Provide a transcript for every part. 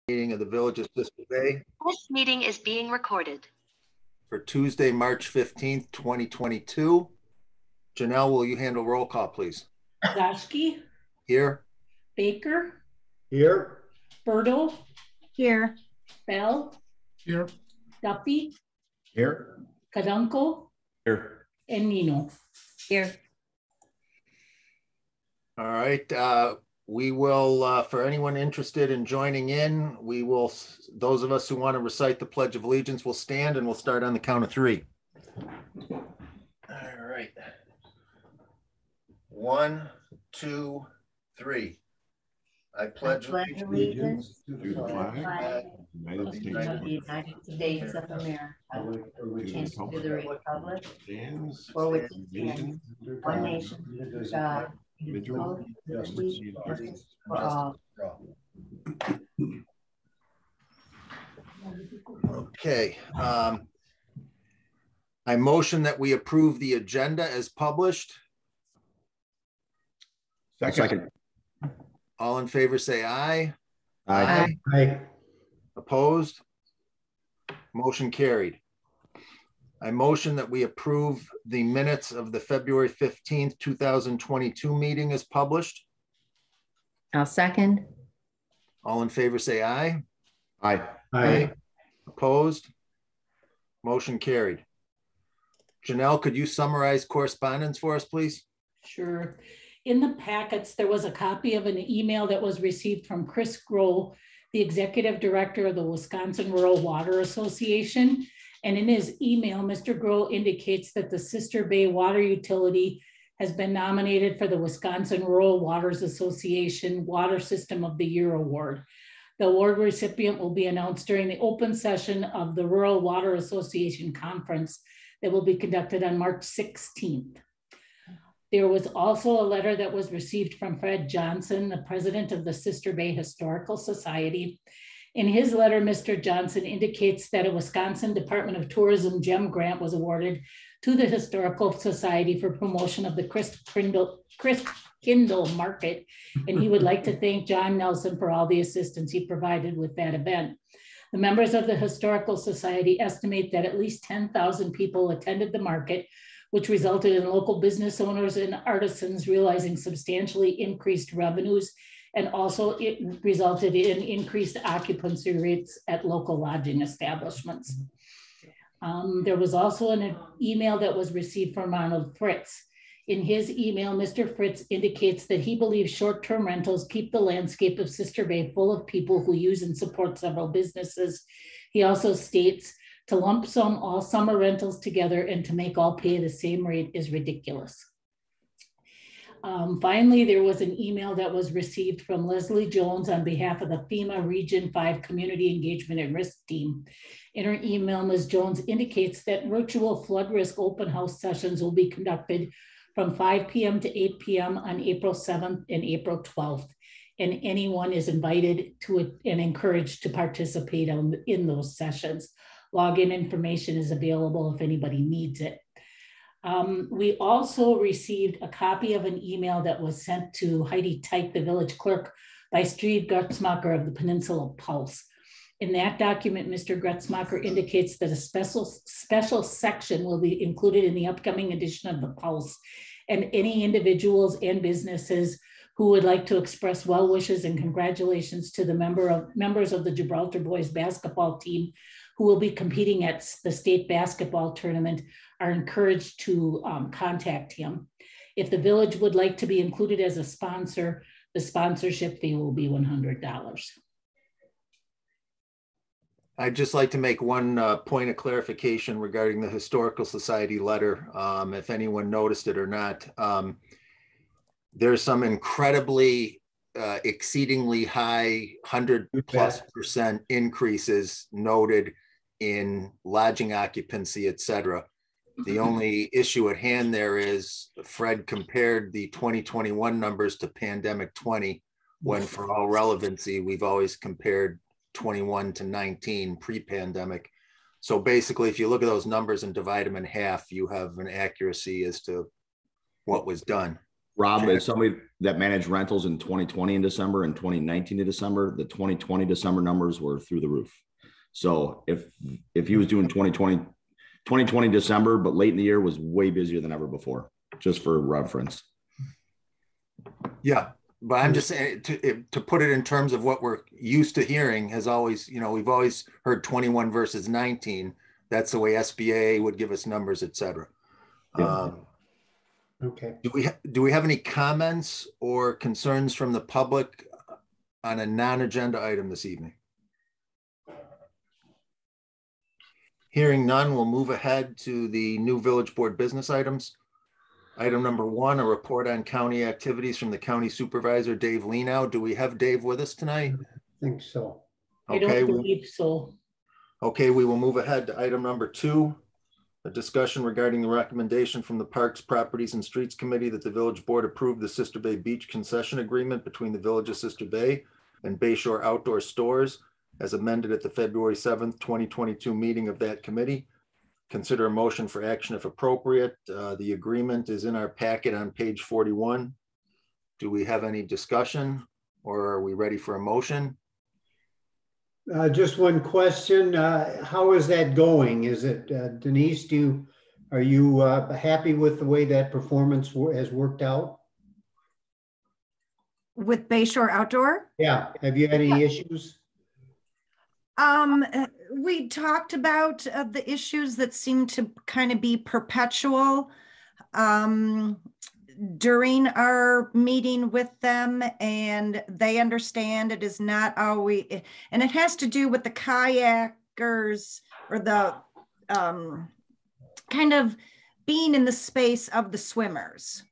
Meeting of the Village of Sister Bay. This meeting is being recorded. For Tuesday, March 15th, 2022. Janelle, will you handle roll call, please? Zashki. Here. Baker. Here. Berto. Here. Bell. Here. Duffy. Here. Kadunko. Here. And Nino. Here. All right. We will, for anyone interested in joining in, we will, those of us who want to recite the Pledge of Allegiance will stand and we'll start on the count of three. All right. 1, 2, 3. I pledge allegiance to the flag of the United States of America and to the republic for which it stands, one nation, under God, indivisible, with justice for all. Okay. I motion that we approve the agenda as published. Second. All in favor, say aye. Aye. Aye. Opposed? Motion carried. I motion that we approve the minutes of the February 15th, 2022 meeting as published. I'll second. All in favor, say aye. Aye. Aye. Opposed? Motion carried. Janelle, could you summarize correspondence for us, please? Sure. In the packets, there was a copy of an email that was received from Chris Grohl, the Executive Director of the Wisconsin Rural Water Association. And in his email, Mr. Grohl indicates that the Sister Bay Water Utility has been nominated for the Wisconsin Rural Waters Association Water System of the Year Award. The award recipient will be announced during the open session of the Rural Water Association Conference that will be conducted on March 16th. There was also a letter that was received from Fred Johnson, the president of the Sister Bay Historical Society. In his letter, Mr. Johnson indicates that a Wisconsin Department of Tourism GEM grant was awarded to the Historical Society for promotion of the Chris Kindle Market, and he would like to thank John Nelson for all the assistance he provided with that event. The members of the Historical Society estimate that at least 10,000 people attended the market, which resulted in local business owners and artisans realizing substantially increased revenues, and also it resulted in increased occupancy rates at local lodging establishments. There was also an email that was received from Ronald Fritz. In his email, Mr. Fritz indicates that he believes short-term rentals keep the landscape of Sister Bay full of people who use and support several businesses. He also states, to lump sum all summer rentals together and to make all pay the same rate is ridiculous. Finally, there was an email that was received from Leslie Jones on behalf of the FEMA Region 5 Community Engagement and Risk Team. In her email, Ms. Jones indicates that virtual flood risk open house sessions will be conducted from 5 p.m. to 8 p.m. on April 7th and April 12th. And anyone is invited to it and encouraged to participate in those sessions. Login information is available if anybody needs it. We also received a copy of an email that was sent to Heidi Teich, the village clerk, by Steve Gretzmacher of the Peninsula Pulse. In that document, Mr. Gretzmacher indicates that a special section will be included in the upcoming edition of the Pulse, and any individuals and businesses who would like to express well wishes and congratulations to the members of the Gibraltar boys basketball team who will be competing at the state basketball tournament are encouraged to contact him. If the village would like to be included as a sponsor, the sponsorship fee will be $100. I'd just like to make one point of clarification regarding the Historical Society letter, if anyone noticed it or not. There's some incredibly exceedingly high 100+% increases noted in lodging occupancy, et cetera. The only issue at hand there is Fred compared the 2021 numbers to pandemic 20, when for all relevancy, we've always compared 21 to 19 pre-pandemic. So basically, if you look at those numbers and divide them in half, you have an accuracy as to what was done. Rob, as somebody that managed rentals in 2020 in December and 2019 in December, the 2020 December numbers were through the roof. So if he was doing 2020 December, but late in the year was way busier than ever before, just for reference. Yeah, but I'm just saying to put it in terms of what we're used to hearing has always, we've always heard 21 versus 19. That's the way SBA would give us numbers, et cetera. Yeah. Okay. Do we have any comments or concerns from the public on a non-agenda item this evening? Hearing none, we'll move ahead to the new village board business items. Item number 1, a report on county activities from the county supervisor, Dave Lenow. Do we have Dave with us tonight? I think so. I don't believe so. Okay, we will move ahead to item number 2, a discussion regarding the recommendation from the Parks, Properties, and Streets Committee that the village board approve the Sister Bay Beach concession agreement between the Village of Sister Bay and Bayshore Outdoor Stores as amended at the February 7th, 2022 meeting of that committee. Consider a motion for action if appropriate. The agreement is in our packet on page 41. Do we have any discussion or are we ready for a motion? Just one question. How is that going? Is it, Denise, are you happy with the way that performance has worked out? With Bayshore Outdoor? Yeah. Have you had any issues? We talked about the issues that seem to kind of be perpetual during our meeting with them, and they understand it is not always, and it has to do with the kayakers or the kind of being in the space of the swimmers.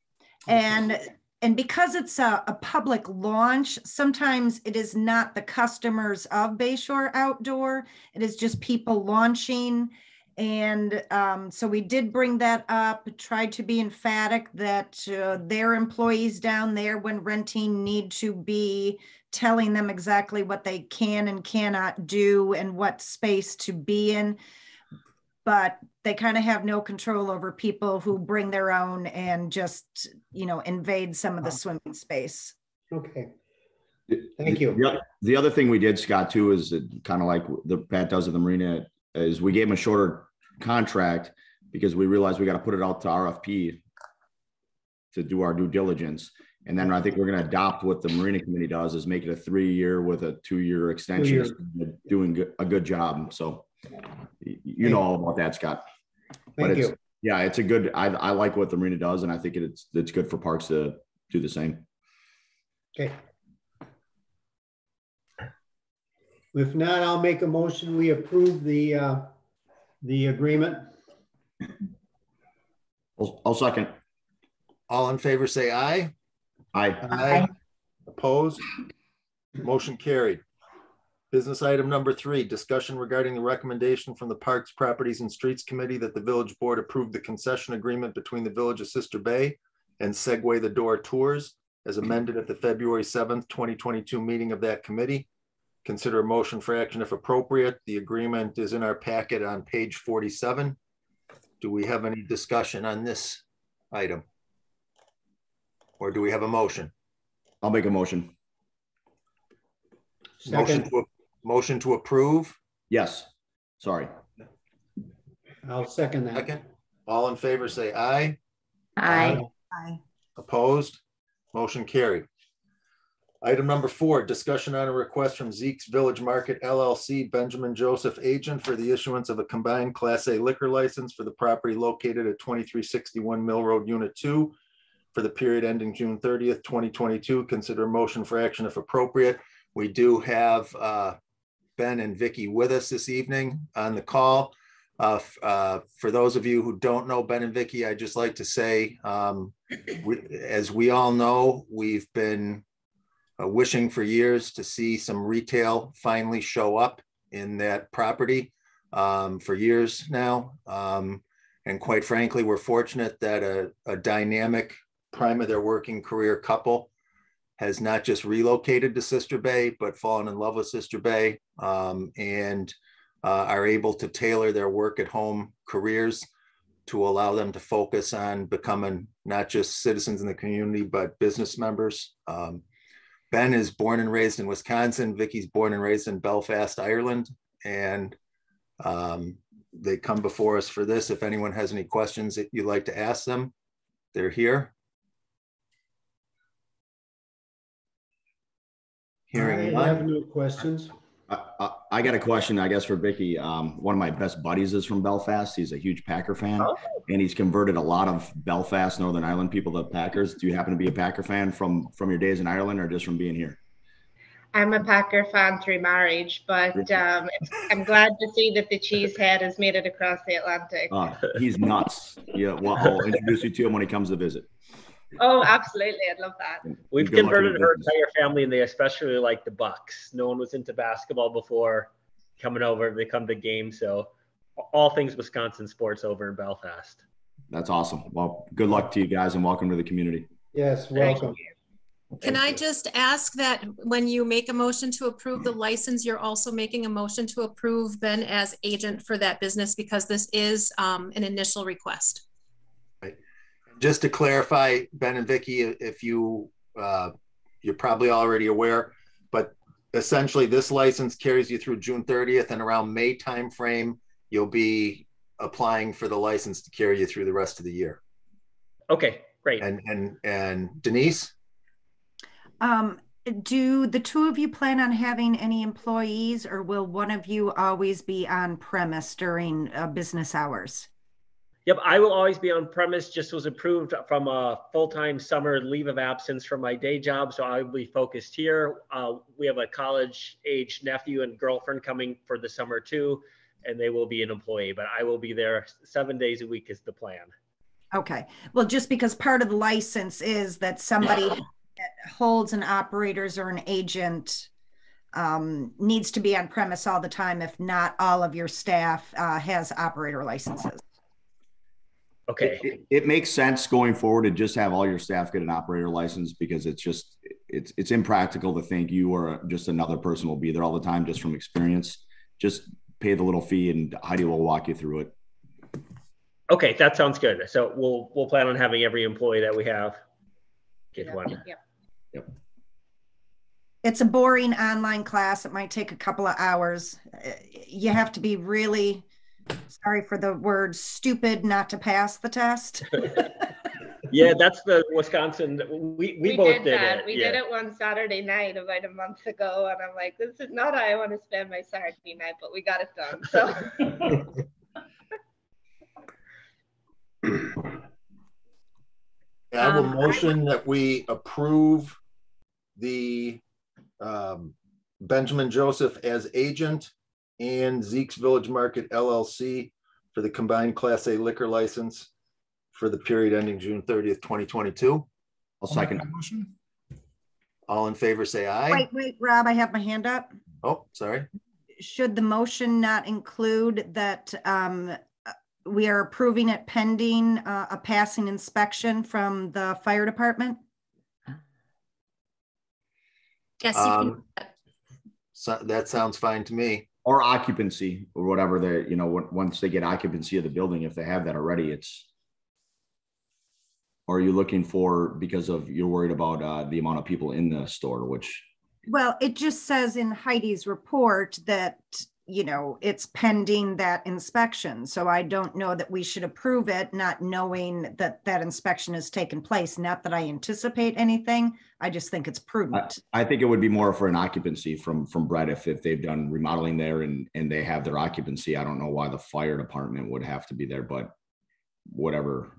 And because it's a public launch, sometimes it is not the customers of Bayshore Outdoor. It is just people launching. And so we did bring that up, tried to be emphatic that their employees down there when renting need to be telling them exactly what they can and cannot do and what space to be in. But they kind of have no control over people who bring their own and just, invade some of the swimming space. Okay. Thank you. The other thing we did, Scott, too, is kind of like the Pat does at the marina, is we gave them a shorter contract because we realized we got to put it out to RFP to do our due diligence. And then I think we're going to adopt what the Marina Committee does, is make it a 3-year with a 2-year extension. Doing a good job. So you know all about that, Scott. Thank you. Yeah, it's a good, I like what the Marina does, and I think it's good for parks to do the same. Okay. If not, I'll make a motion. We approve the agreement. I'll second. All in favor, say aye. Aye. Aye. Opposed? Motion carried. Business item number 3, discussion regarding the recommendation from the Parks, Properties, and Streets Committee that the village board approve the concession agreement between the Village of Sister Bay and Segway the Door Tours as amended at the February 7th, 2022 meeting of that committee. Consider a motion for action if appropriate. The agreement is in our packet on page 47. Do we have any discussion on this item? Or do we have a motion? I'll make a motion. Second. Motion to approve? Yes. Sorry. I'll second that. Second. All in favor, say aye. Aye. Aye. Opposed? Motion carried. Item number 4, discussion on a request from Zeke's Village Market LLC, Benjamin Joseph agent, for the issuance of a combined Class A liquor license for the property located at 2361 Mill Road, Unit 2 for the period ending June 30th, 2022. Consider a motion for action if appropriate. We do have Ben and Vicky with us this evening on the call. For those of you who don't know Ben and Vicky, I'd just like to say, as we all know, we've been wishing for years to see some retail finally show up in that property for years now. And quite frankly, we're fortunate that a dynamic prime of their working career couple has not just relocated to Sister Bay, but fallen in love with Sister Bay and are able to tailor their work at home careers to allow them to focus on becoming not just citizens in the community, but business members. Ben is born and raised in Wisconsin. Vicky's born and raised in Belfast, Ireland. And they come before us for this. If anyone has any questions that you'd like to ask them, they're here. Hearing I have no questions. I got a question, I guess, for Vicky. One of my best buddies is from Belfast. He's a huge Packer fan, and he's converted a lot of Belfast, Northern Ireland people to Packers. Do you happen to be a Packer fan from your days in Ireland, or just from being here? I'm a Packer fan through marriage, but I'm glad to see that the cheesehead has made it across the Atlantic. He's nuts. Yeah, well, I'll introduce you to him when he comes to visit. Oh, absolutely. I'd love that. We've converted her entire family, and they especially like the Bucks. No one was into basketball before. Coming over, they come to games. So all things Wisconsin sports over in Belfast. That's awesome. Well, good luck to you guys, and welcome to the community. Yes, welcome. Can I just ask that when you make a motion to approve the license, you're also making a motion to approve Ben as agent for that business, because this is an initial request. Just to clarify, Ben and Vicky, if you're probably already aware, but essentially this license carries you through June 30th, and around May timeframe, you'll be applying for the license to carry you through the rest of the year. Okay, great. And Denise? Do the two of you plan on having any employees, or will one of you always be on premise during business hours? Yep, I will always be on premise. Just was approved from a full-time summer leave of absence from my day job, so I will be focused here. We have a college-age nephew and girlfriend coming for the summer too, and they will be an employee, but I will be there 7 days a week is the plan. Okay, well, just because part of the license is that somebody that holds an operator's or an agent needs to be on premise all the time, if not all of your staff has operator licenses. Okay. It makes sense going forward to just have all your staff get an operator license, because it's impractical to think you or just another person will be there all the time just from experience. Just pay the little fee and Heidi will walk you through it. Okay, that sounds good. So we'll plan on having every employee that we have get one. Yep. It's a boring online class. It might take a couple of hours. You have to be really, sorry for the word, stupid not to pass the test. Yeah, that's the Wisconsin. We both did that. it. We did it one Saturday night about a month ago, and I'm like, this is not how I want to spend my Saturday night, but we got it done. So. I will motion that we approve the Benjamin Joseph as agent and Zeke's Village Market LLC for the combined Class A liquor license for the period ending June 30th, 2022. I'll second that motion. All in favor, say aye. Wait, Rob, I have my hand up. Oh, sorry. Should the motion not include that we are approving it pending a passing inspection from the fire department? Yes, you can. So that sounds fine to me. Or occupancy or whatever once they get occupancy of the building, if they have that already, or are you looking for, because you're worried about the amount of people in the store, which. Well, it just says in Heidi's report that, it's pending that inspection. So I don't know that we should approve it, not knowing that that inspection has taken place. Not that I anticipate anything. I just think it's prudent. I think it would be more for an occupancy from Brett if they've done remodeling there and they have their occupancy. I don't know why the fire department would have to be there, but whatever,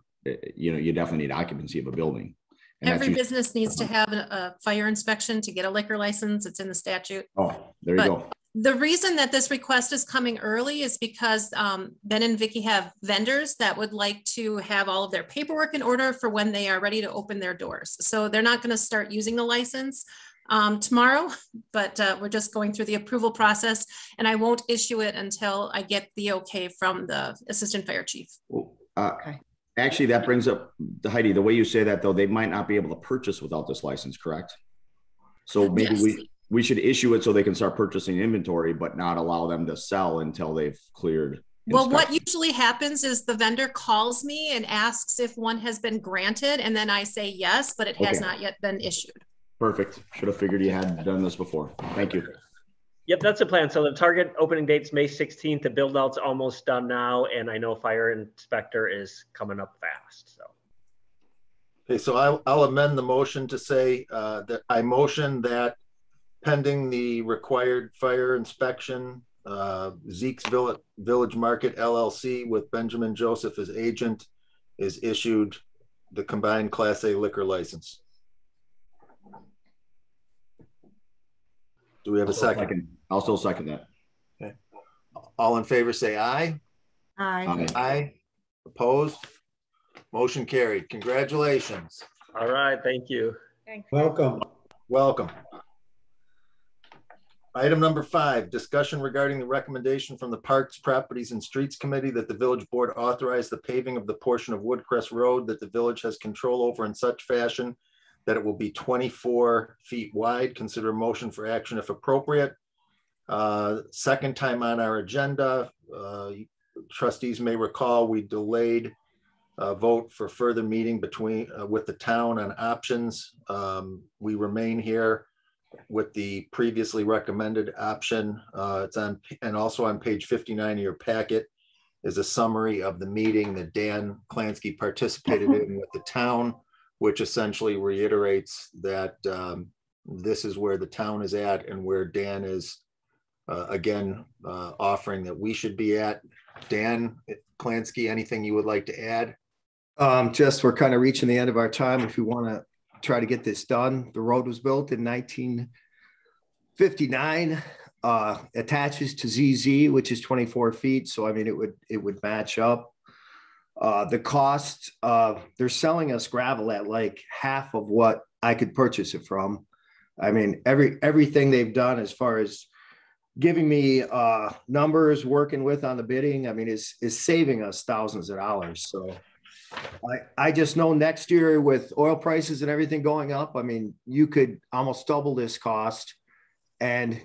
you definitely need occupancy of a building. And every business needs to have a fire inspection to get a liquor license. It's in the statute. Oh, there you go. The reason that this request is coming early is because Ben and Vicky have vendors that would like to have all of their paperwork in order for when they are ready to open their doors. So they're not going to start using the license tomorrow, but we're just going through the approval process, and I won't issue it until I get the okay from the assistant fire chief. Okay. Actually, that brings up, Heidi, the way you say that, though, they might not be able to purchase without this license, correct? So maybe yes. we should issue it so they can start purchasing inventory, but not allow them to sell until they've cleared. Well, what usually happens is the vendor calls me and asks if one has been granted, and then I say yes, but it has not yet been issued. Perfect. Should have figured you had done this before. Thank you. Yep, that's the plan. So the target opening date's May 16th. The build out's almost done now, and I know fire inspector is coming up fast. So. Okay, so I'll amend the motion to say that I motion that pending the required fire inspection, Zeke's Village Market LLC with Benjamin Joseph as agent is issued the combined Class A liquor license. Do we have a second? I'll still second that. Okay. All in favor say aye. Aye. Aye. Opposed? Motion carried. Congratulations. All right, thank you. Thanks. Welcome. Welcome. Item number 5, discussion regarding the recommendation from the Parks, Properties, and Streets Committee that the village board authorize the paving of the portion of Woodcrest Road that the village has control over in such fashion that it will be 24 feet wide. Consider a motion for action if appropriate. Second time on our agenda. Trustees may recall we delayed vote for further meeting between with the town on options. We remain here with the previously recommended option. It's on, and also on page 59 of your packet is a summary of the meeting that Dan Klansky participated in with the town, which essentially reiterates that this is where the town is at and where Dan is again offering that we should be at. Dan Klansky, anything you would like to add? Just we're kind of reaching the end of our time. If we want to try to get this done, the road was built in 1959, attaches to ZZ, which is 24 feet. So I mean, it would match up. The cost, they're selling us gravel at like half of what I could purchase it from. I mean, everything they've done as far as giving me numbers, working with on the bidding, I mean, is saving us thousands of dollars. So I just know next year with oil prices and everything going up, I mean, you could almost double this cost. And,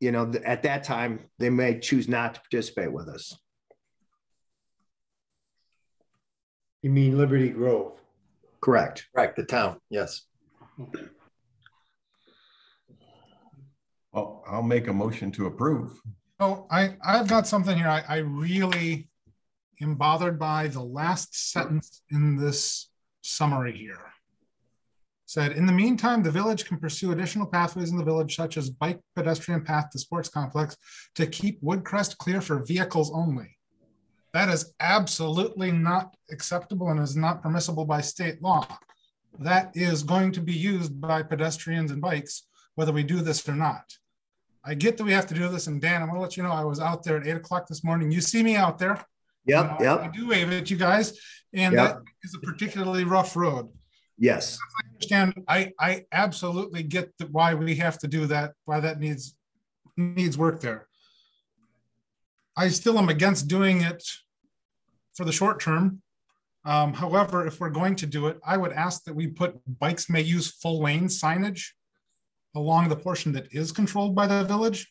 you know, at that time, they may choose not to participate with us. You mean Liberty Grove? Correct. Correct, the town, yes. Well, I'll make a motion to approve. Oh, I've got something here. I really am bothered by the last sentence in this summary here. Said, in the meantime, the village can pursue additional pathways in the village, such as bike pedestrian path to sports complex, to keep Woodcrest clear for vehicles only. That is absolutely not acceptable and is not permissible by state law. That is going to be used by pedestrians and bikes, whether we do this or not. I get that we have to do this, and Dan, I'm gonna let you know, I was out there at 8 o'clock this morning. You see me out there. Yep, yep. I do wave at you guys, and that is a particularly rough road. Yes. I understand. I absolutely get why we have to do that, why that needs work there. I still am against doing it for the short term. However, if we're going to do it, I would ask that we put bikes may use full lane signage along the portion that is controlled by the village.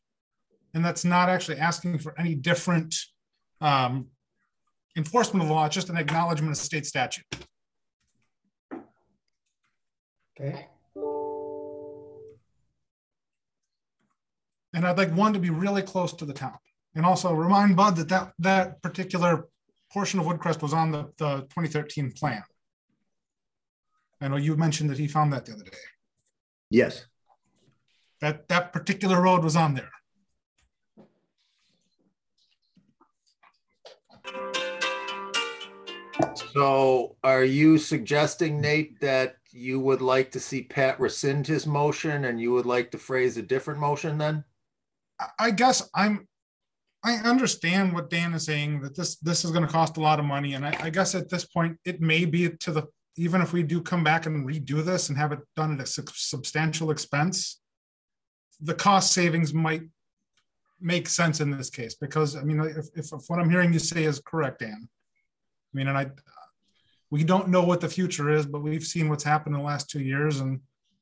And that's not actually asking for any different enforcement of the law, it's just an acknowledgement of state statute. Okay. And I'd like one to be really close to the town. And also remind Bud that particular portion of Woodcrest was on the 2013 plan. I know you mentioned that he found that the other day. Yes. That particular road was on there. So are you suggesting, Nate, that you would like to see Pat rescind his motion and you would like to phrase a different motion then? I guess I understand what Dan is saying, that this is going to cost a lot of money. And I guess at this point, it may be to the, even if we do come back and redo this and have it done at a substantial expense, the cost savings might make sense in this case, because I mean, if what I'm hearing you say is correct, Dan, I mean, and we don't know what the future is, but we've seen what's happened in the last 2 years, and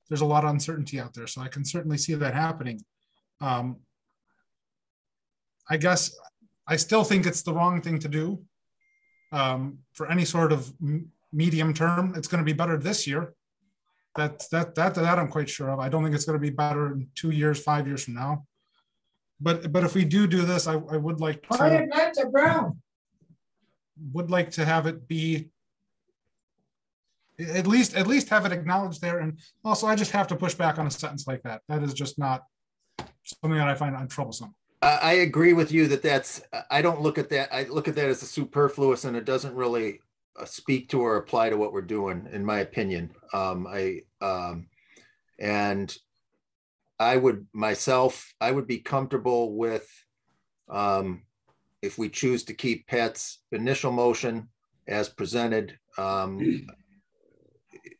there's a lot of uncertainty out there. So I can certainly see that happening. I guess I still think it's the wrong thing to do. For any sort of medium term, it's going to be better this year. That I'm quite sure of. I don't think it's going to be better in 2 years, 5 years from now. But if we do this, I would like to. Would like to have it be at least have it acknowledged there. And also, I just have to push back on a sentence like that. That is just not something that I find troublesome. I agree with you that I don't look at that. I look at that as a superfluous, and it doesn't really speak to or apply to what we're doing, in my opinion. And I would be comfortable with, if we choose to keep Pat's initial motion as presented,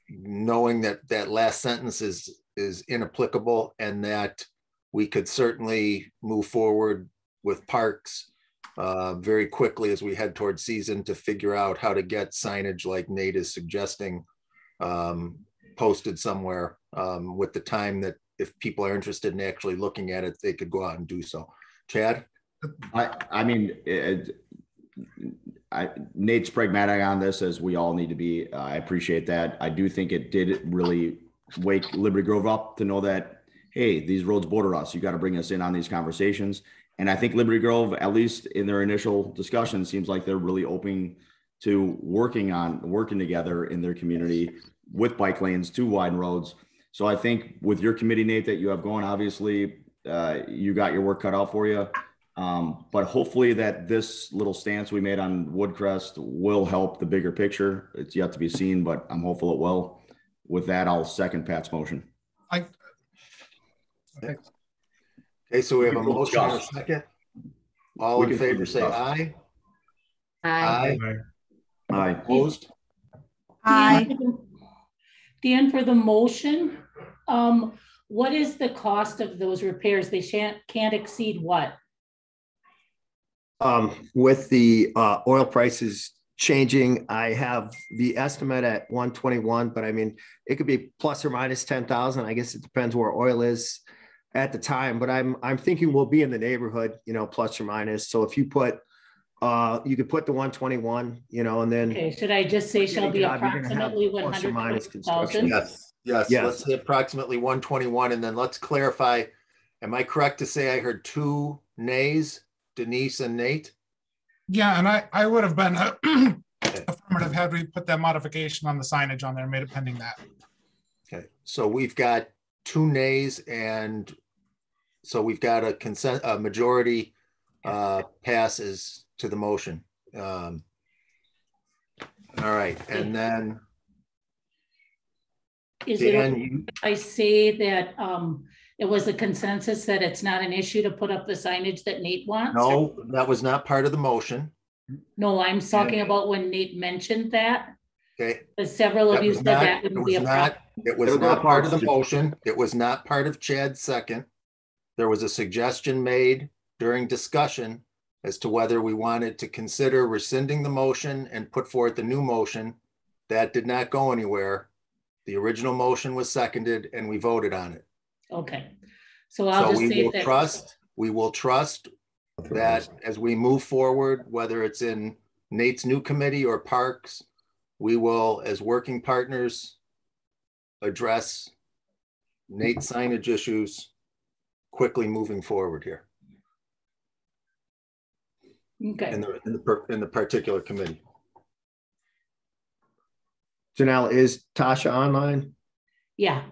knowing that that last sentence is inapplicable, and that we could certainly move forward with parks very quickly as we head towards season to figure out how to get signage like Nate is suggesting posted somewhere with the time that if people are interested in actually looking at it, they could go out and do so. Chad? I mean, Nate's pragmatic on this, as we all need to be. I appreciate that. I do think it did really wake Liberty Grove up to know that, hey, these roads border us. You got to bring us in on these conversations. And I think Liberty Grove, at least in their initial discussion, seems like they're really open to working together in their community with bike lanes, 2 wide roads. So I think with your committee, Nate, that you have going, obviously, you got your work cut out for you. But hopefully that this little stance we made on Woodcrest will help the bigger picture. It's yet to be seen, but I'm hopeful it will. With that, I'll second Pat's motion. Okay, so we have a motion and a second. All in favor, say aye. Aye. Aye. Opposed? Aye. Dan, for the motion, what is the cost of those repairs? They can't exceed what? With the oil prices changing, I have the estimate at 121, but I mean, it could be plus or minus 10,000. I guess it depends where oil is at the time, but I'm thinking we'll be in the neighborhood, plus or minus. So if you put, you could put the 121, and then. Okay, should I just say shall be approximately 120,000? Yes. Let's say approximately 121, and then let's clarify. Am I correct to say I heard 2 nays, Denise and Nate? Yeah, and I would have been affirmative had we put that modification on the signage on there and made it pending that. Okay, so we've got 2 nays, and so we've got a majority passes to the motion. All right, and then I say that it was a consensus that it's not an issue to put up the signage that Nate wants? No, that was not part of the motion. No, I'm talking about when Nate mentioned that. Okay. Several of you said that wouldn't be a problem. It was not part of the motion. It was not part of Chad's second. There was a suggestion made during discussion as to whether we wanted to consider rescinding the motion and put forth the new motion. That did not go anywhere. The original motion was seconded and we voted on it. Okay. So I'll just say that we will trust that as we move forward, whether it's in Nate's new committee or parks, we will, as working partners, address Nate's signage issues quickly moving forward here. Okay. In the particular committee. Janelle, is Tasha online? Yeah.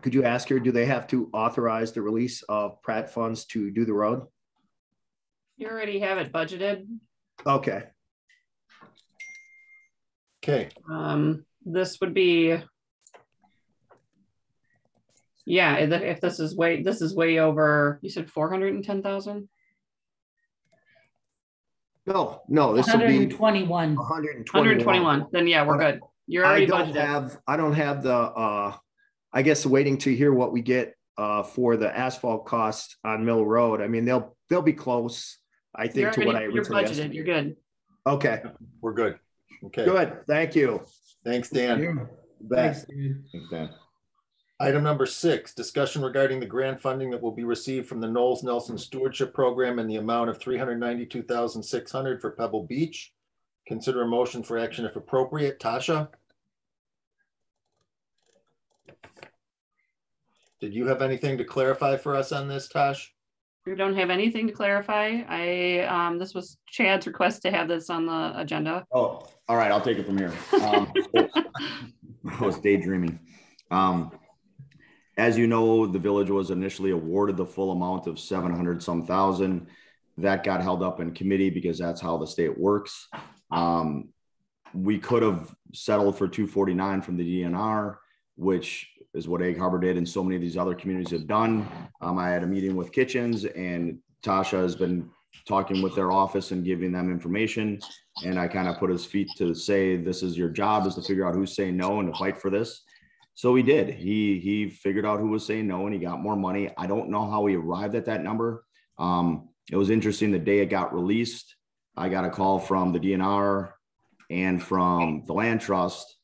Could you ask her, do they have to authorize the release of Pratt funds to do the road? You already have it budgeted. Okay. Okay. This would be, yeah, if this is way over, you said 410,000? No, this would be 121. 121. Then yeah, we're good. You're already budgeted. I don't have the I guess waiting to hear what we get for the asphalt cost on Mill Road. I mean, they'll be close, I think, to what I originally budgeted. Estimated. You're good. Okay. We're good. Okay. Good. Thank you. Thanks, Dan. Thanks, Dan. Item number 6, discussion regarding the grant funding that will be received from the Knowles Nelson Stewardship Program in the amount of $392,600 for Pebble Beach. Consider a motion for action if appropriate. Tasha? Did you have anything to clarify for us on this, Tosh? We don't have anything to clarify. This was Chad's request to have this on the agenda. Oh, all right. I'll take it from here. I was daydreaming. As you know, the village was initially awarded the full amount of 700 some thousand. That got held up in committee because that's how the state works. We could have settled for 249 from the DNR, which is what Egg Harbor did and so many of these other communities have done. I had a meeting with Kitchens, and Tasha has been talking with their office and giving them information. And I kind of put his feet to say, this is your job, is to figure out who's saying no and to fight for this. So he did. He figured out who was saying no, and he got more money. I don't know how he arrived at that number. It was interesting. The day it got released, I got a call from the DNR and from the land trust,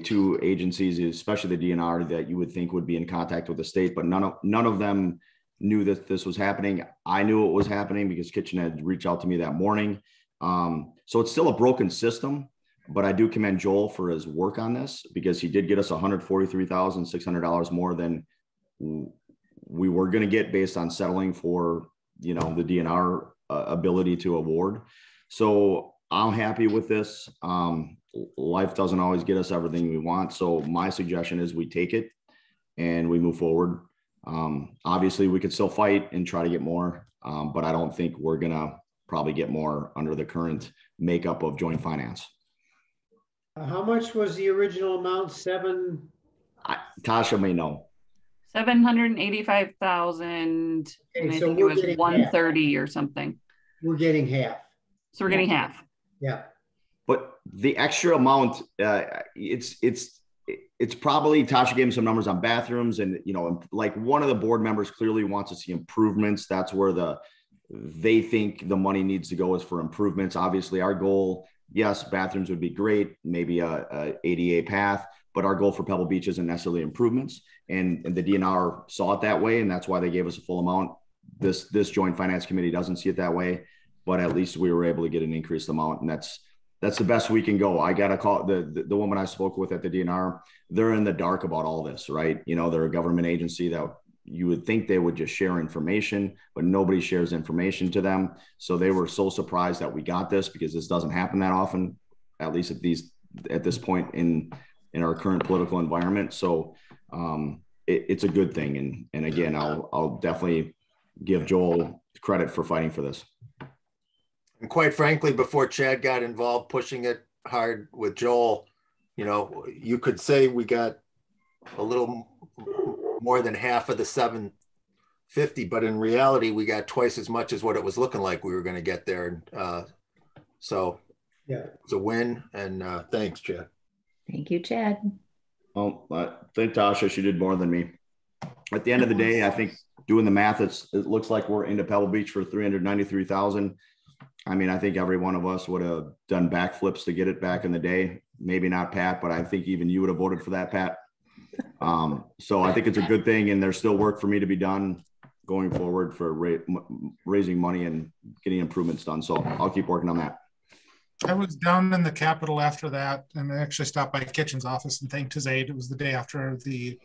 two agencies, especially the DNR, that you would think would be in contact with the state, but none of them knew that this was happening. I knew it was happening because Kitchen had reached out to me that morning. So it's still a broken system, but I do commend Joel for his work on this because he did get us $143,600 more than we were going to get based on settling for, the DNR ability to award. So I'm happy with this. Life doesn't always get us everything we want. So my suggestion is we take it and we move forward. Obviously we could still fight and try to get more, but I don't think we're going to probably get more under the current makeup of joint finance. How much was the original amount? Tasha may know. 785,000. Okay, I so think it we're was getting 130 or something. We're getting half. So we're getting half. Yeah. But the extra amount, it's probably, Tasha gave me some numbers on bathrooms, and like one of the board members clearly wants to see improvements. That's where they think the money needs to go, is for improvements. Obviously, our goal, yes, bathrooms would be great, maybe a ADA path, but our goal for Pebble Beach isn't necessarily improvements. And the DNR saw it that way, and that's why they gave us a full amount. This joint finance committee doesn't see it that way, but at least we were able to get an increased amount, and that's the best we can go. I got to call the woman I spoke with at the DNR. They're in the dark about all this, right? They're a government agency that you would think they would just share information, but nobody shares information to them. So they were so surprised that we got this, because this doesn't happen that often, at least at this point in our current political environment. So it's a good thing. And again, I'll definitely give Joel credit for fighting for this. And quite frankly, before Chad got involved pushing it hard with Joel, you could say we got a little more than half of the 750, but in reality, we got twice as much as what it was looking like we were going to get there. So yeah, it's a win. And thanks, Chad. Thank you, Chad. Well, I think Tasha, she did more than me. At the end of the day, I think doing the math, it looks like we're into Pebble Beach for $393,000. I mean, I think every one of us would have done backflips to get it back in the day. Maybe not Pat, but I think even you would have voted for that, Pat. So I think it's a good thing, and there's still work for me to be done going forward for raising money and getting improvements done. So I'll keep working on that. I was down in the Capitol after that, and I actually stopped by Kitchen's office and thanked his aide. It was the day after the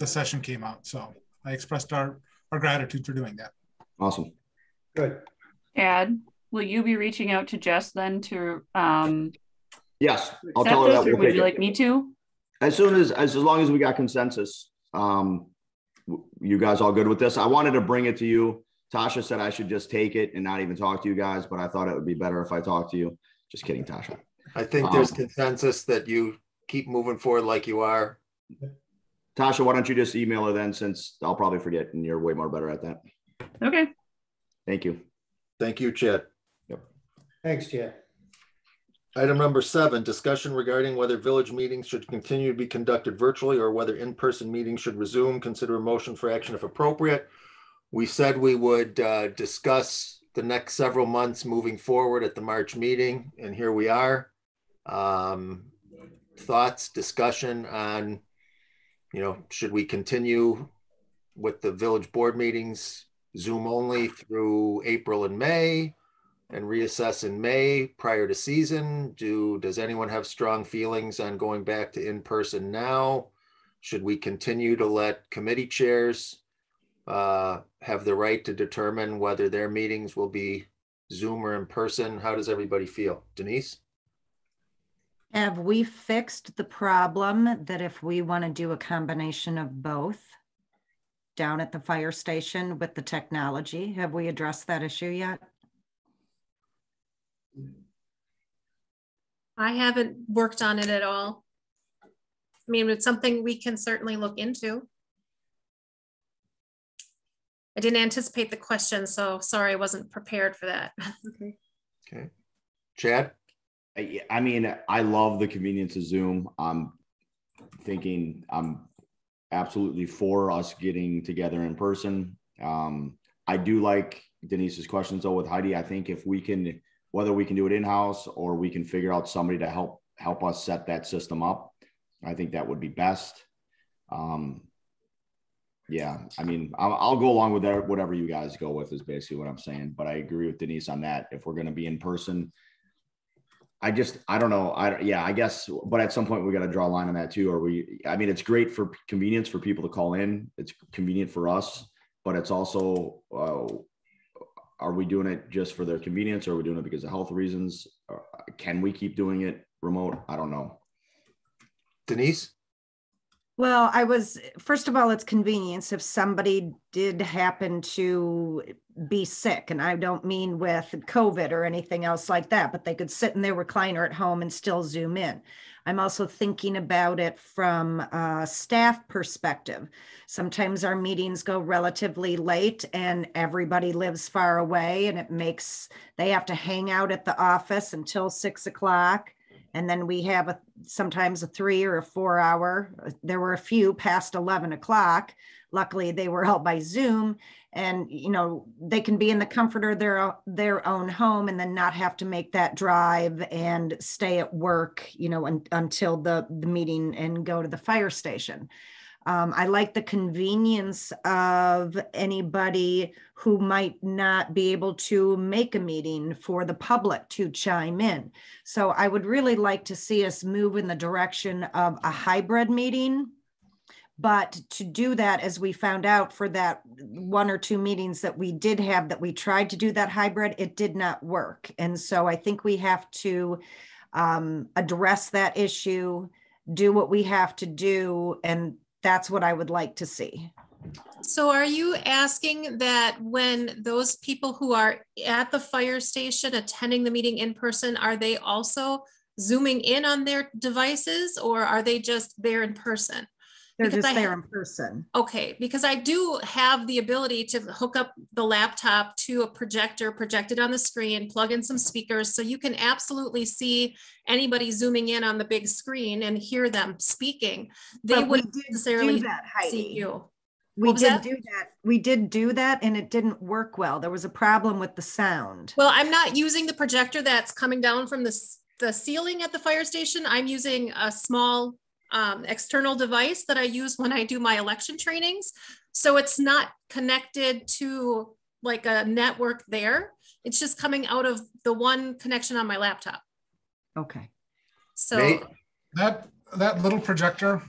session came out. So I expressed our gratitude for doing that. Awesome. Good. Ed, will you be reaching out to Jess then to yes, I'll tell her that. Or would you like me to? As long as we got consensus, you guys all good with this? I wanted to bring it to you. Tasha said I should just take it and not even talk to you guys, but I thought it would be better if I talked to you. Just kidding, Tasha. I think there's consensus that you keep moving forward like you are. Tasha, why don't you just email her then, since I'll probably forget and you're way more better at that. Okay. Thank you. Thank you, Chad. Yep. Thanks, Chad. Item number 7, discussion regarding whether village meetings should continue to be conducted virtually or whether in-person meetings should resume. Consider a motion for action if appropriate. We said we would discuss the next several months moving forward at the March meeting, and here we are. Thoughts, discussion on you know, should we continue with the village board meetings Zoom only through April and May and reassess in May prior to season? Does anyone have strong feelings on going back to in-person now? Should we continue to let committee chairs have the right to determine whether their meetings will be Zoom or in person? How does everybody feel? Denise? Have we fixed the problem that if we want to do a combination of both down at the fire station with the technology, have we addressed that issue yet? I haven't worked on it at all. I mean, it's something we can certainly look into. I didn't anticipate the question, so sorry, I wasn't prepared for that. Okay. Okay. Chad? I mean, I love the convenience of Zoom. I'm absolutely for us getting together in person. I do like Denise's questions though with Heidi. I think if we can, whether we can do it in-house or we can figure out somebody to help us set that system up, I think that would be best. Yeah, I mean, I'll go along with that, whatever you guys go with is basically what I'm saying. But I agree with Denise on that. If we're going to be in person, I don't know. I guess, but at some point we got to draw a line on that too. I mean, it's great for convenience for people to call in. It's convenient for us, but it's also, are we doing it just for their convenience? Or are we doing it because of health reasons? Can we keep doing it remote? I don't know. Denise? Well, first of all, it's convenience. If somebody did happen to be sick, and I don't mean with COVID or anything else like that, but they could sit in their recliner at home and still Zoom in. I'm also thinking about it from a staff perspective. Sometimes our meetings go relatively late and everybody lives far away, and they have to hang out at the office until 6 o'clock. And then we have sometimes a 3 or a 4 hour. There were a few past 11 o'clock. Luckily, they were held by Zoom, and they can be in the comfort of their own home and then not have to make that drive and stay at work, until the meeting and go to the fire station. I like the convenience of anybody who might not be able to make a meeting for the public to chime in. So I would really like to see us move in the direction of a hybrid meeting. But to do that, as we found out for that 1 or 2 meetings that we did have, that we tried to do that hybrid, it did not work. And so I think we have to address that issue, do what we have to do, and that's what I would like to see. So are you asking that when those people who are at the fire station attending the meeting in person, are they also Zooming in on their devices, or are they just there in person? They're just there in person. Okay, because I do have the ability to hook up the laptop to a projector, project it on the screen, plug in some speakers, so you can absolutely see anybody zooming in on the big screen and hear them speaking. They wouldn't necessarily see you. We did do that and it didn't work well. There was a problem with the sound. Well, I'm not using the projector that's coming down from the ceiling at the fire station. I'm using a small external device that I use when I do my election trainings. So it's not connected to like a network there. It's just coming out of the one connection on my laptop. Okay. So that little projector,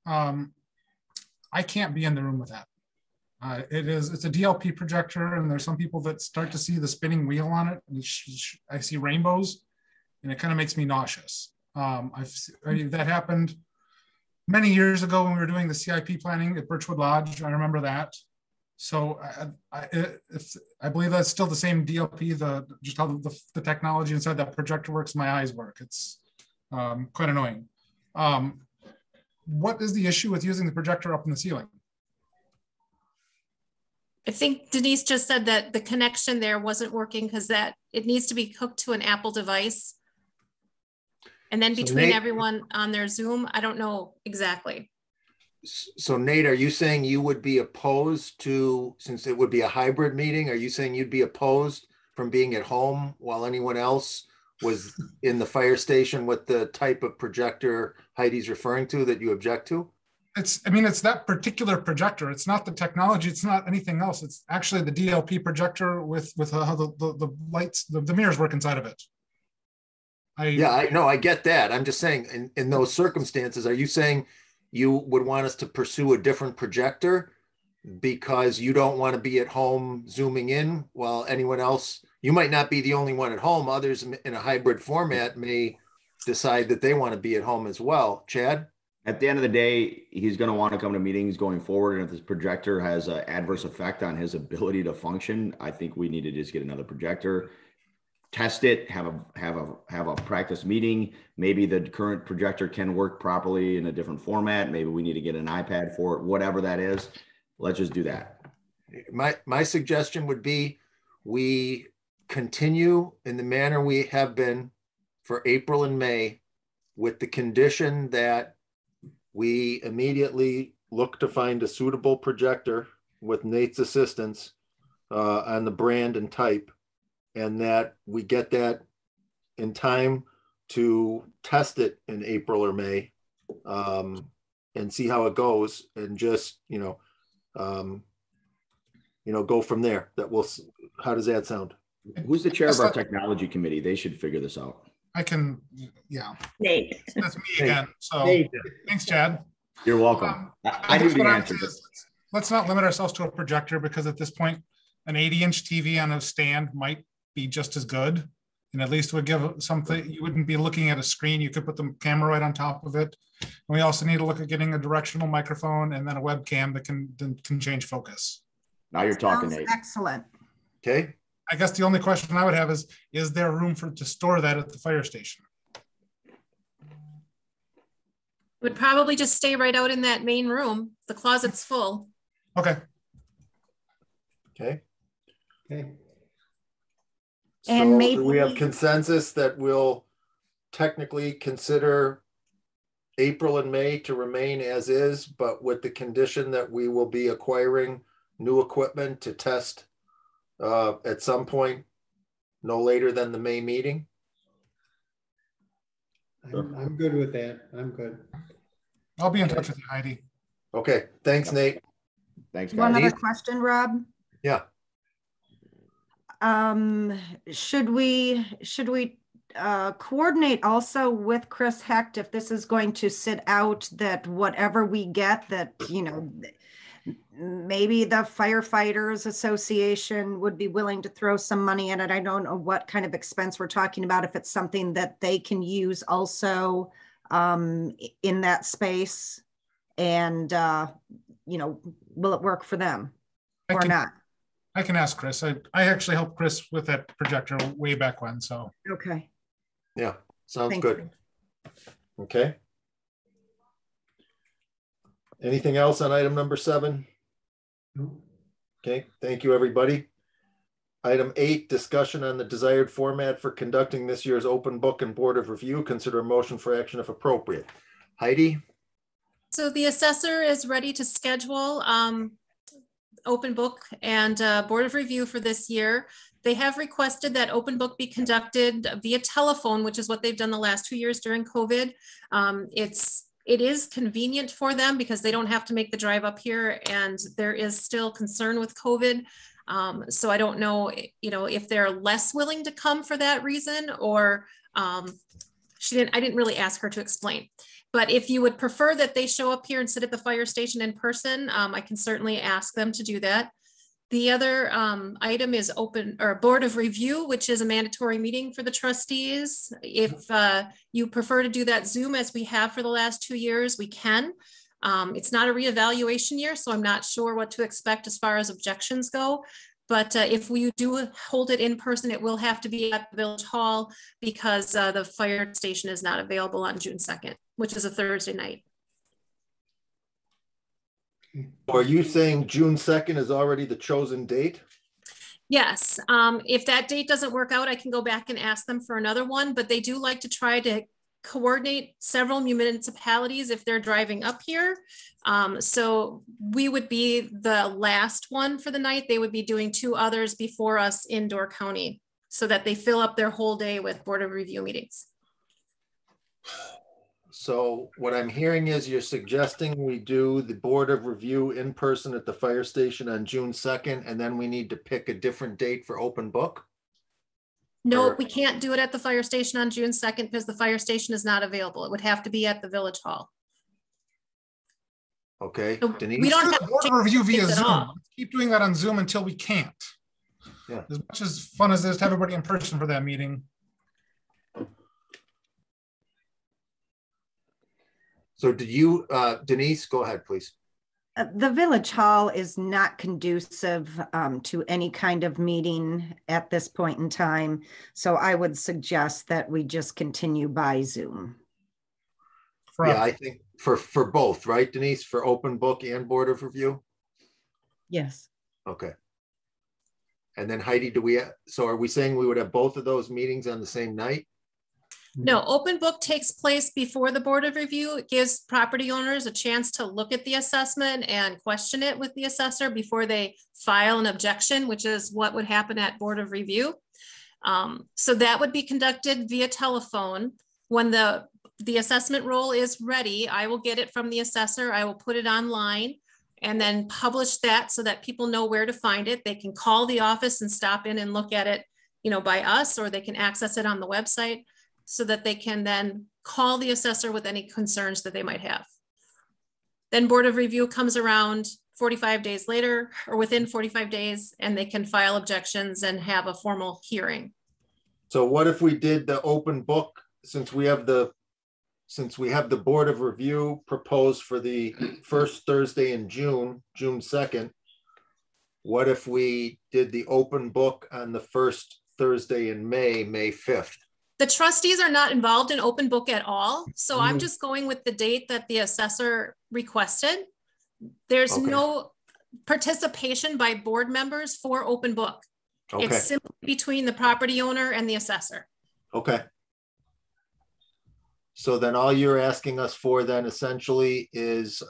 I can't be in the room with that. It's a DLP projector, and there's some people that start to see the spinning wheel on it. And I see rainbows, and it kind of makes me nauseous. That happened many years ago when we were doing the CIP planning at Birchwood Lodge. I remember that. So I believe that's still the same DLP, just how the technology inside that projector works, my eyes work. It's quite annoying. What is the issue with using the projector up in the ceiling? I think Denise just said that the connection there wasn't working because it needs to be hooked to an Apple device. And then between everyone on their Zoom, I don't know exactly. So Nate, are you saying you would be opposed to, since it would be a hybrid meeting, are you saying you'd be opposed from being at home while anyone else was in the fire station with the type of projector Heidi's referring to that you object to? I mean, it's that particular projector. It's not the technology. It's not anything else. It's actually the DLP projector with how the lights, the mirrors work inside of it. I know, I get that. I'm just saying, in those circumstances, are you saying you would want us to pursue a different projector because you don't want to be at home zooming in while anyone else, you might not be the only one at home. Others in a hybrid format may decide that they want to be at home as well. Chad? At the end of the day, he's going to want to come to meetings going forward. And if this projector has an adverse effect on his ability to function, I think we need to just get another projector, test it, have a practice meeting. Maybe the current projector can work properly in a different format. Maybe we need to get an iPad for it, whatever that is. Let's just do that. My suggestion would be we continue in the manner we have been for April and May, with the condition that we immediately look to find a suitable projector with Nate's assistance on the brand and type, and that we get that in time to test it in April or May and see how it goes, and just, go from there. How does that sound? Who's the chair of our technology committee? They should figure this out. I can, yeah. Nate. That's me again. So Nate. Thanks, Chad. You're welcome. I knew guess the what I would answer. say is, let's not limit ourselves to a projector, because at this point, an 80-inch TV on a stand might be just as good. And at least would give something, you wouldn't be looking at a screen. You could put the camera right on top of it. And we also need to look at getting a directional microphone and then a webcam that can change focus. Now you're talking, Sounds Nate. excellent. Okay. I guess the only question I would have is there room to store that at the fire station? Would probably just stay right out in that main room. The closet's full. Okay. Okay. Okay. And So maybe do we have consensus that we'll technically consider April and May to remain as is, but with the condition that we will be acquiring new equipment to test at some point, no later than the May meeting? I'm good with that. I'm good. I'll be in touch with you, Heidi. Okay. Thanks, Nate. Thanks, guys. one other question, Rob. Yeah. Should we coordinate also with Chris Hecht if this is going to sit out, that whatever we get, that, maybe the firefighters association would be willing to throw some money in it. I don't know what kind of expense we're talking about, if it's something that they can use also in that space, and will it work for them or not? I can ask Chris. I actually helped Chris with that projector way back when, so. Okay. Yeah, sounds Thank good. you. Okay. Anything else on item number 7? No. Okay, thank you, everybody. Item 8, discussion on the desired format for conducting this year's open book and board of review. Consider a motion for action if appropriate. Heidi? So the assessor is ready to schedule open book and board of review for this year. They have requested that open book be conducted via telephone, which is what they've done the last 2 years during COVID. It is convenient for them because they don't have to make the drive up here, and there is still concern with COVID. So I don't know, if they're less willing to come for that reason, or I didn't really ask her to explain. But if you would prefer that they show up here and sit at the fire station in person, I can certainly ask them to do that. The other item is open or board of review, which is a mandatory meeting for the trustees. If you prefer to do that Zoom as we have for the last 2 years, we can. It's not a reevaluation year, so I'm not sure what to expect as far as objections go. But if we do hold it in person, it will have to be at the Village Hall, because the fire station is not available on June 2nd, which is a Thursday night. Are you saying June 2nd is already the chosen date? Yes, if that date doesn't work out, I can go back and ask them for another one, but they do like to try to coordinate several municipalities if they're driving up here. So we would be the last one for the night. They would be doing 2 others before us in Door County, so that they fill up their whole day with board of review meetings. So what I'm hearing is you're suggesting we do the Board of Review in person at the fire station on June 2nd, and then we need to pick a different date for open book? No, Or- we can't do it at the fire station on June 2nd because the fire station is not available. It would have to be at the village hall. Okay, So Denise? we don't Do have the board to review via change at Zoom. all. Let's keep doing that on Zoom until we can't. Yeah. As much as fun as it is to have everybody in person for that meeting. So did you, Denise, go ahead, please. The village hall is not conducive to any kind of meeting at this point in time. So I would suggest that we just continue by Zoom. Yeah, I think for both, right, Denise, for open book and Board of Review? Yes. Okay. And then Heidi, so are we saying we would have both of those meetings on the same night? No, open book takes place before the Board of Review. It gives property owners a chance to look at the assessment and question it with the assessor before they file an objection, which is what would happen at Board of Review. So that would be conducted via telephone. When the assessment roll is ready, I will get it from the assessor. I will put it online and then publish that so that people know where to find it. They can call the office and stop in and look at it, by us, or they can access it on the website, so that they can then call the assessor with any concerns that they might have. Then Board of Review comes around 45 days later or within 45 days, and they can file objections and have a formal hearing. So what if we did the open book, since we have the Board of Review proposed for the first Thursday in June 2nd, what if we did the open book on the first Thursday in May 5th? The trustees are not involved in open book at all. So I'm just going with the date that the assessor requested. There's no participation by board members for open book. Okay. It's simply between the property owner and the assessor. Okay. So then all you're asking us for then essentially is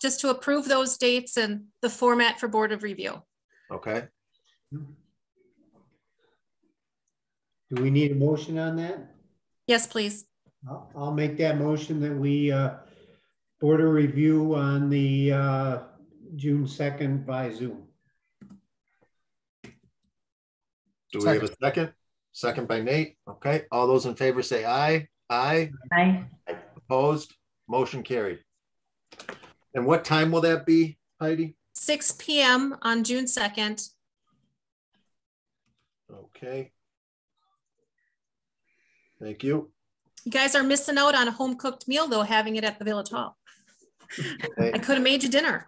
just to approve those dates and the format for Board of Review. Okay. Do we need a motion on that? Yes, please. I'll make that motion that we Board of Review on the June 2nd by Zoom. Do we have a second? Second by Nate. Okay. All those in favor say aye. Aye. Aye. Opposed? Motion carried. And what time will that be, Heidi? 6 p.m. on June 2nd. Okay. Thank you. You guys are missing out on a home cooked meal though, having it at the Village Hall. Okay. I could have made you dinner.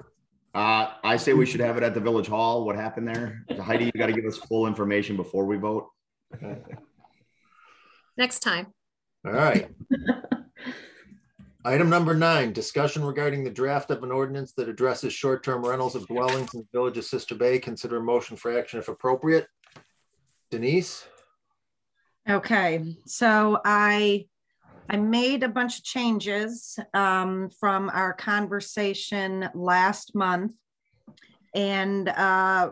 I say we should have it at the village hall. What happened there? Heidi, you got to give us full information before we vote. Next time. All right. Item number 9, discussion regarding the draft of an ordinance that addresses short-term rentals of dwellings in the village of Sister Bay. Consider a motion for action if appropriate. Denise? Okay, so I made a bunch of changes from our conversation last month, and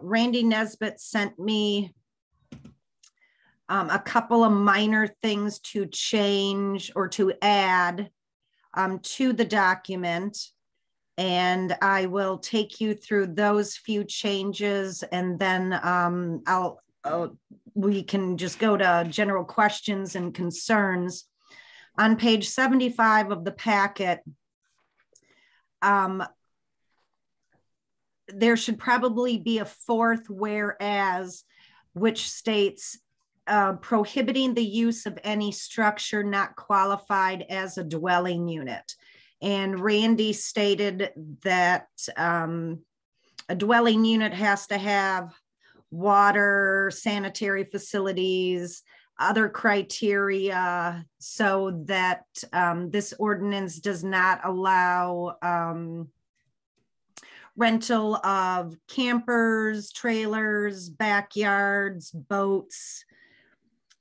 Randy Nesbitt sent me a couple of minor things to change or to add to the document. And I will take you through those few changes, and then we can just go to general questions and concerns. On page 75 of the packet, there should probably be a fourth whereas, which states prohibiting the use of any structure not qualified as a dwelling unit. And Randy stated that a dwelling unit has to have water, sanitary facilities, other criteria, so that this ordinance does not allow rental of campers, trailers, backyards, boats.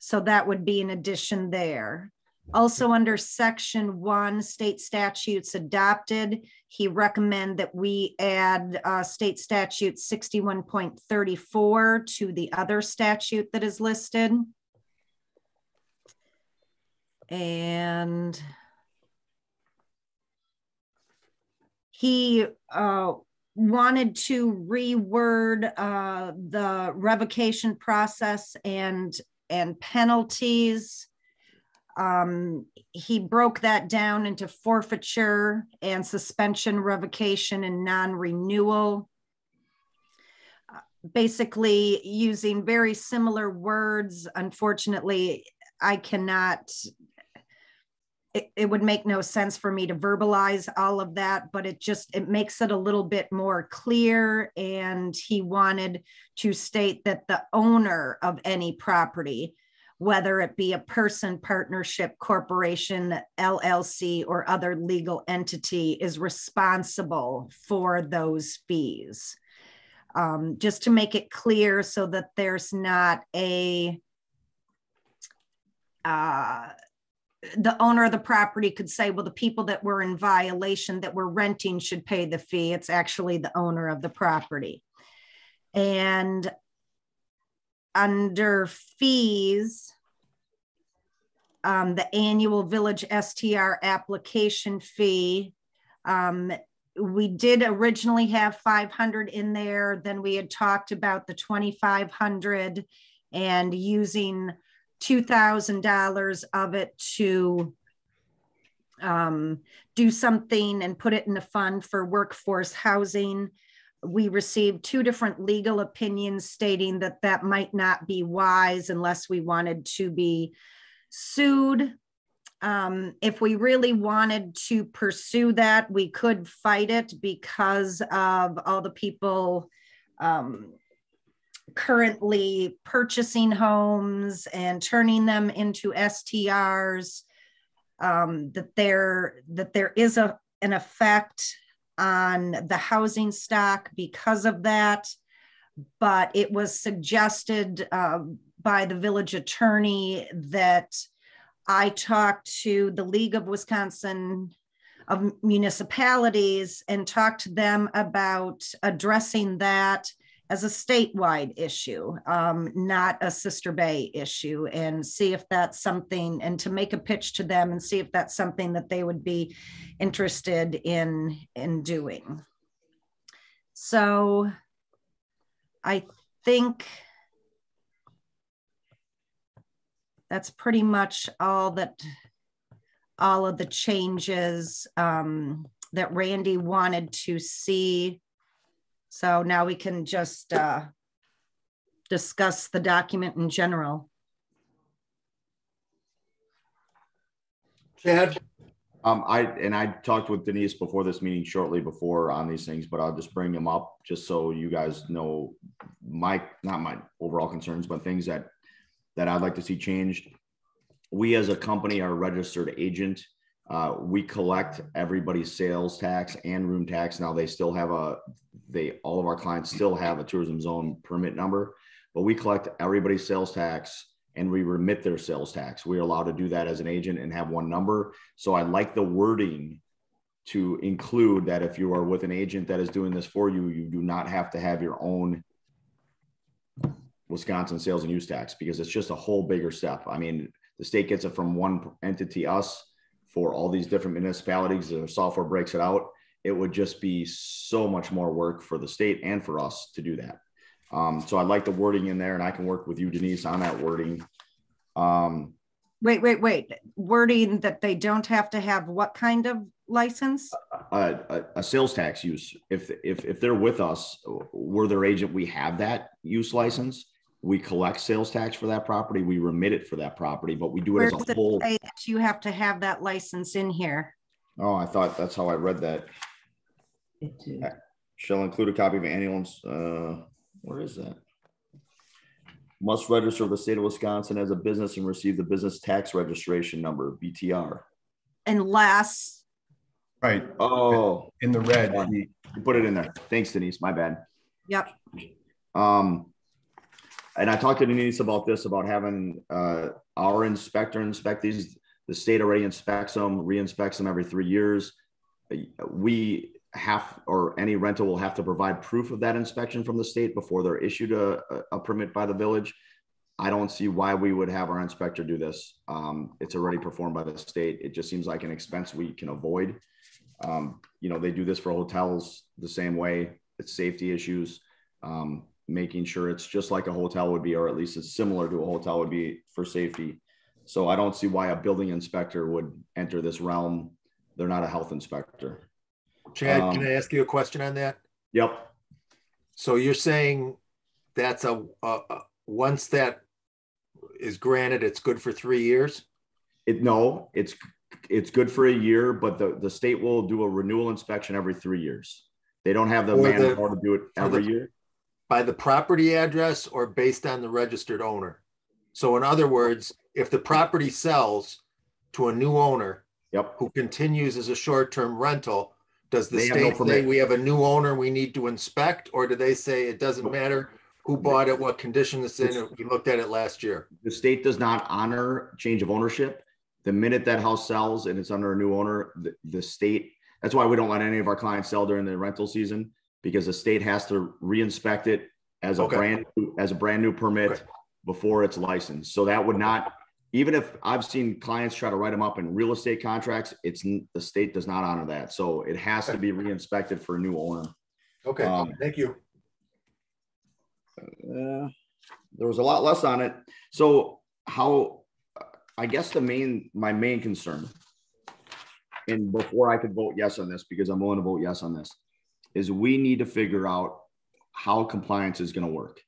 So that would be an addition there. Also under section 1, state statutes adopted, he recommended that we add state statute 61.34 to the other statute that is listed. And he wanted to reword the revocation process and penalties. He broke that down into forfeiture and suspension, revocation, and non-renewal. Basically using very similar words. Unfortunately, I cannot, it would make no sense for me to verbalize all of that, but it makes it a little bit more clear. And he wanted to state that the owner of any property, whether it be a person, partnership, corporation, LLC, or other legal entity, is responsible for those fees. Just to make it clear so that there's not the owner of the property could say, well, the people that were in violation that were renting should pay the fee. It's actually the owner of the property. And under fees, the annual village STR application fee, we did originally have 500 in there. Then we had talked about the 2,500 and using $2,000 of it to do something and put it in a fund for workforce housing. We received 2 different legal opinions stating that that might not be wise unless we wanted to be sued. If we really wanted to pursue that, we could fight it because of all the people currently purchasing homes and turning them into STRs, that there is an effect on the housing stock because of that. But it was suggested by the village attorney that I talked to the League of Wisconsin of Municipalities and talked to them about addressing that as a statewide issue, not a Sister Bay issue, and see if that's something, and to make a pitch to them and see if that's something that they would be interested in doing. So I think that's pretty much all of the changes that Randy wanted to see. So now we can just discuss the document in general. Chad? I talked with Denise before this meeting, shortly before, on these things, but I'll just bring them up just so you guys know not my overall concerns, but things that I'd like to see changed. We as a company are a registered agent. We collect everybody's sales tax and room tax. Now they still have all of our clients still have a tourism zone permit number, but we collect everybody's sales tax and we remit their sales tax. We're allowed to do that as an agent and have one number. So I like the wording to include that if you are with an agent that is doing this for you, you do not have to have your own Wisconsin sales and use tax, because it's just a whole bigger step. I mean, the state gets it from one entity, us, for all these different municipalities. Their software breaks it out. It would just be so much more work for the state and for us to do that. So I like the wording in there, and I can work with you, Denise, on that wording. Wait. Wording that they don't have to have what kind of license? A sales tax use. If they're with us, we're their agent, we have that use license. We collect sales tax for that property. We remit it for that property, but we do it as a whole. Where does it say that you have to have that license in here? Oh, I thought that's how I read that. Shall include a copy of annual. Where is that? Must register with the state of Wisconsin as a business and receive the business tax registration number, BTR. Unless. Right. Oh, in the red. You put it in there. Thanks, Denise. My bad. Yep. And I talked to Denise about this, about having our inspector inspect these. The state already inspects them, re-inspects them every 3 years. We have, or any rental will have to provide proof of that inspection from the state before they're issued a permit by the village. I don't see why we would have our inspector do this. It's already performed by the state. It just seems like an expense we can avoid. You know, they do this for hotels the same way. It's safety issues, making sure it's just like a hotel would be, or at least it's similar to a hotel would be for safety. So I don't see why a building inspector would enter this realm. They're not a health inspector. Chad, can I ask you a question on that? Yep. So you're saying that's once that is granted, it's good for 3 years? No, it's good for a year, but the state will do a renewal inspection every 3 years. They don't have the manpower to do it every year. By the property address or based on the registered owner? So in other words, if the property sells to a new owner, who continues as a short-term rental, does the state say we have a new owner we need to inspect, or do they say it doesn't matter who bought it, what condition it's in? We looked at it last year. The state does not honor change of ownership. The minute that house sells and it's under a new owner, the state, that's why we don't let any of our clients sell during the rental season, because the state has to re-inspect it as a brand new permit before it's licensed. So that would not, even if I've seen clients try to write them up in real estate contracts, the state does not honor that. So it has to be re-inspected for a new owner. Okay, thank you. There was a lot less on it. So I guess my main concern, and before I could vote yes on this, because I'm willing to vote yes on this, is we need to figure out how compliance is going to work.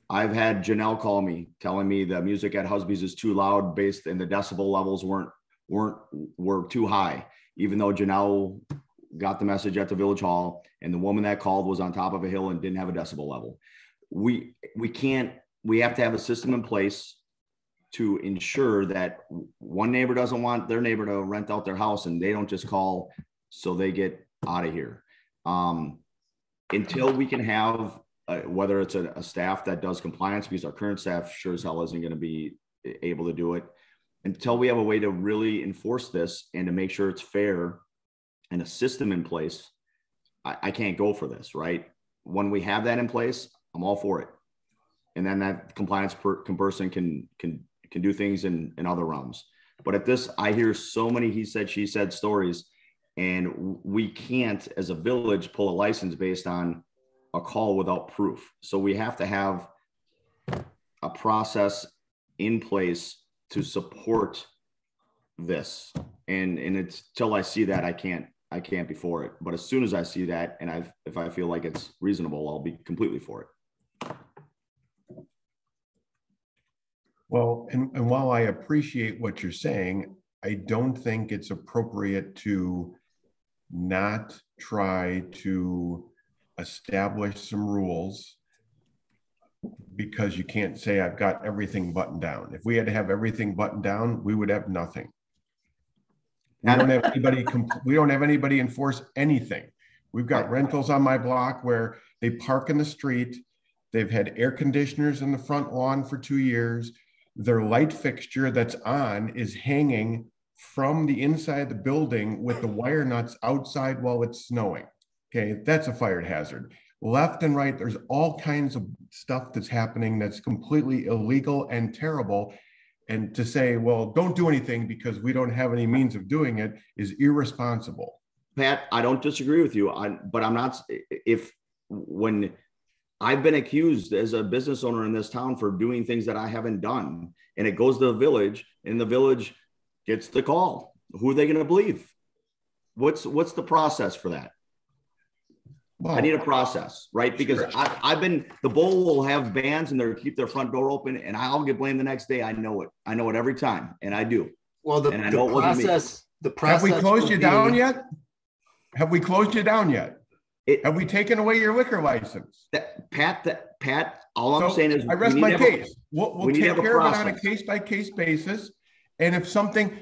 I've had Janelle call me telling me the music at Husby's is too loud based and the decibel levels were too high, even though Janelle got the message at the village hall and the woman that called was on top of a hill and didn't have a decibel level. We have to have a system in place to ensure that one neighbor doesn't want their neighbor to rent out their house and they don't just call so they get out of here. Until we can have whether it's a staff that does compliance, because our current staff sure as hell isn't going to be able to do it, until we have a way to really enforce this and to make sure it's fair and a system in place, I can't go for this, right? When we have that in place, I'm all for it. And then that compliance person can do things in other realms. But at this, I hear so many he said, she said stories, and we can't, as a village, pull a license based on a call without proof. So we have to have a process in place to support this. And it's till I see that, I can't be for it. But as soon as I see that, and if I feel like it's reasonable, I'll be completely for it. Well, and while I appreciate what you're saying, I don't think it's appropriate to not try to establish some rules, because you can't say I've got everything buttoned down. If we had to have everything buttoned down, we would have nothing. We don't have anybody enforce anything. We've got rentals on my block where they park in the street. They've had air conditioners in the front lawn for 2 years. Their light fixture that's on is hanging from the inside of the building with the wire nuts outside while it's snowing. Okay, that's a fire hazard. Left and right, there's all kinds of stuff that's happening that's completely illegal and terrible. And to say, well, don't do anything because we don't have any means of doing it is irresponsible. Pat, I don't disagree with you, but I'm not, when I've been accused as a business owner in this town for doing things that I haven't done, and it goes to the village and the village gets the call. Who are they going to believe? What's the process for that? Well, I need a process, right? Because sure. The Bowl will have bands and they'll keep their front door open and I'll get blamed the next day. I know it every time. And I do. Well, the process. Have we closed you down yet? Have we closed you down yet? Have we taken away your liquor license? Pat, all I'm saying is I rest my case. We'll take care of it on a case-by-case basis. And if something,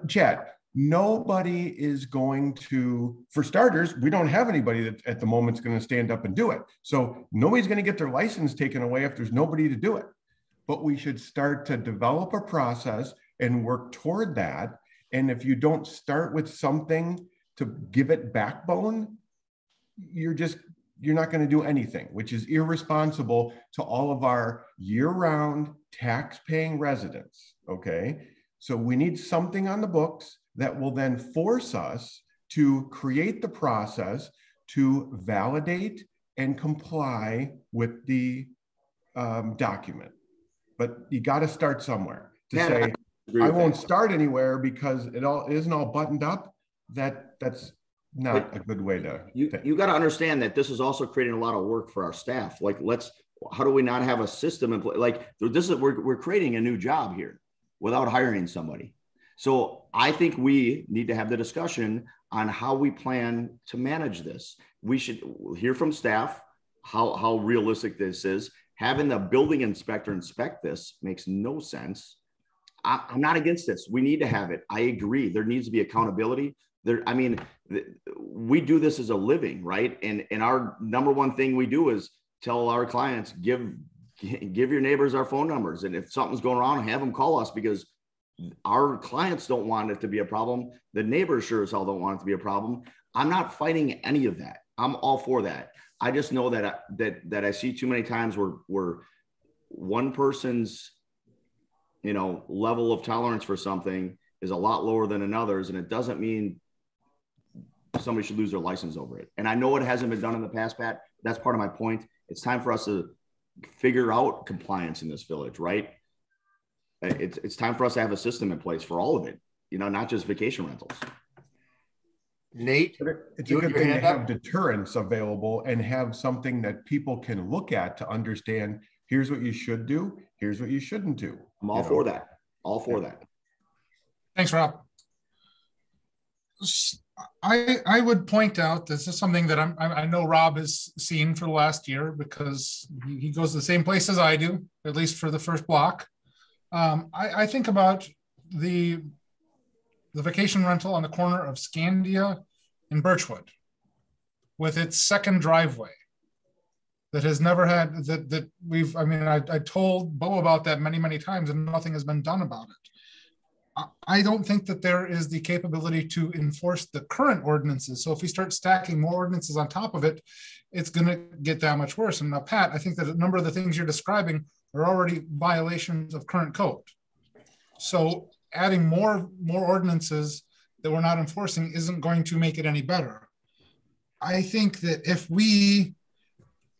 Chad, nobody is going to, for starters, we don't have anybody that at the moment is going to stand up and do it. So nobody's going to get their license taken away if there's nobody to do it. But we should start to develop a process and work toward that. And if you don't start with something to give it backbone, you're not going to do anything, which is irresponsible to all of our year-round tax-paying residents, okay? So we need something on the books that will then force us to create the process to validate and comply with the document. But you got to start somewhere. To say, I won't start anywhere because it isn't all buttoned up. That's not a good way to. You got to understand that this is also creating a lot of work for our staff. Like, how do we not have a system in place? Like, we're creating a new job here without hiring somebody. So I think we need to have the discussion on how we plan to manage this. We should hear from staff how realistic this is. Having the building inspector inspect this makes no sense. I'm not against this. We need to have it. I agree. There needs to be accountability. We do this as a living, right? And our number one thing we do is tell our clients, give your neighbors our phone numbers. And if something's going wrong, have them call us, because our clients don't want it to be a problem. The neighbors sure as hell don't want it to be a problem. I'm not fighting any of that. I'm all for that. I just know that I see too many times where one person's, level of tolerance for something is a lot lower than another's, and it doesn't mean somebody should lose their license over it. And I know it hasn't been done in the past, Pat. That's part of my point. It's time for us to figure out compliance in this village, right? It's time for us to have a system in place for all of it, not just vacation rentals. Nate, it's a good thing to have deterrence available and have something that people can look at to understand, here's what you should do, here's what you shouldn't do. I'm all for that. All for that. Thanks, Rob. I would point out, this is something that I know Rob has seen for the last year, because he goes to the same place as I do, at least for the first block. I think about the vacation rental on the corner of Scandia and Birchwood with its second driveway that has never had, I told Bo about that many, many times, and nothing has been done about it. I don't think that there is the capability to enforce the current ordinances. So if we start stacking more ordinances on top of it, it's going to get that much worse. And now, Pat, I think that a number of the things you're describing are already violations of current code. So adding more ordinances that we're not enforcing isn't going to make it any better. I think that if we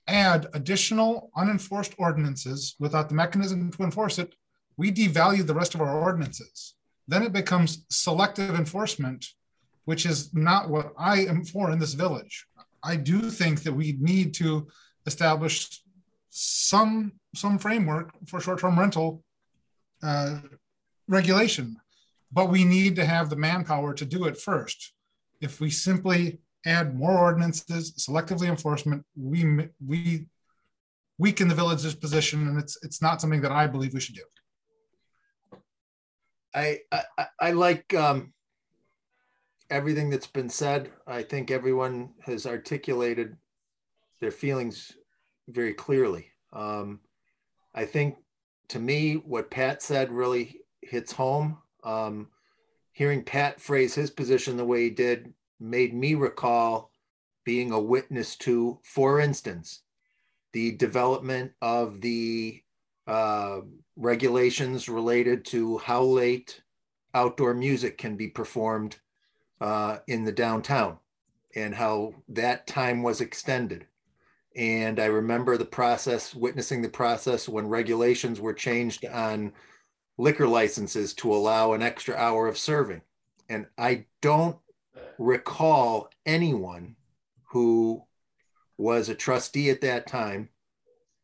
add additional unenforced ordinances without the mechanism to enforce it, we devalue the rest of our ordinances. Then it becomes selective enforcement, which is not what I am for in this village. I do think that we need to establish some framework for short-term rental regulation, but we need to have the manpower to do it first. If we simply add more ordinances, selectively enforcement, we weaken the village's position, and it's not something that I believe we should do. I like everything that's been said. I think everyone has articulated their feelings very clearly. I think, to me, what Pat said really hits home. Hearing Pat phrase his position the way he did made me recall being a witness to, for instance, the development of the regulations related to how late outdoor music can be performed in the downtown, and how that time was extended. And I remember witnessing the process when regulations were changed on liquor licenses to allow an extra hour of serving. And I don't recall anyone who was a trustee at that time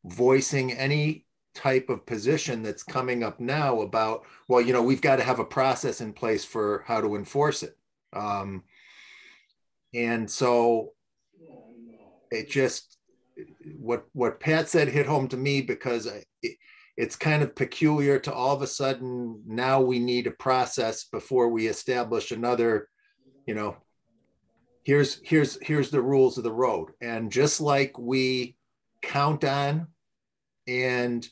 voicing any type of position that's coming up now about, well, we've got to have a process in place for how to enforce it. And so it just, what Pat said hit home to me, because it's kind of peculiar to all of a sudden now we need a process before we establish another, here's the rules of the road. And just like we count on and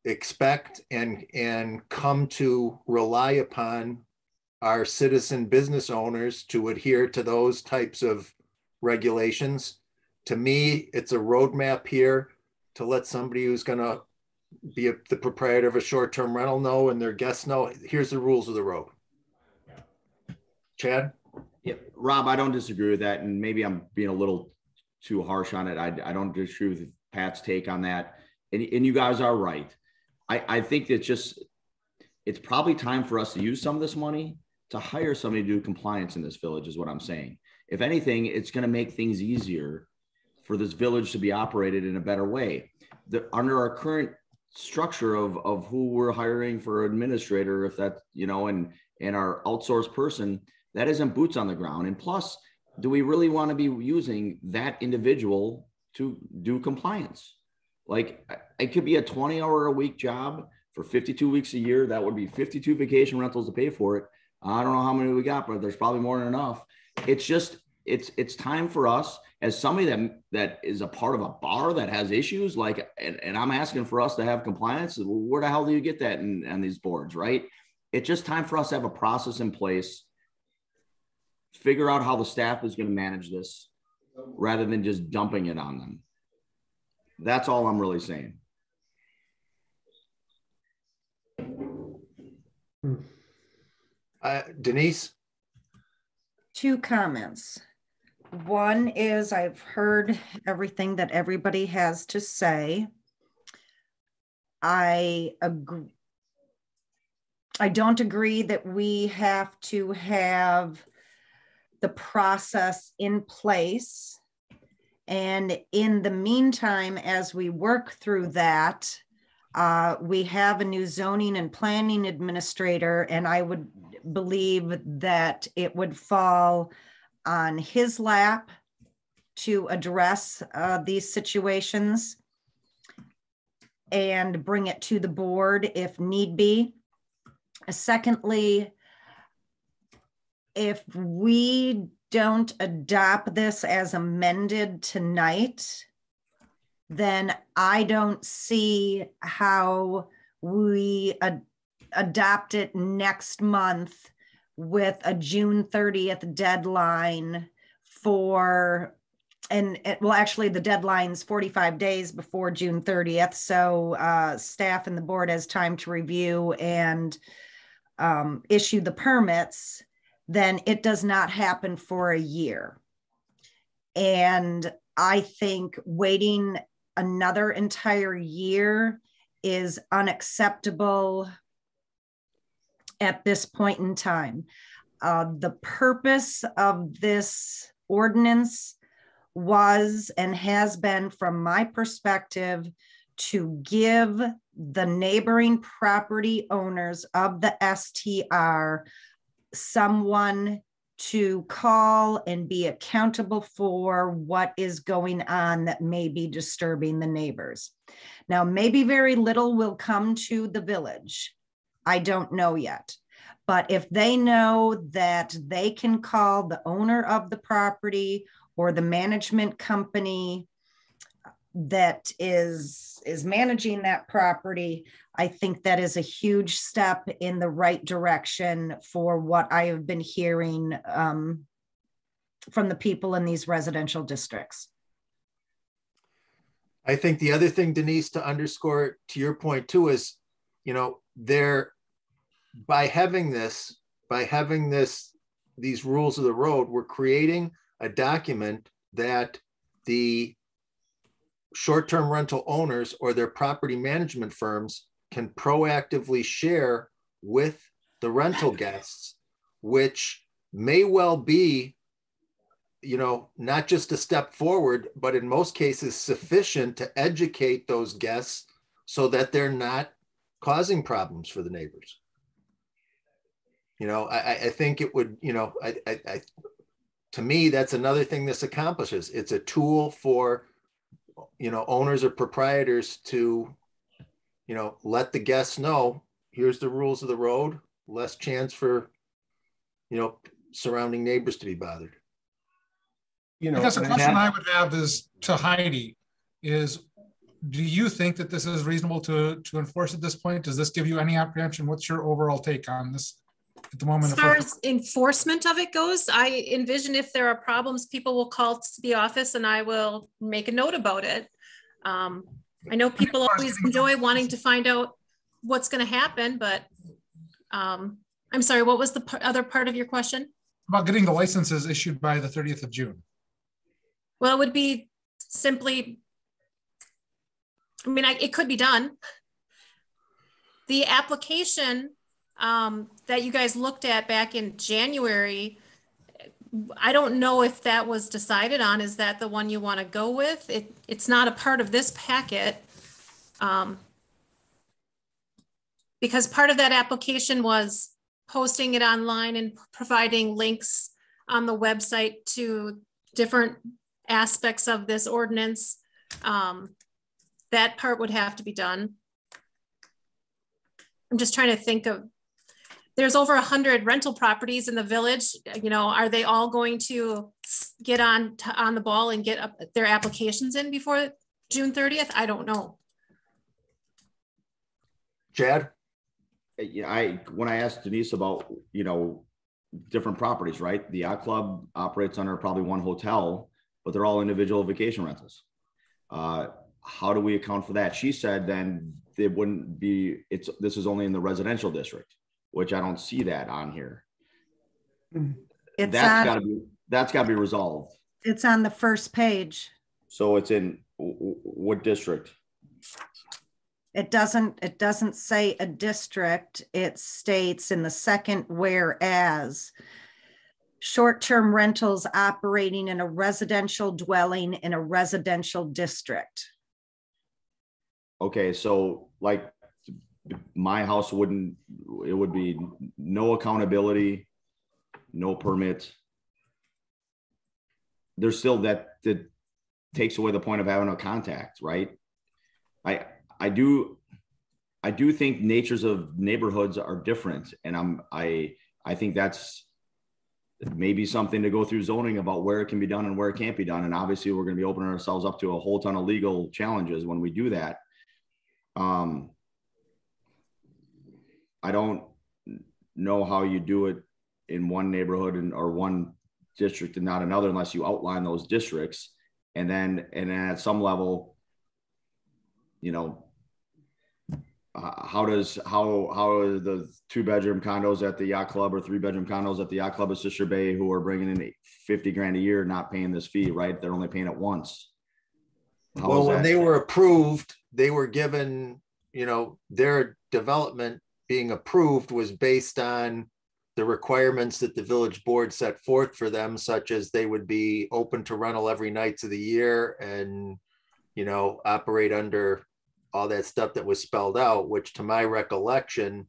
expect and come to rely upon our citizen business owners to adhere to those types of regulations, to me, it's a roadmap here to let somebody who's going to be the proprietor of a short-term rental know and their guests know, here's the rules of the road. Chad? Yeah, Rob, I don't disagree with that. And maybe I'm being a little too harsh on it. I don't disagree with Pat's take on that. And you guys are right. I think that it's probably time for us to use some of this money to hire somebody to do compliance in this village is what I'm saying. If anything, it's going to make things easier for this village to be operated in a better way. Under our current structure of who we're hiring for administrator, if that, you know, and our outsourced person, that isn't boots on the ground. And plus, do we really want to be using that individual to do compliance? Like, it could be a 20-hour-a-week job for 52 weeks a year. That would be 52 vacation rentals to pay for it. I don't know how many we got, but there's probably more than enough. It's just, it's time for us as somebody that is a part of a bar that has issues, like, and I'm asking for us to have compliance. Where the hell do you get that on these boards, right? It's just time for us to have a process in place, figure out how the staff is going to manage this rather than just dumping it on them. That's all I'm really saying. Denise? 2 comments. One is I've heard everything that everybody has to say. I don't agree that we have to have the process in place. And in the meantime, as we work through that, we have a new zoning and planning administrator, and I would believe that it would fall on his lap to address these situations and bring it to the board if need be. Secondly, if we don't adopt this as amended tonight, then I don't see how we adopt it next month with a June 30th deadline for, well, actually the deadline's 45 days before June 30th. So staff and the board has time to review and issue the permits. Then it does not happen for a year. And I think waiting another entire year is unacceptable at this point in time. The purpose of this ordinance was and has been, from my perspective, to give the neighboring property owners of the STR someone to call and be accountable for what is going on that may be disturbing the neighbors. Now, maybe very little will come to the village. I don't know yet. But if they know that they can call the owner of the property or the management company that is managing that property, I think that is a huge step in the right direction for what I have been hearing from the people in these residential districts. I think the other thing, Denise, to underscore to your point too, is, you know, by having these rules of the road, we're creating a document that the short-term rental owners or their property management firms can proactively share with the rental guests, which may well be, you know, not just a step forward, but in most cases sufficient to educate those guests so that they're not causing problems for the neighbors. You know, I think it would, you know, to me, that's another thing this accomplishes. It's a tool for, you know, owners or proprietors to, you know, let the guests know, here's the rules of the road, less chance for, you know, surrounding neighbors to be bothered. You know, I guess a question I would have is to Heidi is, do you think that this is reasonable to enforce at this point? Does this give you any apprehension? What's your overall take on this at the moment? As far as enforcement of it goes, I envision if there are problems, people will call to the office and I will make a note about it. I know people always enjoy wanting to find out what's going to happen, but I'm sorry, what was the other part of your question? About getting the licenses issued by the 30th of June. Well, it would be simply, I mean, it could be done. The application that you guys looked at back in January, I don't know if that was decided on. Is that the one you want to go with? It's not a part of this packet. Because part of that application was posting it online and providing links on the website to different aspects of this ordinance. That part would have to be done. I'm just trying to think of, there's over 100 rental properties in the village. You know, are they all going to get on the ball and get their applications in before June 30th? I don't know. Chad? Yeah, when I asked Denise about, you know, different properties, right? The yacht club operates under probably one hotel, but they're all individual vacation rentals. How do we account for that? She said then it wouldn't be, this is only in the residential district, which I don't see that on here. That's got to be resolved. It's on the first page. So it's in what district? It doesn't say a district. It states in the second whereas short-term rentals operating in a residential dwelling in a residential district. Okay, so like my house it would be no accountability, no permit. There's still that takes away the point of having a contact, right? I do think natures of neighborhoods are different, and I think that's maybe something to go through zoning about where it can be done and where it can't be done. And obviously we're going to be opening ourselves up to a whole ton of legal challenges when we do that. I don't know how you do it in one neighborhood or one district and not another unless you outline those districts. And then at some level, you know, how are the 2-bedroom condos at the yacht club or 3-bedroom condos at the yacht club of Sister Bay who are bringing in 50 grand a year not paying this fee, right? They're only paying it once. Well, when they were approved, they were given, you know, their development being approved was based on the requirements that the village board set forth for them, such as they would be open to rental every night of the year and, you know, operate under all that stuff that was spelled out, which to my recollection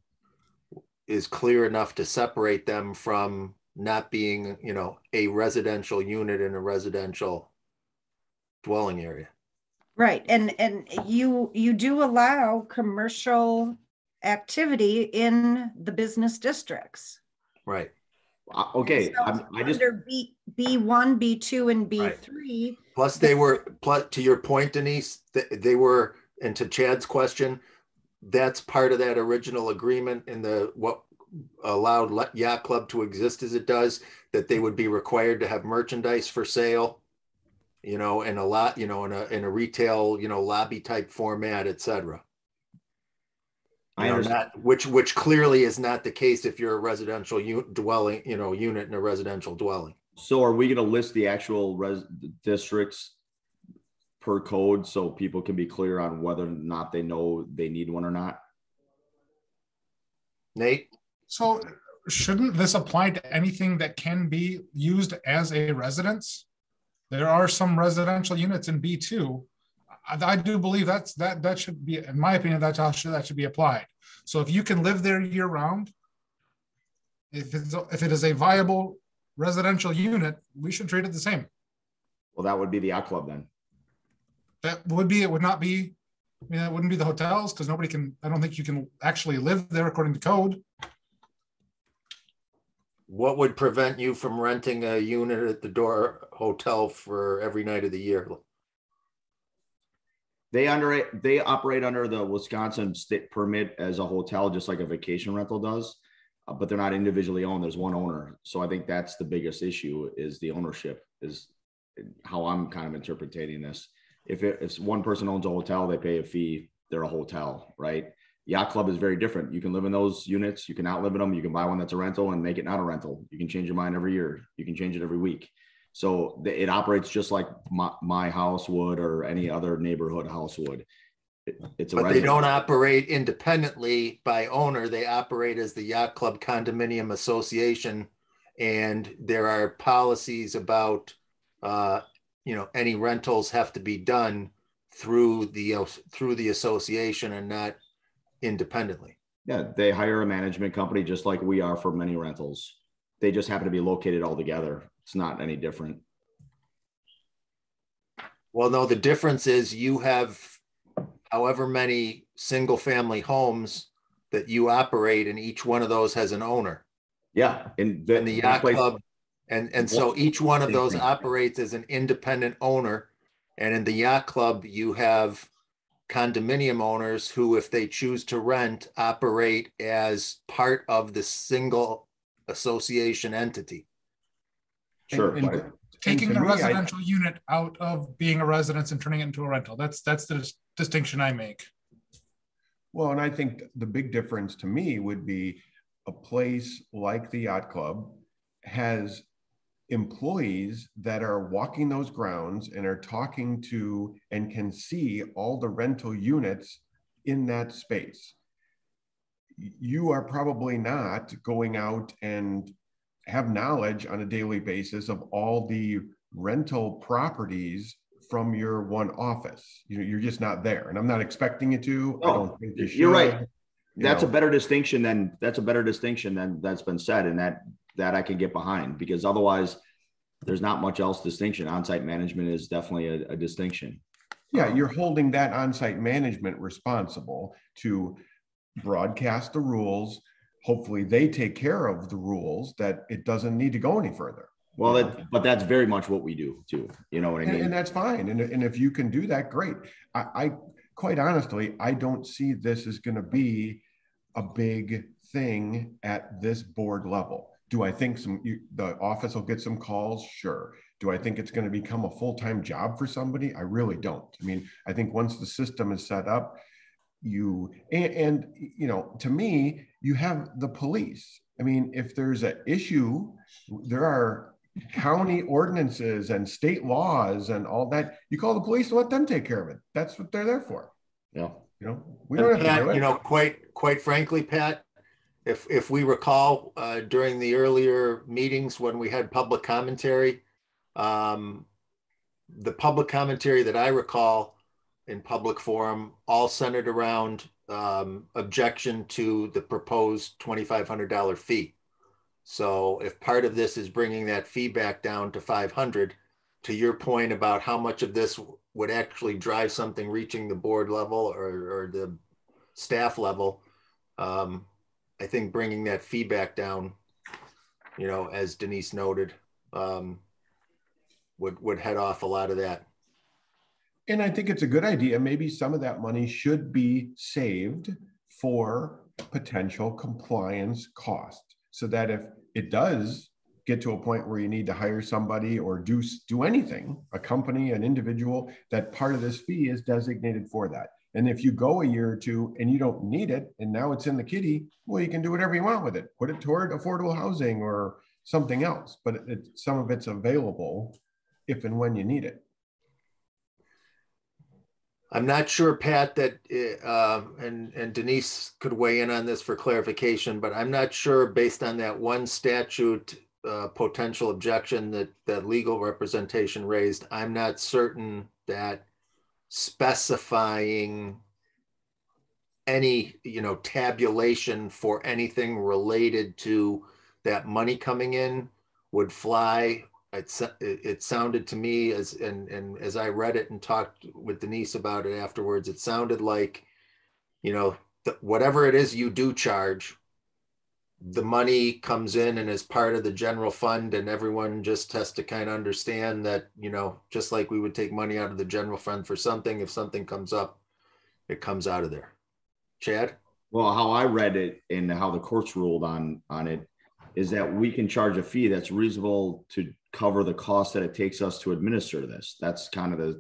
is clear enough to separate them from not being, you know, a residential unit in a residential dwelling area. Right. And you do allow commercial activity in the business districts. Right. Okay. So under B1, B2, and B3. Right. Plus to your point, Denise, they were, and to Chad's question, that's part of that original agreement in what allowed Yacht Club to exist as it does, that they would be required to have merchandise for sale, you know, and a lot, you know, in a retail, you know, lobby type format, etc. I understand. Which clearly is not the case if you're a residential dwelling, you know, unit in a residential dwelling. So are we going to list the actual districts per code so people can be clear on whether or not they know they need one or not? Nate? So shouldn't this apply to anything that can be used as a residence? There are some residential units in B2. I do believe that should be, in my opinion, that should be applied. So if you can live there year round, if it is a viable residential unit, we should treat it the same. Well, that would be the yacht club then. That would be, it would not be, I mean, it wouldn't be the hotels because nobody can, I don't think you can actually live there according to code. What would prevent you from renting a unit at the Door Hotel for every night of the year? They operate under the Wisconsin state permit as a hotel, just like a vacation rental does, but they're not individually owned. There's one owner. So I think that's the biggest issue, is the ownership, is how I'm kind of interpreting this. if one person owns a hotel, they pay a fee, they're a hotel, right? Yacht club is very different. You can live in those units, you can outlive in them, you can buy one that's a rental and make it not a rental. You can change your mind every year, you can change it every week. So it operates just like my house would, or any other neighborhood house would. It's a but they don't operate independently by owner. They operate as the Yacht Club Condominium Association, and there are policies about any rentals have to be done through the association and not independently. Yeah, they hire a management company just like we are for many rentals. They just happen to be located all together. It's not any different. Well, no, the difference is you have however many single family homes that you operate, and each one of those has an owner. Yeah. And the Yacht Club, and so each one of those operates as an independent owner. And in the Yacht Club, you have condominium owners who, if they choose to rent, operate as part of the single association entity. Sure. Taking the residential unit out of being a residence and turning it into a rental. That's the distinction I make. Well, and I think the big difference to me would be a place like the Yacht Club has employees that are walking those grounds and are talking to and can see all the rental units in that space. You are probably not going out and have knowledge on a daily basis of all the rental properties from your one office. You're just not there, and I'm not expecting you to. I don't think you should. You're right. That's a better distinction than that's been said, and that I can get behind, because otherwise there's not much else distinction. On-site management is definitely a distinction. Yeah, you're holding that on-site management responsible to broadcast the rules. Hopefully they take care of the rules, that it doesn't need to go any further. Well, but that's very much what we do too. You know what I mean? And that's fine. And if you can do that, great. I quite honestly, I don't see this as going to be a big thing at this board level. Do I think the office will get some calls? Sure. Do I think it's going to become a full-time job for somebody? I really don't. I mean, I think once the system is set up, to me, you have the police. I mean, if there's an issue, there are county ordinances and state laws and all that. You call the police to let them take care of it. That's what they're there for. Yeah. We don't have to do it. Quite frankly, Pat, if we recall during the earlier meetings when we had public commentary, the public commentary that I recall in public forum all centered around objection to the proposed $2,500 fee. So if part of this is bringing that fee back down to 500, to your point about how much of this would actually drive something reaching the board level or the staff level, I think bringing that fee back down, as Denise noted, would head off a lot of that. And I think it's a good idea. Maybe some of that money should be saved for potential compliance costs, so that if it does get to a point where you need to hire somebody or do anything, a company, an individual, that part of this fee is designated for that. And if you go a year or two and you don't need it, and now it's in the kitty, well, you can do whatever you want with it. Put it toward affordable housing or something else, but some of it's available if and when you need it. I'm not sure, Pat, that and Denise could weigh in on this for clarification, but I'm not sure, based on that one statute potential objection that legal representation raised, I'm not certain that specifying any tabulation for anything related to that money coming in would fly. It sounded to me as I read it and talked with Denise about it afterwards, it sounded like, whatever it is you do charge, the money comes in and is part of the general fund, and everyone just has to kind of understand that, just like we would take money out of the general fund for something, if something comes up, it comes out of there. Chad? Well, how I read it and how the courts ruled on it is that we can charge a fee that's reasonable to cover the cost that it takes us to administer this. That's kind of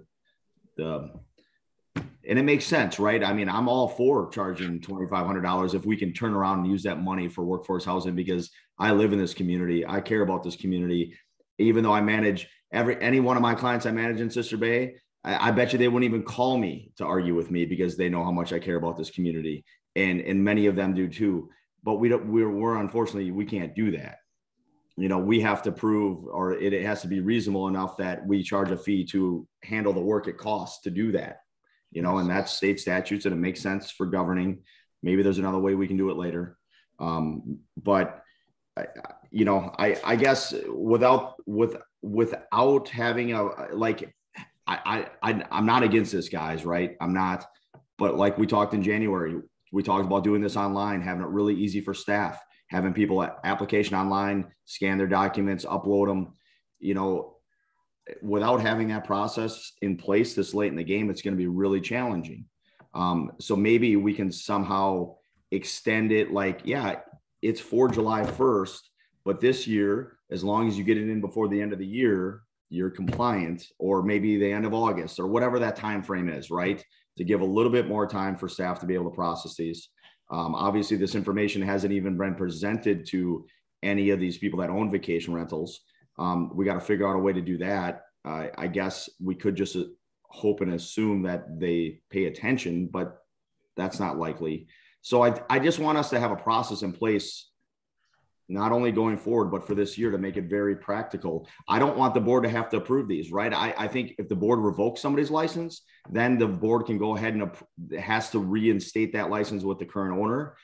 and it makes sense, right? I mean, I'm all for charging $2,500 if we can turn around and use that money for workforce housing, because I live in this community. I care about this community. Even though I manage any one of my clients I manage in Sister Bay, I bet you they wouldn't even call me to argue with me because they know how much I care about this community. And many of them do too. But we're unfortunately, we can't do that. You know, we have to prove, or it has to be reasonable enough that we charge a fee to handle the work it costs to do that. You know, and that's state statutes, and it makes sense for governing. Maybe there's another way we can do it later. But you know, I guess without having I'm not against this, guys, right? I'm not, but like we talked in January, we talked about doing this online, having it really easy for staff, having people application online, scan their documents, upload them, you know. Without having that process in place this late in the game, it's going to be really challenging. So maybe we can somehow extend it, like, yeah, it's for July 1st, but this year, as long as you get it in before the end of the year, you're compliant, or maybe the end of August, or whatever that time frame is, right? To give a little bit more time for staff to be able to process these. Obviously, this information hasn't even been presented to any of these people that own vacation rentals. We got to figure out a way to do that. I guess we could just hope and assume that they pay attention, but that's not likely. So I just want us to have a process in place, not only going forward, but for this year, to make it very practical. I don't want the board to have to approve these, right? I think if the board revokes somebody's license, then the board can go ahead and has to reinstate that license with the current owner.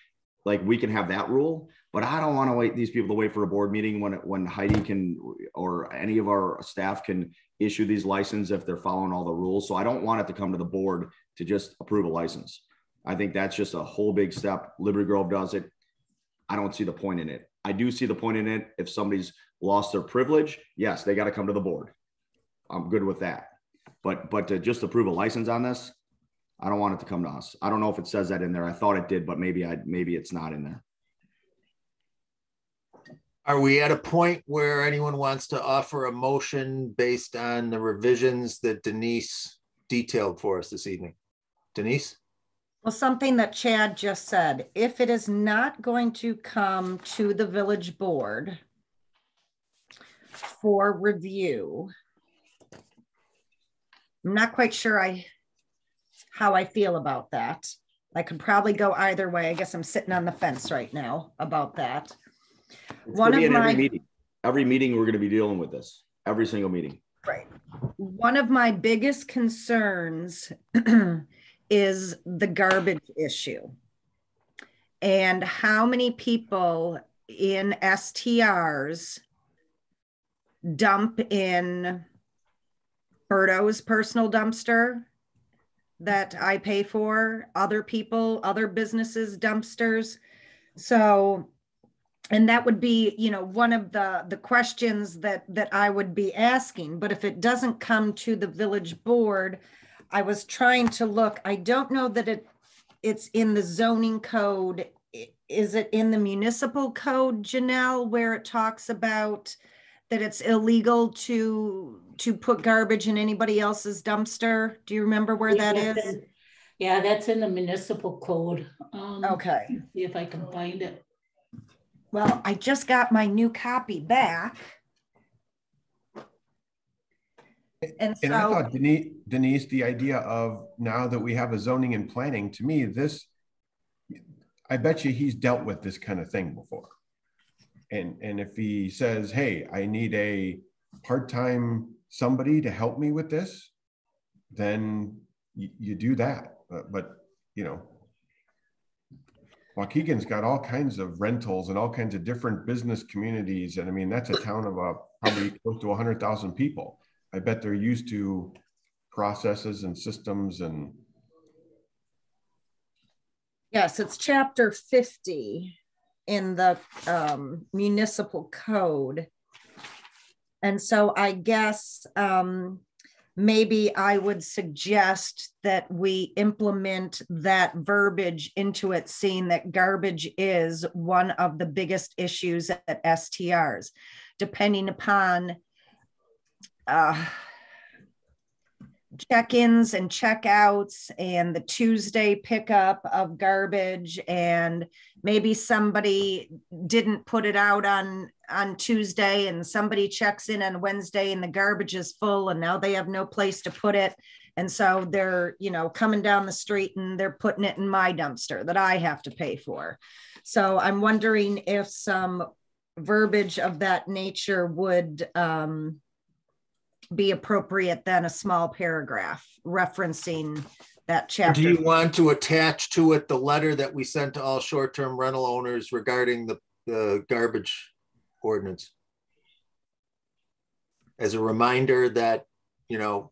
Like, we can have that rule, but I don't want to wait these people to wait for a board meeting when Heidi can, or any of our staff can issue these licenses if they're following all the rules. So I don't want it to come to the board to just approve a license. I think that's just a whole big step. Liberty Grove does it. I don't see the point in it. I do see the point in it. If somebody's lost their privilege, yes, they got to come to the board. I'm good with that. But to just approve a license on this, I don't want it to come to us. I don't know if it says that in there. I thought it did, but maybe it's not in there. Are we at a point where anyone wants to offer a motion based on the revisions that Denise detailed for us this evening? Denise? Well, something that Chad just said, if it is not going to come to the village board for review, I'm not quite sure how I feel about that. I could probably go either way. I guess I'm sitting on the fence right now about that. Every meeting we're going to be dealing with this, every single meeting. Right. One of my biggest concerns is the garbage issue, and how many people in STRs dump in Berto's personal dumpster that I pay for, other businesses' dumpsters. So, and that would be, you know, one of the questions that I would be asking. But if it doesn't come to the village board, I was trying to look. I don't know that it's in the zoning code. Is it in the municipal code, Janelle, where it talks about that it's illegal to put garbage in anybody else's dumpster? Do you remember where that is? Yeah, that's in the municipal code. Okay. See if I can find it. Well, I just got my new copy back. And I thought, Denise, the idea of, now that we have a zoning and planning, to me, I bet you he's dealt with this kind of thing before. And if he says, hey, I need a part-time somebody to help me with this, then you do that. But you know, Waukegan's got all kinds of rentals and all kinds of different business communities. And I mean, that's a town of probably close to 100,000 people. I bet they're used to processes and systems. And yes, it's chapter 50 in the municipal code. And so I guess maybe I would suggest that we implement that verbiage into it, seeing that garbage is one of the biggest issues at STRs, depending upon check-ins and check-outs and the Tuesday pickup of garbage, and maybe somebody didn't put it out on Tuesday and somebody checks in on Wednesday and the garbage is full and now they have no place to put it. And so they're, you know, coming down the street and they're putting it in my dumpster that I have to pay for. So I'm wondering if some verbiage of that nature would be appropriate, then a small paragraph referencing that chapter. Do you want to attach to it the letter that we sent to all short-term rental owners regarding the garbage ordinance? As a reminder that, you know,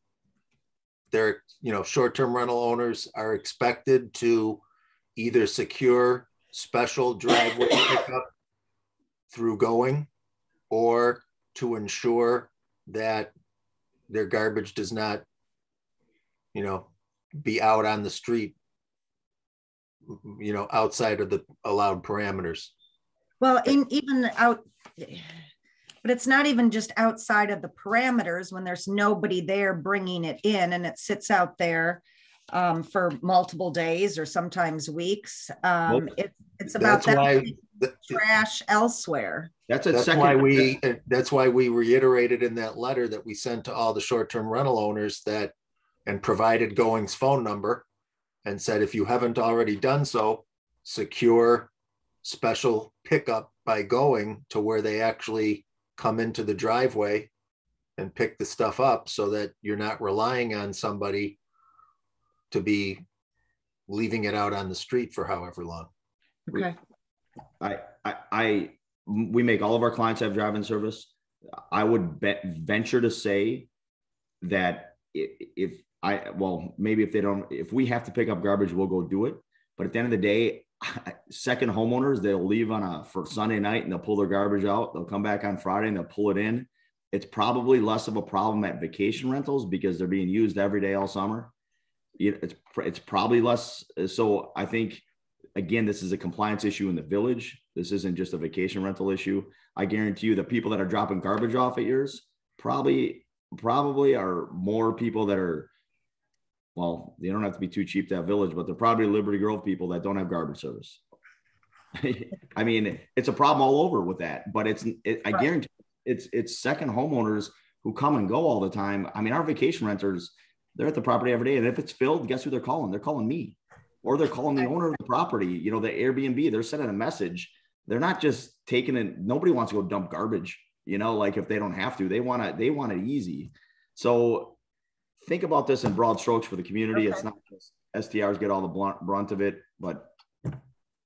they're, you know, short-term rental owners are expected to either secure special driveway pickup through going, or to ensure that their garbage does not, you know, be out on the street, you know, outside of the allowed parameters. Well, even out, but it's not even just outside of the parameters when there's nobody there bringing it in and it sits out there for multiple days or sometimes weeks. It's about trash elsewhere. That's why we reiterated in that letter that we sent to all the short-term rental owners that, and provided Going's phone number and said, if you haven't already done so, secure special pickup by Going to where they actually come into the driveway and pick the stuff up, so that you're not relying on somebody to be leaving it out on the street for however long. Okay. We make all of our clients have drive-in service. I would venture to say that if we have to pick up garbage, we'll go do it. But at the end of the day, second homeowners, they'll leave for Sunday night and they'll pull their garbage out. They'll come back on Friday and they'll pull it in. It's probably less of a problem at vacation rentals because they're being used every day all summer. It's probably less. So I think, again, this is a compliance issue in the village. This isn't just a vacation rental issue. I guarantee you the people that are dropping garbage off at yours probably are more people that are, well, they don't have to be too cheap to have village, but they're probably Liberty Grove people that don't have garbage service. I mean, it's a problem all over with that, but I guarantee it's second homeowners who come and go all the time. I mean, our vacation renters, they're at the property every day. And if it's filled, guess who they're calling? They're calling me, or they're calling the owner of the property, you know, the Airbnb. They're sending a message. They're not just taking it. Nobody wants to go dump garbage, you know, like if they don't have to, they want it easy. So think about this in broad strokes for the community. Okay. It's not just STRs get all the brunt of it, but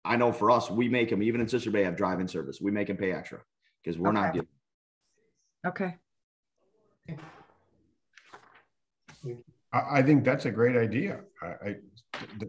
I know for us, we make them, even in Sister Bay, have drive-in service. We make them pay extra because we're not getting. Okay. I think that's a great idea.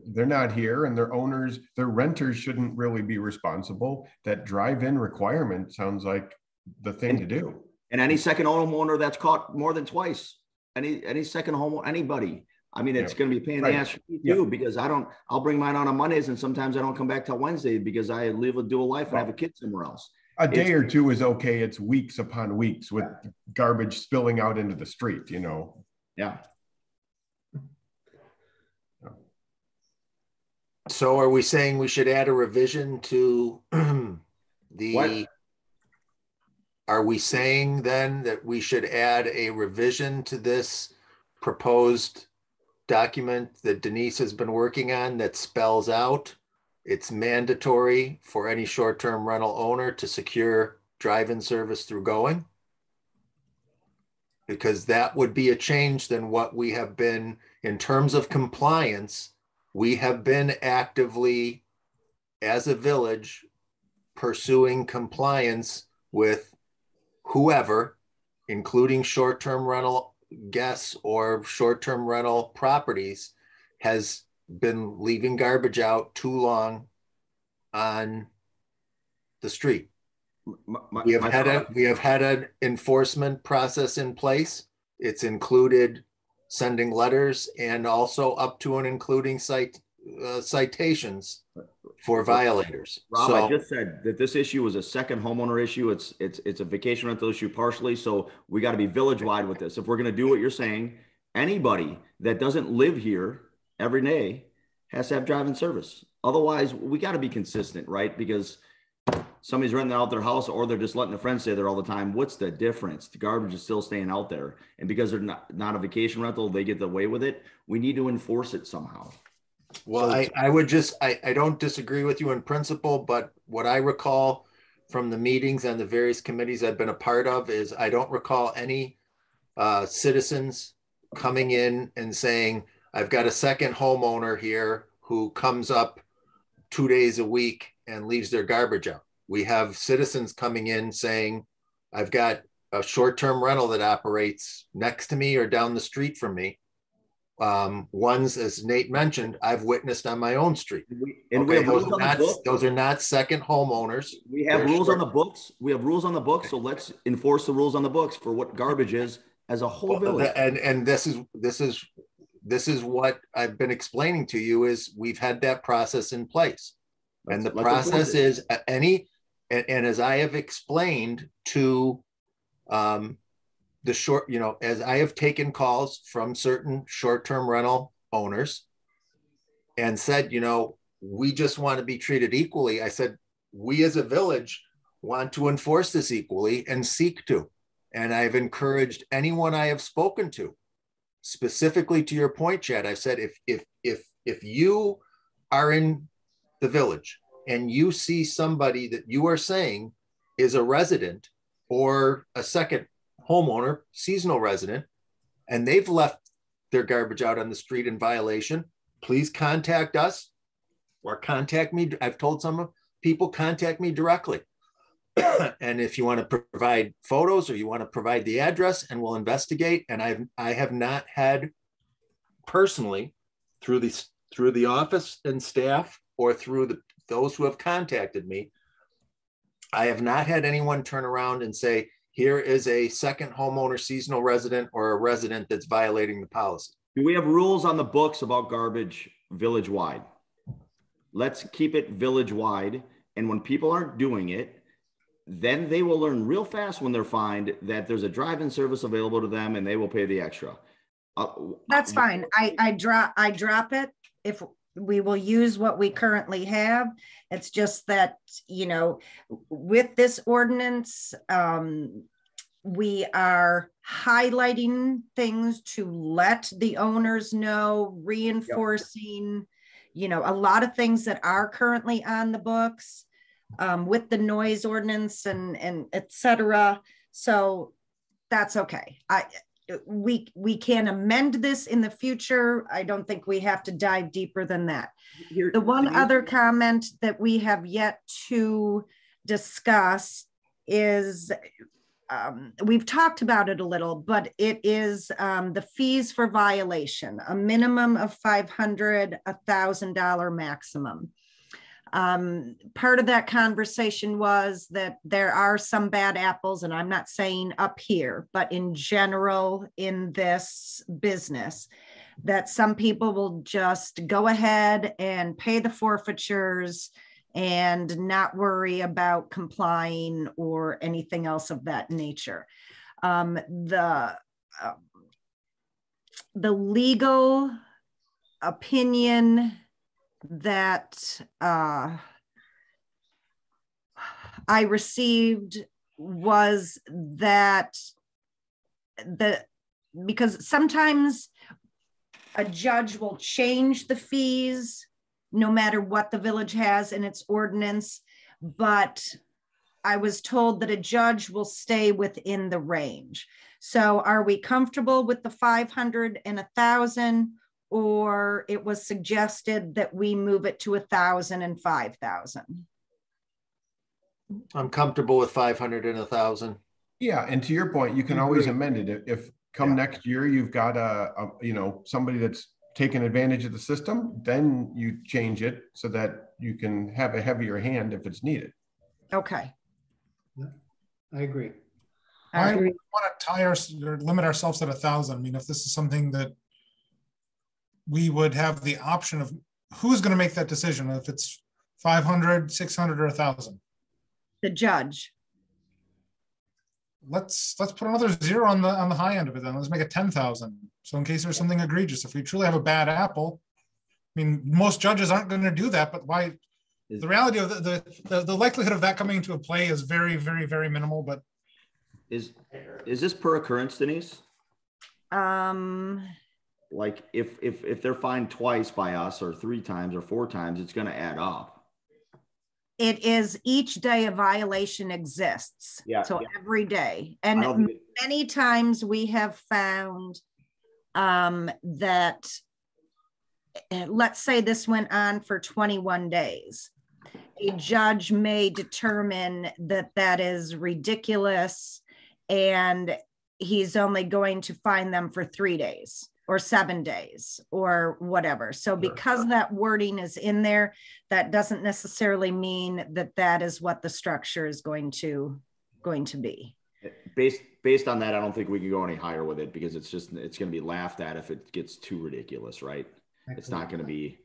They're not here, and their owners, their renters shouldn't really be responsible. That drive-in requirement sounds like the thing to do. And any second homeowner that's caught more than twice, any second homeowner, anybody. I mean, it's going to be a pain in the ass for me too, because I'll bring mine on Mondays, and sometimes I don't come back till Wednesday because I live a dual life and have a kid somewhere else. A day or two is okay. It's weeks upon weeks with garbage spilling out into the street, you know. Yeah. So are we saying we should add a revision to are we saying then that we should add a revision to this proposed document that Denise has been working on that spells out it's mandatory for any short-term rental owner to secure drive-in service through Going? Because that would be a change than what we have been in terms of compliance. We have been actively, as a village, pursuing compliance with whoever, including short-term rental guests or short-term rental properties, has been leaving garbage out too long on the street. We have had an enforcement process in place. It's included sending letters and also up to and including citations for violators. Rob, I just said that this issue was a second homeowner issue. It's a vacation rental issue partially. So we got to be village wide with this. If we're going to do what you're saying, Anybody that doesn't live here every day has to have drive-in service. Otherwise, we got to be consistent, right? Because somebody's renting out their house or they're just letting a friend stay there all the time. What's the difference? The garbage is still staying out there. And because they're not a vacation rental, they get away with it. We need to enforce it somehow. Well, So, I don't disagree with you in principle, but what I recall from the meetings and the various committees I've been a part of is I don't recall any citizens coming in and saying, I've got a second homeowner here who comes up 2 days a week and leaves their garbage out. We have citizens coming in saying, I've got a short-term rental that operates next to me or down the street from me. Ones, as Nate mentioned, I've witnessed on my own street. Those are not second homeowners. We have rules on the books. We have rules on the books. So let's enforce the rules on the books for what garbage is as a whole village. And this is what I've been explaining to you is we've had that process in place. And the process is and as I have explained to as I have taken calls from certain short-term rental owners and said, we just want to be treated equally. I said, we as a village want to enforce this equally and seek to. And I've encouraged anyone I have spoken to, specifically to your point, Chad, I said, if you are in the village and you see somebody that you are saying is a resident or a second homeowner, seasonal resident, and they've left their garbage out on the street in violation, please contact us or contact me. I've told some people, contact me directly. And if you want to provide photos or you want to provide the address, and we'll investigate. And I have not had personally through the office and staff or through those who have contacted me, I have not had anyone turn around and say, here is a second homeowner, seasonal resident, or a resident that's violating the policy. Do we have rules on the books about garbage village-wide? Let's keep it village-wide. And when people aren't doing it, then they will learn real fast when they're fined that there's a drive-in service available to them and they will pay the extra. That's fine. I drop it. If we will use what we currently have. It's just that, with this ordinance, we are highlighting things to let the owners know, reinforcing, a lot of things that are currently on the books with the noise ordinance and et cetera. So that's okay. We can amend this in the future. I don't think we have to dive deeper than that. The one other comment that we have yet to discuss is, we've talked about it a little, but it is the fees for violation, a minimum of $500, $1,000 maximum. Part of that conversation was that there are some bad apples, and I'm not saying up here, but in general in this business, that some people will just go ahead and pay the forfeitures and not worry about complying or anything else of that nature. The legal opinion that I received was that because sometimes a judge will change the fees no matter what the village has in its ordinance, but I was told that a judge will stay within the range. So are we comfortable with the 500 and 1,000? Or it was suggested that we move it to 1,000 and 5,000. I'm comfortable with 500 and 1,000. Yeah, and to your point, you can always amend it. If next year you've got somebody that's taking advantage of the system, then you change it so that you can have a heavier hand if it's needed. Okay. I agree. I want to tie or limit ourselves at 1,000. I mean, if this is something that we would have the option of who's going to make that decision, if it's 500, 600, or 1,000. The judge. let's put another 0 on the high end of it then. Let's make it 10,000. So in case there's something egregious, if we truly have a bad apple, I mean, most judges aren't going to do that, but why? The reality of the likelihood of that coming into a play is very, very, very minimal. But is this per occurrence, Denise? Like if they're fined twice by us, or 3 times or 4 times, it's going to add up. It is each day a violation exists. Yeah. So every day, and many times we have found that, let's say this went on for 21 days. A judge may determine that that is ridiculous and he's only going to fine them for 3 days or 7 days or whatever. So because that wording is in there, that doesn't necessarily mean that that is what the structure is going to be. Based on that, I don't think we can go any higher with it, because it's going to be laughed at if it gets too ridiculous, right? It's not going to be,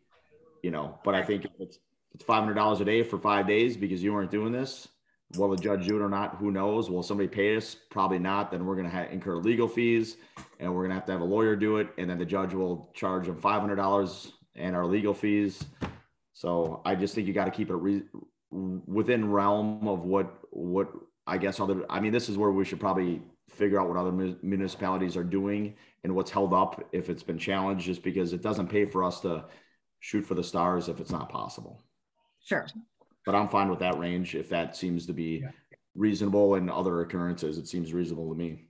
but I think if it's $500 a day for 5 days because you weren't doing this, will the judge do it or not? Who knows? Will somebody pay us? Probably not. Then we're going to incur legal fees, and we're going to have a lawyer do it. And then the judge will charge them $500 and our legal fees. So I just think you got to keep it within realm of what I guess this is where we should probably figure out what other municipalities are doing and what's held up if it's been challenged, just because it doesn't pay for us to shoot for the stars if it's not possible. Sure. But I'm fine with that range if that seems to be reasonable. In other occurrences, it seems reasonable to me.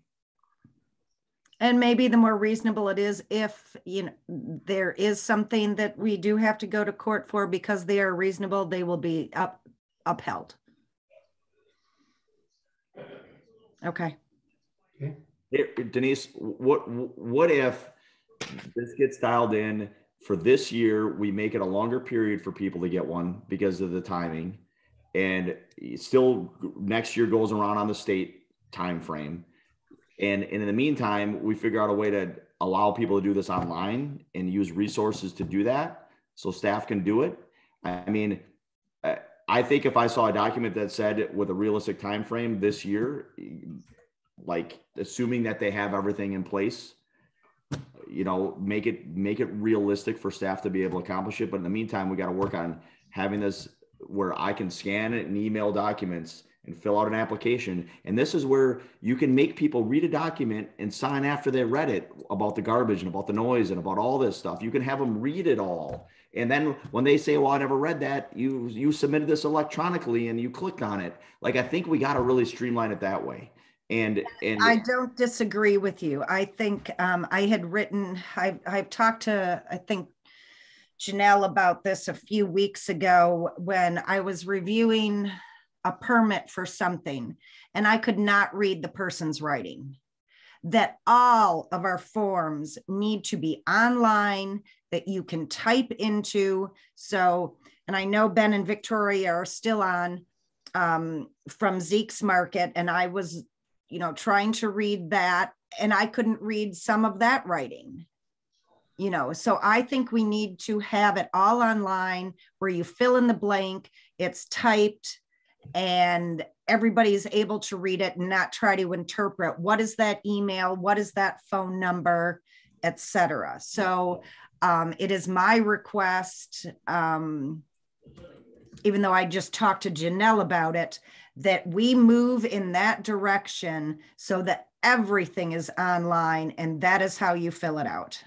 And maybe the more reasonable it is, if there is something that we do have to go to court for because they are reasonable, they will be upheld. Okay. Hey, Denise, what if this gets dialed in for this year? We make it a longer period for people to get one because of the timing, and still next year goes around on the state time frame. And in the meantime, we figure out a way to allow people to do this online and use resources to do that so staff can do it. I mean, I think if I saw a document that said with a realistic time frame this year, like assuming that they have everything in place, make it realistic for staff to be able to accomplish it. But in the meantime, we got to work on having this where I can scan it and email documents and fill out an application. And this is where you can make people read a document and sign after they read it about the garbage and about the noise and about all this stuff. You can have them read it all. And then when they say, well, I never read that, you submitted this electronically and you clicked on it. Like, I think we got to really streamline it that way. And I don't disagree with you. I think I've talked to, I think, Janelle about this a few weeks ago when I was reviewing a permit for something and I could not read the person's writing. That all of our forms need to be online, that you can type into. So, and I know Ben and Victoria are still on from Zeke's Market, and I was trying to read that and I couldn't read some of that writing, so I think we need to have it all online where you fill in the blank, it's typed, and everybody's able to read it and not try to interpret what is that email, what is that phone number, etc. So it is my request, even though I just talked to Janelle about it, that we move in that direction so that everything is online and that is how you fill it out.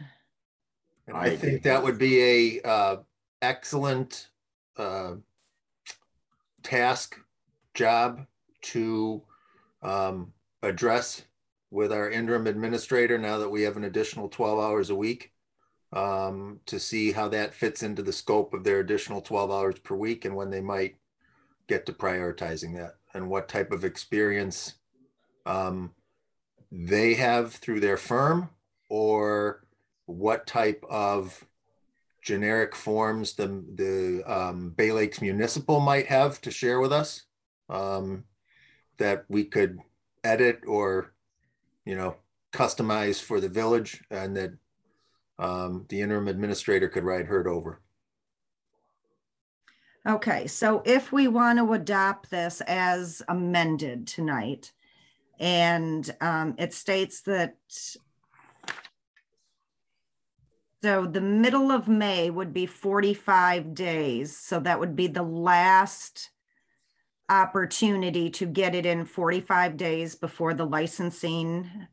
And I think that would be a excellent job to address with our interim administrator now that we have an additional 12 hours a week, to see how that fits into the scope of their additional 12 hours per week and when they might get to prioritizing that and what type of experience they have through their firm, or what type of generic forms the Bay Lakes Municipal might have to share with us, that we could edit or, customize for the village, and that the interim administrator could ride herd over. Okay, so if we want to adopt this as amended tonight, And it states that, so the middle of May would be 45 days. So that would be the last opportunity to get it in 45 days before the licensing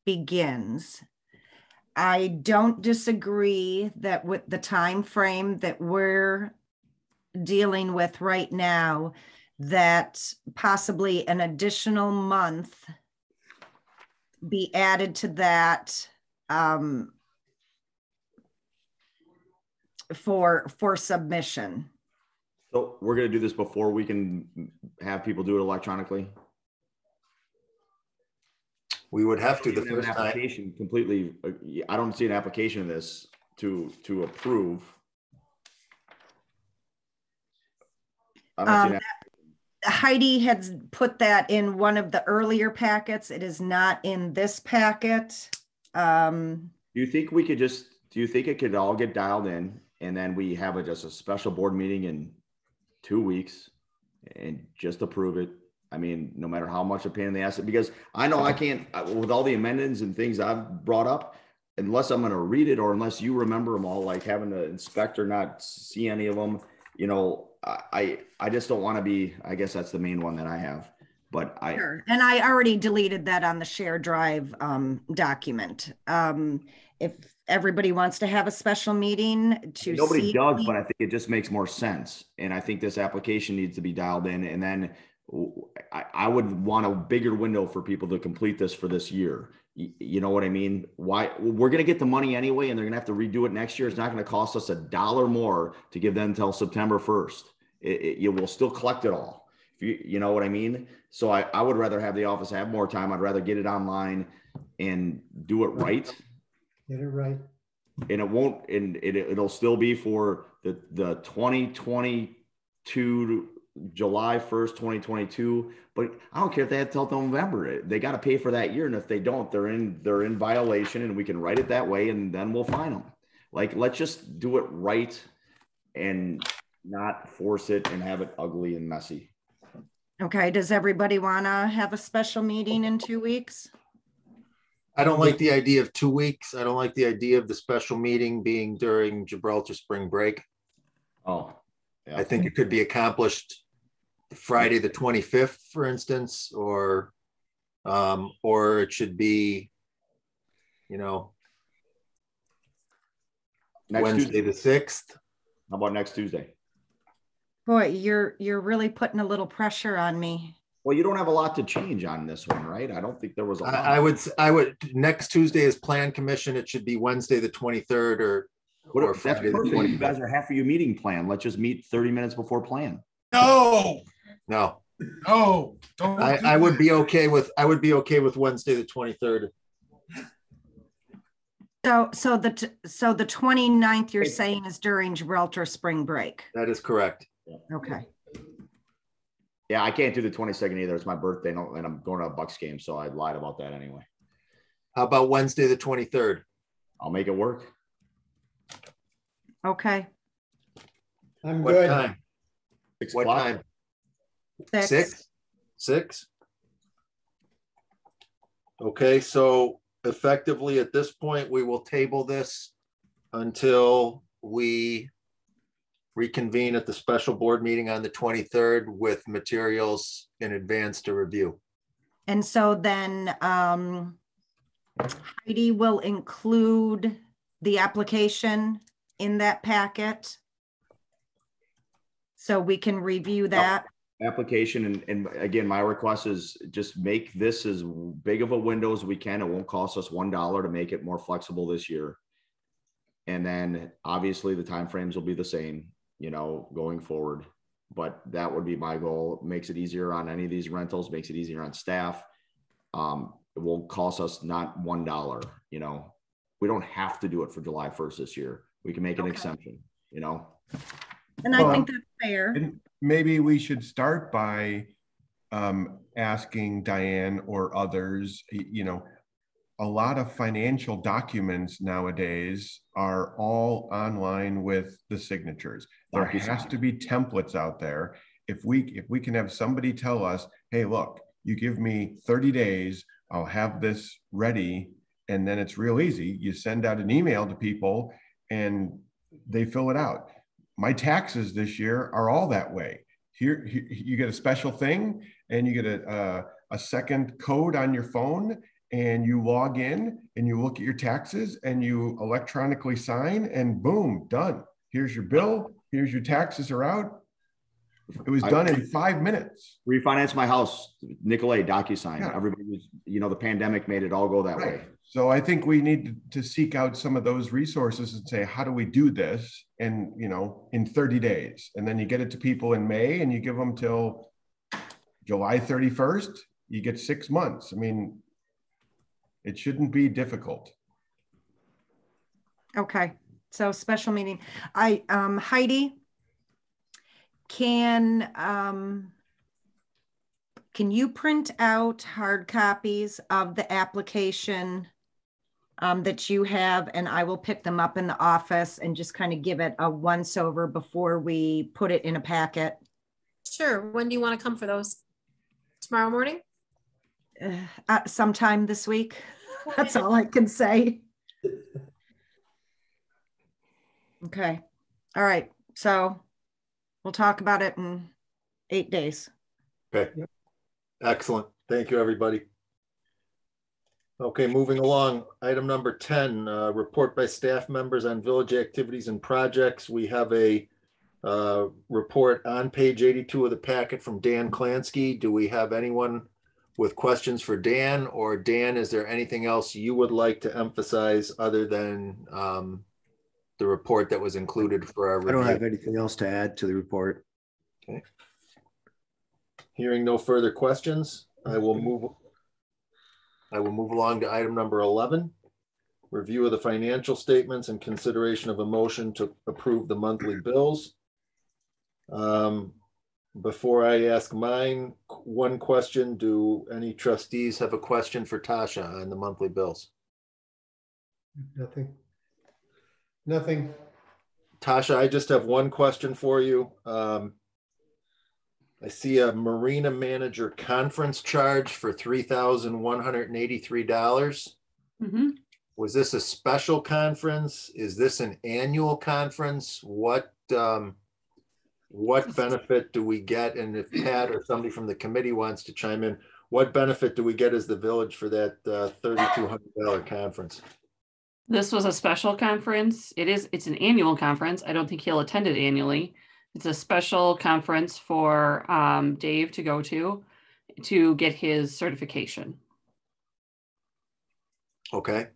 begins. I don't disagree that with the time frame that we're dealing with right now, that possibly an additional month be added to that for submission. So we're going to do this before we can have people do it electronically. We would have to the Even have first an time. application completely. I don't see an application of this to approve. I don't see an Heidi had put that in one of the earlier packets. It is not in this packet. Do you think we could just, do you think it could all get dialed in and then we have just a special board meeting in 2 weeks and just approve it? I mean, no matter how much a pain in the ass, because I know I can't, with all the amendments and things I've brought up, unless I'm going to read it or unless you remember them all, like having the inspector not see any of them, you know, I just don't want to be, I guess that's the main one that I have, but Sure. And I already deleted that on the share drive document. If everybody wants to have a special meeting to nobody see. does, but I think it just makes more sense. And I think this application needs to be dialed in. And then I would want a bigger window for people to complete this for this year. You know what I mean? Why? We're going to get the money anyway, and they're going to have to redo it next year. It's not going to cost us $1 more to give them until September 1st. You will still collect it all. You know what I mean? So I would rather have the office have more time. I'd rather get it online and do it right. Get it right. And it won't, and it'll still be for the 2022 July 1st, 2022. But I don't care if they have till November. They got to pay for that year. And if they don't, they're in violation, and we can write it that way, and then we'll fine them. Like, let's just do it right and not force it and have it ugly and messy. Okay. Does everybody want to have a special meeting in 2 weeks? I don't like the idea of 2 weeks. I don't like the idea of the special meeting being during Gibraltar spring break. Oh, yeah. I think it could be accomplished Friday the 25th, for instance, or it should be, you know, Wednesday the 6th. How about next Tuesday? Boy, you're really putting a little pressure on me. Well, you don't have a lot to change on this one, right? I don't think there was a lot. I would next Tuesday is Plan Commission. It should be Wednesday the 23rd or Friday the 25th. You guys are half of your meeting plan. Let's just meet 30 minutes before plan. No. I would be okay with Wednesday the 23rd. So the 29th you're saying is during Gibraltar spring break. That is correct. Okay. Yeah, I can't do the 22nd either. It's my birthday and I'm going to a Bucks game, so I lied about that anyway. How about Wednesday the 23rd? I'll make it work. Okay. I'm what good. Time? 6 what o'clock. Time? 6. 6? Okay, so effectively at this point, we will table this until we reconvene at the special board meeting on the 23rd with materials in advance to review. And so then Heidi will include the application in that packet so we can review that. Application, and again, my request is just make this as big of a window as we can. It won't cost us $1 to make it more flexible this year. And then obviously the timeframes will be the same, you know, going forward. But that would be my goal. It makes it easier on any of these rentals, makes it easier on staff. It won't cost us not $1, you know. We don't have to do it for July 1st this year. We can make an exemption, you know. And I think that's fair. And maybe we should start by asking Diane or others, you know, a lot of financial documents nowadays are all online with the signatures. There has to be templates out there. If we can have somebody tell us, hey, look, You give me 30 days, I'll have this ready. And then it's real easy. You send out an email to people and they fill it out. My taxes this year are all that way. Here you get a special thing and you get a second code on your phone and you log in and you look at your taxes and you electronically sign and boom, done. Here's your bill. Here's your taxes are out. It was done in 5 minutes. Refinance my house, Nicolay, DocuSign. Yeah. Everybody was, the pandemic made it all go that way. So I think we need to seek out some of those resources and say, how do we do this? And, in 30 days, and then you get it to people in May and you give them till July 31st, you get 6 months. I mean, it shouldn't be difficult. Okay. So special meeting. Heidi, can you print out hard copies of the application that you have, and I will pick them up in the office and just kind of give it a once over before we put it in a packet? Sure. When do you want to come for those? Tomorrow morning? Sometime this week. That's all I can say. Okay. All right. So we'll talk about it in 8 days. Okay. Yep. Excellent. Thank you, everybody. Okay, moving along. Item number 10, report by staff members on village activities and projects. We have a report on page 82 of the packet from Dan Klansky. Do we have anyone with questions for Dan? Or Dan, is there anything else you would like to emphasize other than the report that was included for our review? I don't have anything else to add to the report. Okay. Hearing no further questions, I will move along to item number 11, review of the financial statements and consideration of a motion to approve the monthly bills. Before I ask mine, one question, do any trustees have a question for Tasha on the monthly bills? Nothing. Tasha, I just have one question for you. I see a marina manager conference charge for $3,183. Mm-hmm. Was this a special conference? Is this an annual conference? What benefit do we get? And if Pat or somebody from the committee wants to chime in, what benefit do we get as the village for that $3,200 conference? This was a special conference. It's an annual conference. I don't think he'll attend it annually. It's a special conference for Dave to go to get his certification. Okay.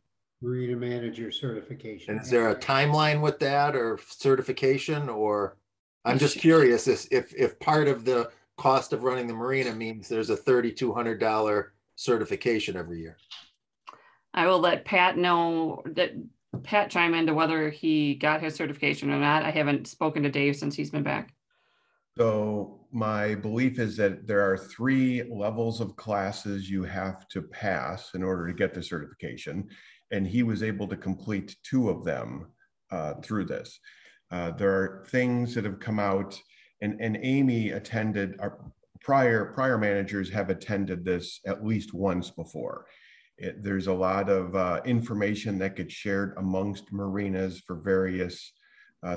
Marina manager certification. And is there a timeline with that or certification? Or I'm just curious if part of the cost of running the marina means there's a $3,200 certification every year. I will let Pat know that Pat chime into whether he got his certification or not. I haven't spoken to Dave since he's been back. So my belief is that there are 3 levels of classes you have to pass in order to get the certification. And he was able to complete 2 of them through this. There are things that have come out, and Amy attended, our prior managers have attended this at least once before. There's a lot of information that gets shared amongst marinas for various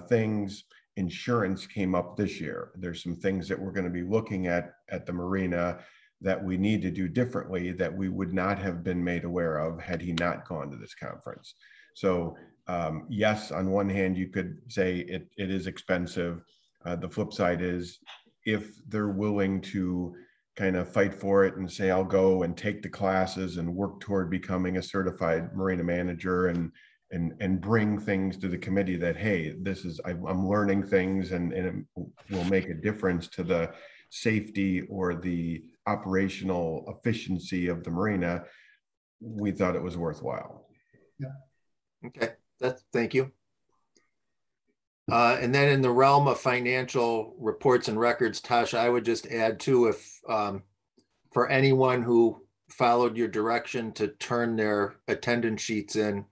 things. Insurance came up this year. There's some things that we're going to be looking at the marina that we need to do differently that we would not have been made aware of had he not gone to this conference. So yes, on one hand, you could say it is expensive. The flip side is if they're willing to kind of fight for it and say, I'll go and take the classes and work toward becoming a certified marina manager and bring things to the committee that, hey, I'm learning things and it will make a difference to the safety or the operational efficiency of the marina, we thought it was worthwhile. Yeah. Okay, thank you. And then in the realm of financial reports and records, Tasha, I would just add too, if for anyone who followed your direction to turn their attendance sheets in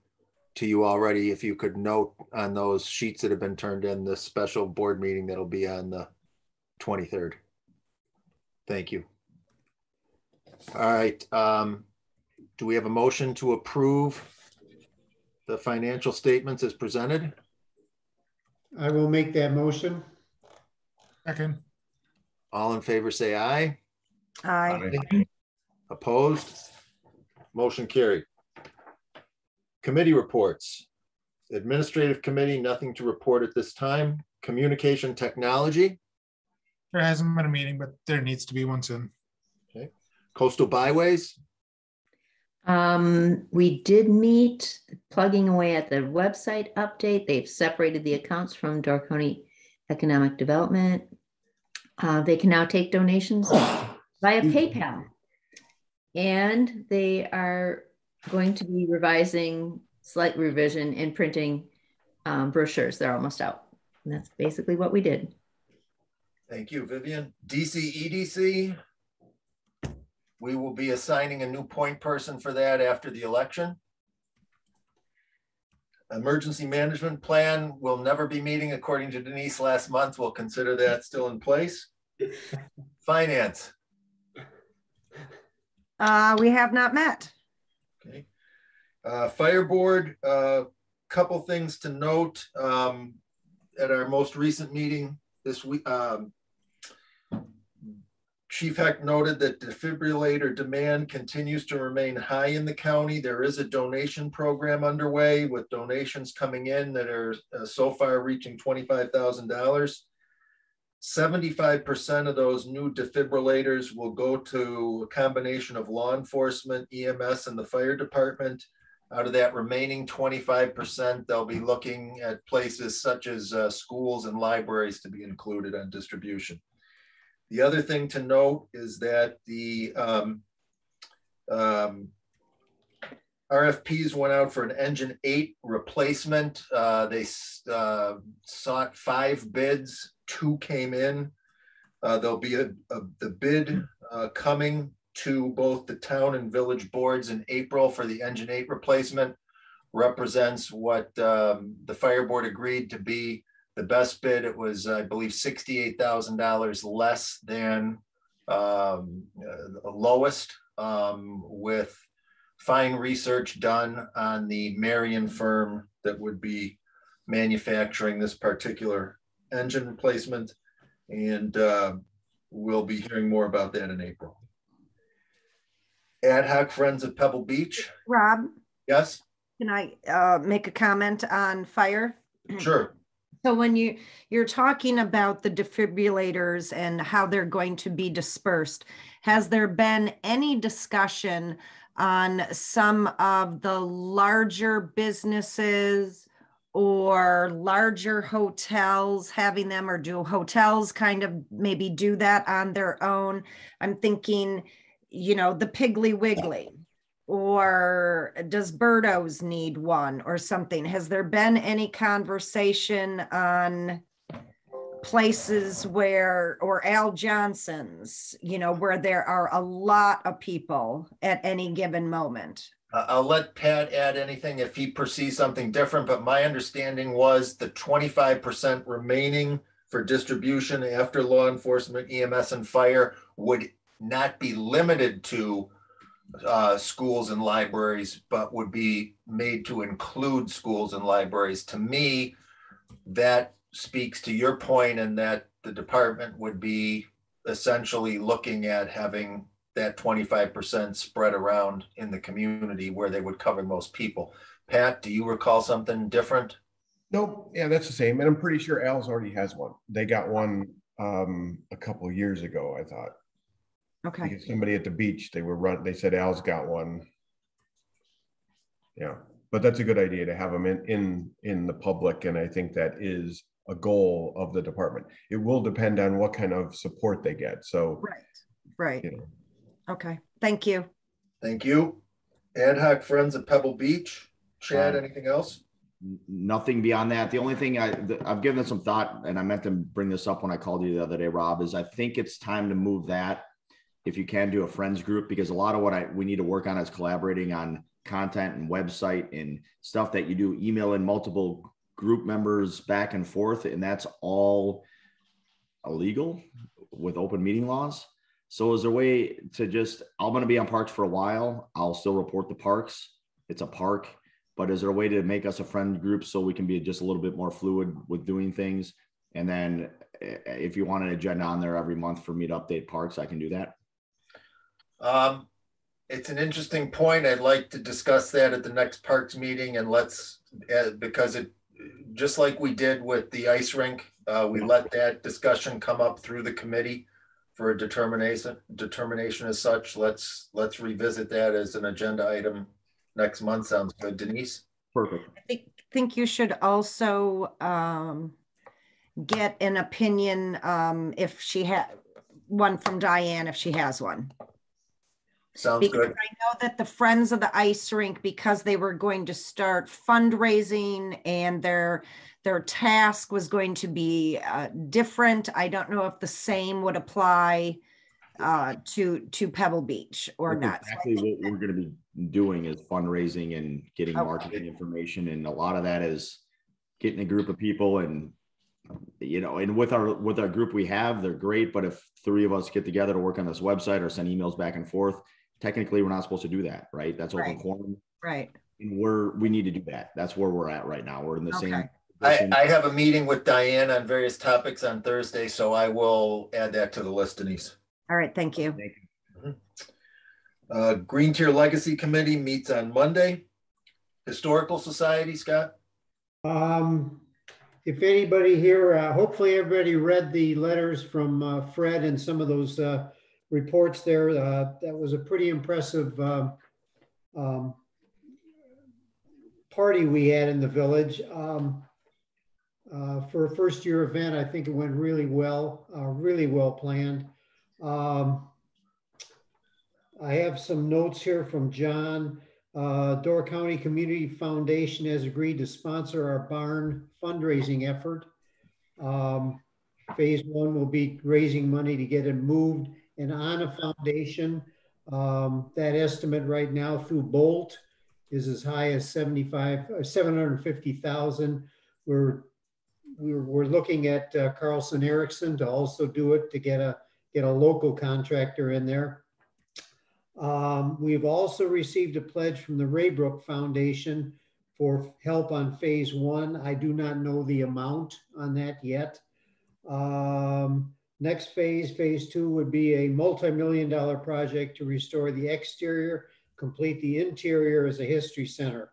to you already, if you could note on those sheets that have been turned in the special board meeting that'll be on the 23rd. Thank you. All right. Do we have a motion to approve the financial statements as presented? I will make that motion. Second. All in favor, say aye. Aye. Opposed? Motion carried. Committee reports. Administrative Committee, nothing to report at this time. Communication Technology. There hasn't been a meeting, but there needs to be one soon. Okay. Coastal Byways. We did meet, plugging away at the website update. They've separated the accounts from Door County Economic Development. They can now take donations via PayPal. And they are going to be revising, slight revision and printing brochures. They're almost out. And that's basically what we did. Thank you, Vivian. DCEDC. We will be assigning a new point person for that after the election. Emergency Management Plan will never be meeting according to Denise last month. We'll consider that still in place. Finance. We have not met. Okay. Fire Board, couple things to note. At our most recent meeting this week, Chief Heck noted that defibrillator demand continues to remain high in the county. There is a donation program underway with donations coming in that are so far reaching $25,000. 75% of those new defibrillators will go to a combination of law enforcement, EMS, and the fire department. Out of that remaining 25%, they'll be looking at places such as schools and libraries to be included on distribution. The other thing to note is that the RFPs went out for an Engine 8 replacement. They sought 5 bids, 2 came in. There'll be the bid coming to both the town and village boards in April for the Engine 8 replacement. Represents what the fire board agreed to be the best bid. It was, I believe, $68,000 less than lowest, with fine research done on the Marion firm that would be manufacturing this particular engine replacement. And we'll be hearing more about that in April. Adhoc Friends of Pebble Beach. Rob? Yes? Can I make a comment on fire? Sure. So when you're talking about the defibrillators and how they're going to be dispersed, has there been any discussion on some of the larger businesses or larger hotels having them, or do hotels kind of maybe do that on their own? I'm thinking, you know, the Piggly Wiggly, or does Birdo's need one or something? Has there been any conversation on places where, or Al Johnson's, you know, where there are a lot of people at any given moment? I'll let Pat add anything if he perceives something different, but my understanding was the 25% remaining for distribution after law enforcement, EMS, and fire would not be limited to schools and libraries, but would be made to include schools and libraries. To me, that speaks to your point, and that the department would be essentially looking at having that 25% spread around in the community where they would cover most people. Pat, do you recall something different? Nope. Yeah, that's the same. And I'm pretty sure Al's already has one. They got one a couple of years ago, I thought. Okay. Because somebody at the beach, they said Al's got one. Yeah, but that's a good idea to have them in the public. And I think that is a goal of the department. It will depend on what kind of support they get. So, right. You know. Okay, thank you. Thank you. Adhoc Friends of Pebble Beach. Chad, anything else? Nothing beyond that. The only thing I've given it some thought, and I meant to bring this up when I called you the other day, Rob, is I think it's time to move that, if you can, do a friends group, because a lot of what we need to work on is collaborating on content and website and stuff that you do, email in multiple group members back and forth, and that's all illegal with open meeting laws. So is there a way to just, I'm going to be on parks for a while. I'll still report the parks. It's a park, but is there a way to make us a friend group so we can be just a little bit more fluid with doing things? And then if you want an agenda on there every month for me to update parks, I can do that. It's an interesting point. I'd like to discuss that at the next parks meeting, and let's, because it, just like we did with the ice rink, we let that discussion come up through the committee for a determination as such. Let's revisit that as an agenda item next month. Sounds good, Denise? Perfect. I think you should also get an opinion if she had one from Diane, if she has one. Sounds good. I know that the Friends of the Ice Rink, because they were going to start fundraising and their task was going to be different. I don't know if the same would apply to Pebble Beach or not. Exactly what we're going to be doing is fundraising and getting marketing information, and a lot of that is getting a group of people, and you know, and with our group we have, they're great, but if 3 of us get together to work on this website or send emails back and forth, technically we're not supposed to do that, right? That's open forum. Right. And we need to do that. That's where we're at right now. We're in the same. I have a meeting with Diane on various topics on Thursday, so I will add that to the list, Denise. All right, thank you. Thank you. Green Tier Legacy Committee meets on Monday. Historical Society, Scott? If anybody here, hopefully everybody read the letters from Fred and some of those reports there. That was a pretty impressive party we had in the village. For a first year event, I think it went really well planned. I have some notes here from John. Door County Community Foundation has agreed to sponsor our barn fundraising effort. Phase 1 will be raising money to get it moved and on a foundation. That estimate right now through Bolt is as high as 750,000. We're looking at Carlson Erickson to also do it, to get a local contractor in there. We've also received a pledge from the Raybrook Foundation for help on phase 1. I do not know the amount on that yet. Next phase 2 would be a multi-million-dollar project to restore the exterior, complete the interior as a history center.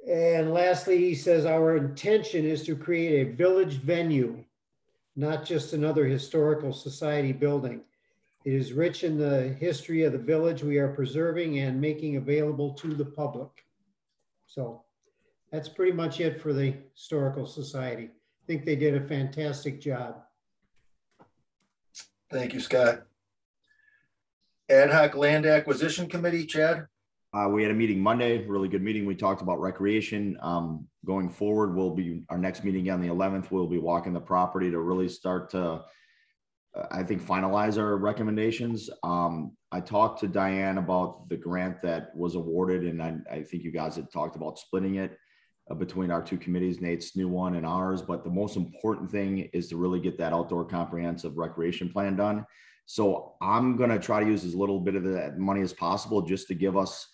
And lastly, he says, our intention is to create a village venue, not just another historical society building. It is rich in the history of the village we are preserving and making available to the public. So that's pretty much it for the Historical Society. I think they did a fantastic job. Thank you, Scott. Adhoc Land Acquisition Committee, Chad? We had a meeting Monday, really good meeting. We talked about recreation. Going forward, our next meeting on the 11th, we'll be walking the property to really start to, I think, finalize our recommendations. I talked to Diane about the grant that was awarded, and I think you guys had talked about splitting it between our 2 committees, Nate's new one and ours. But the most important thing is to really get that outdoor comprehensive recreation plan done. So I'm going to try to use as little bit of that money as possible just to give us,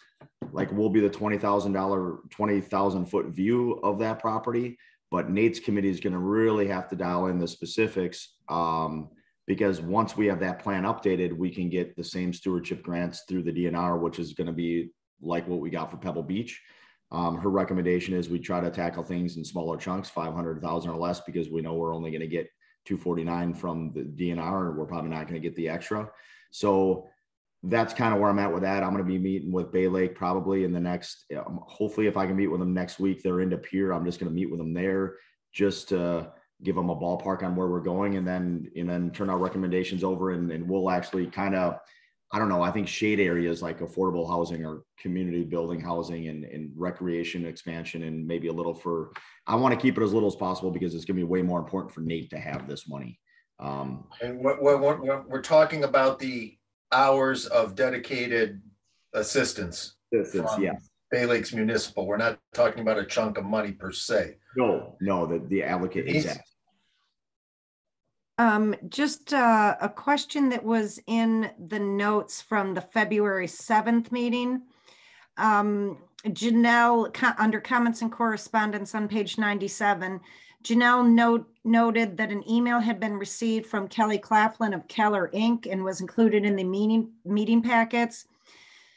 like, we'll be the $20,000 foot view of that property. But Nate's committee is going to really have to dial in the specifics, because once we have that plan updated, we can get the same stewardship grants through the DNR, which is going to be like what we got for Pebble Beach. Her recommendation is we try to tackle things in smaller chunks, 500,000 or less, because we know we're only going to get 249 from the DNR, and we're probably not going to get the extra. So that's kind of where I'm at with that. I'm going to be meeting with Bay Lake probably in the next, hopefully if I can meet with them next week, they're into Pier. I'm just going to meet with them there just to give them a ballpark on where we're going, and then turn our recommendations over, and we'll actually kind of, I don't know, I think shade areas like affordable housing or community building housing and recreation expansion, and maybe a little for, I want to keep it as little as possible because it's going to be way more important for Nate to have this money. And we're talking about the hours of dedicated assistance. Yeah. Bay Lakes Municipal. We're not talking about a chunk of money per se. No, the allocate. Exactly. Just a question that was in the notes from the February 7th meeting. Janelle, under comments and correspondence on page 97, Janelle noted that an email had been received from Kelly Claflin of Keller Inc. and was included in the meeting packets.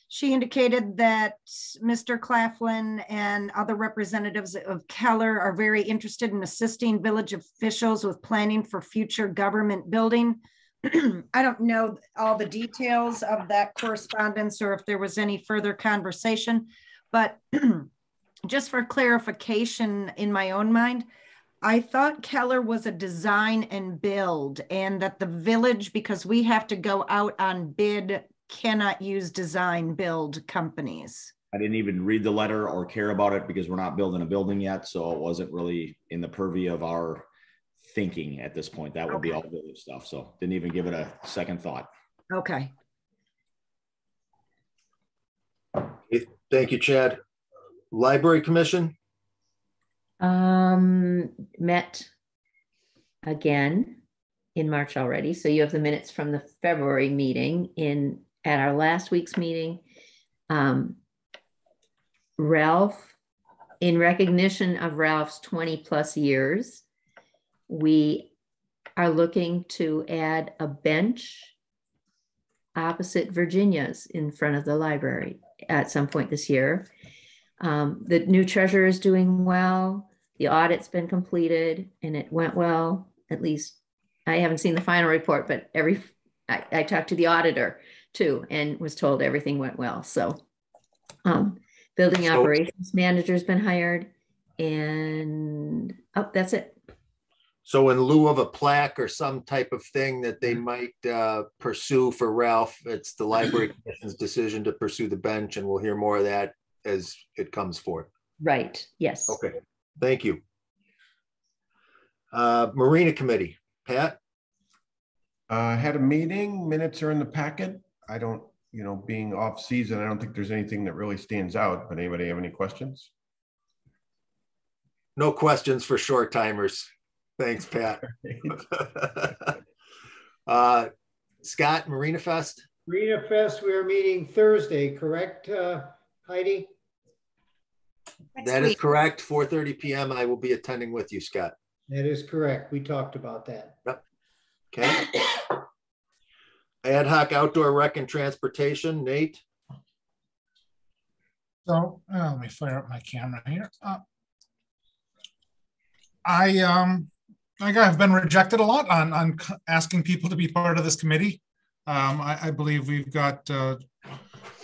She indicated that Mr. Claflin and other representatives of Keller are very interested in assisting village officials with planning for future government building. I don't know all the details of that correspondence or if there was any further conversation, but just for clarification in my own mind, I thought Keller was a design and build, and that the village, because we have to go out on bid, cannot use design build companies. I didn't even read the letter or care about it because we're not building a building yet. So it wasn't really in the purview of our thinking at this point. That would be all village stuff. So didn't even give it a second thought. Okay. Thank you, Chad. Library Commission? Met again in March already. So you have the minutes from the February meeting. At our last week's meeting, Ralph, in recognition of Ralph's 20+ years, we are looking to add a bench opposite Virginia's in front of the library at some point this year. The new treasurer is doing well. The audit's been completed and it went well. At least I haven't seen the final report, but I talked to the auditor too and was told everything went well. So building operations manager's been hired, and that's it. So in lieu of a plaque or some type of thing that they might pursue for Ralph, it's the Library Commission's decision to pursue the bench, and we'll hear more of that as it comes forth. Right, yes. Okay, thank you. Marina Committee, Pat? Had a meeting, minutes are in the packet. I don't, being off season, I don't think there's anything that really stands out, but anybody have any questions? No questions for short timers. Thanks, Pat. Scott, Marina Fest? Marina Fest, we are meeting Thursday, correct, Heidi? That is correct. 4:30 p.m. I will be attending with you, Scott. That is correct. We talked about that. Yep. Okay. Ad hoc outdoor rec and transportation, Nate. So let me fire up my camera here. I've been rejected a lot on asking people to be part of this committee. I believe we've got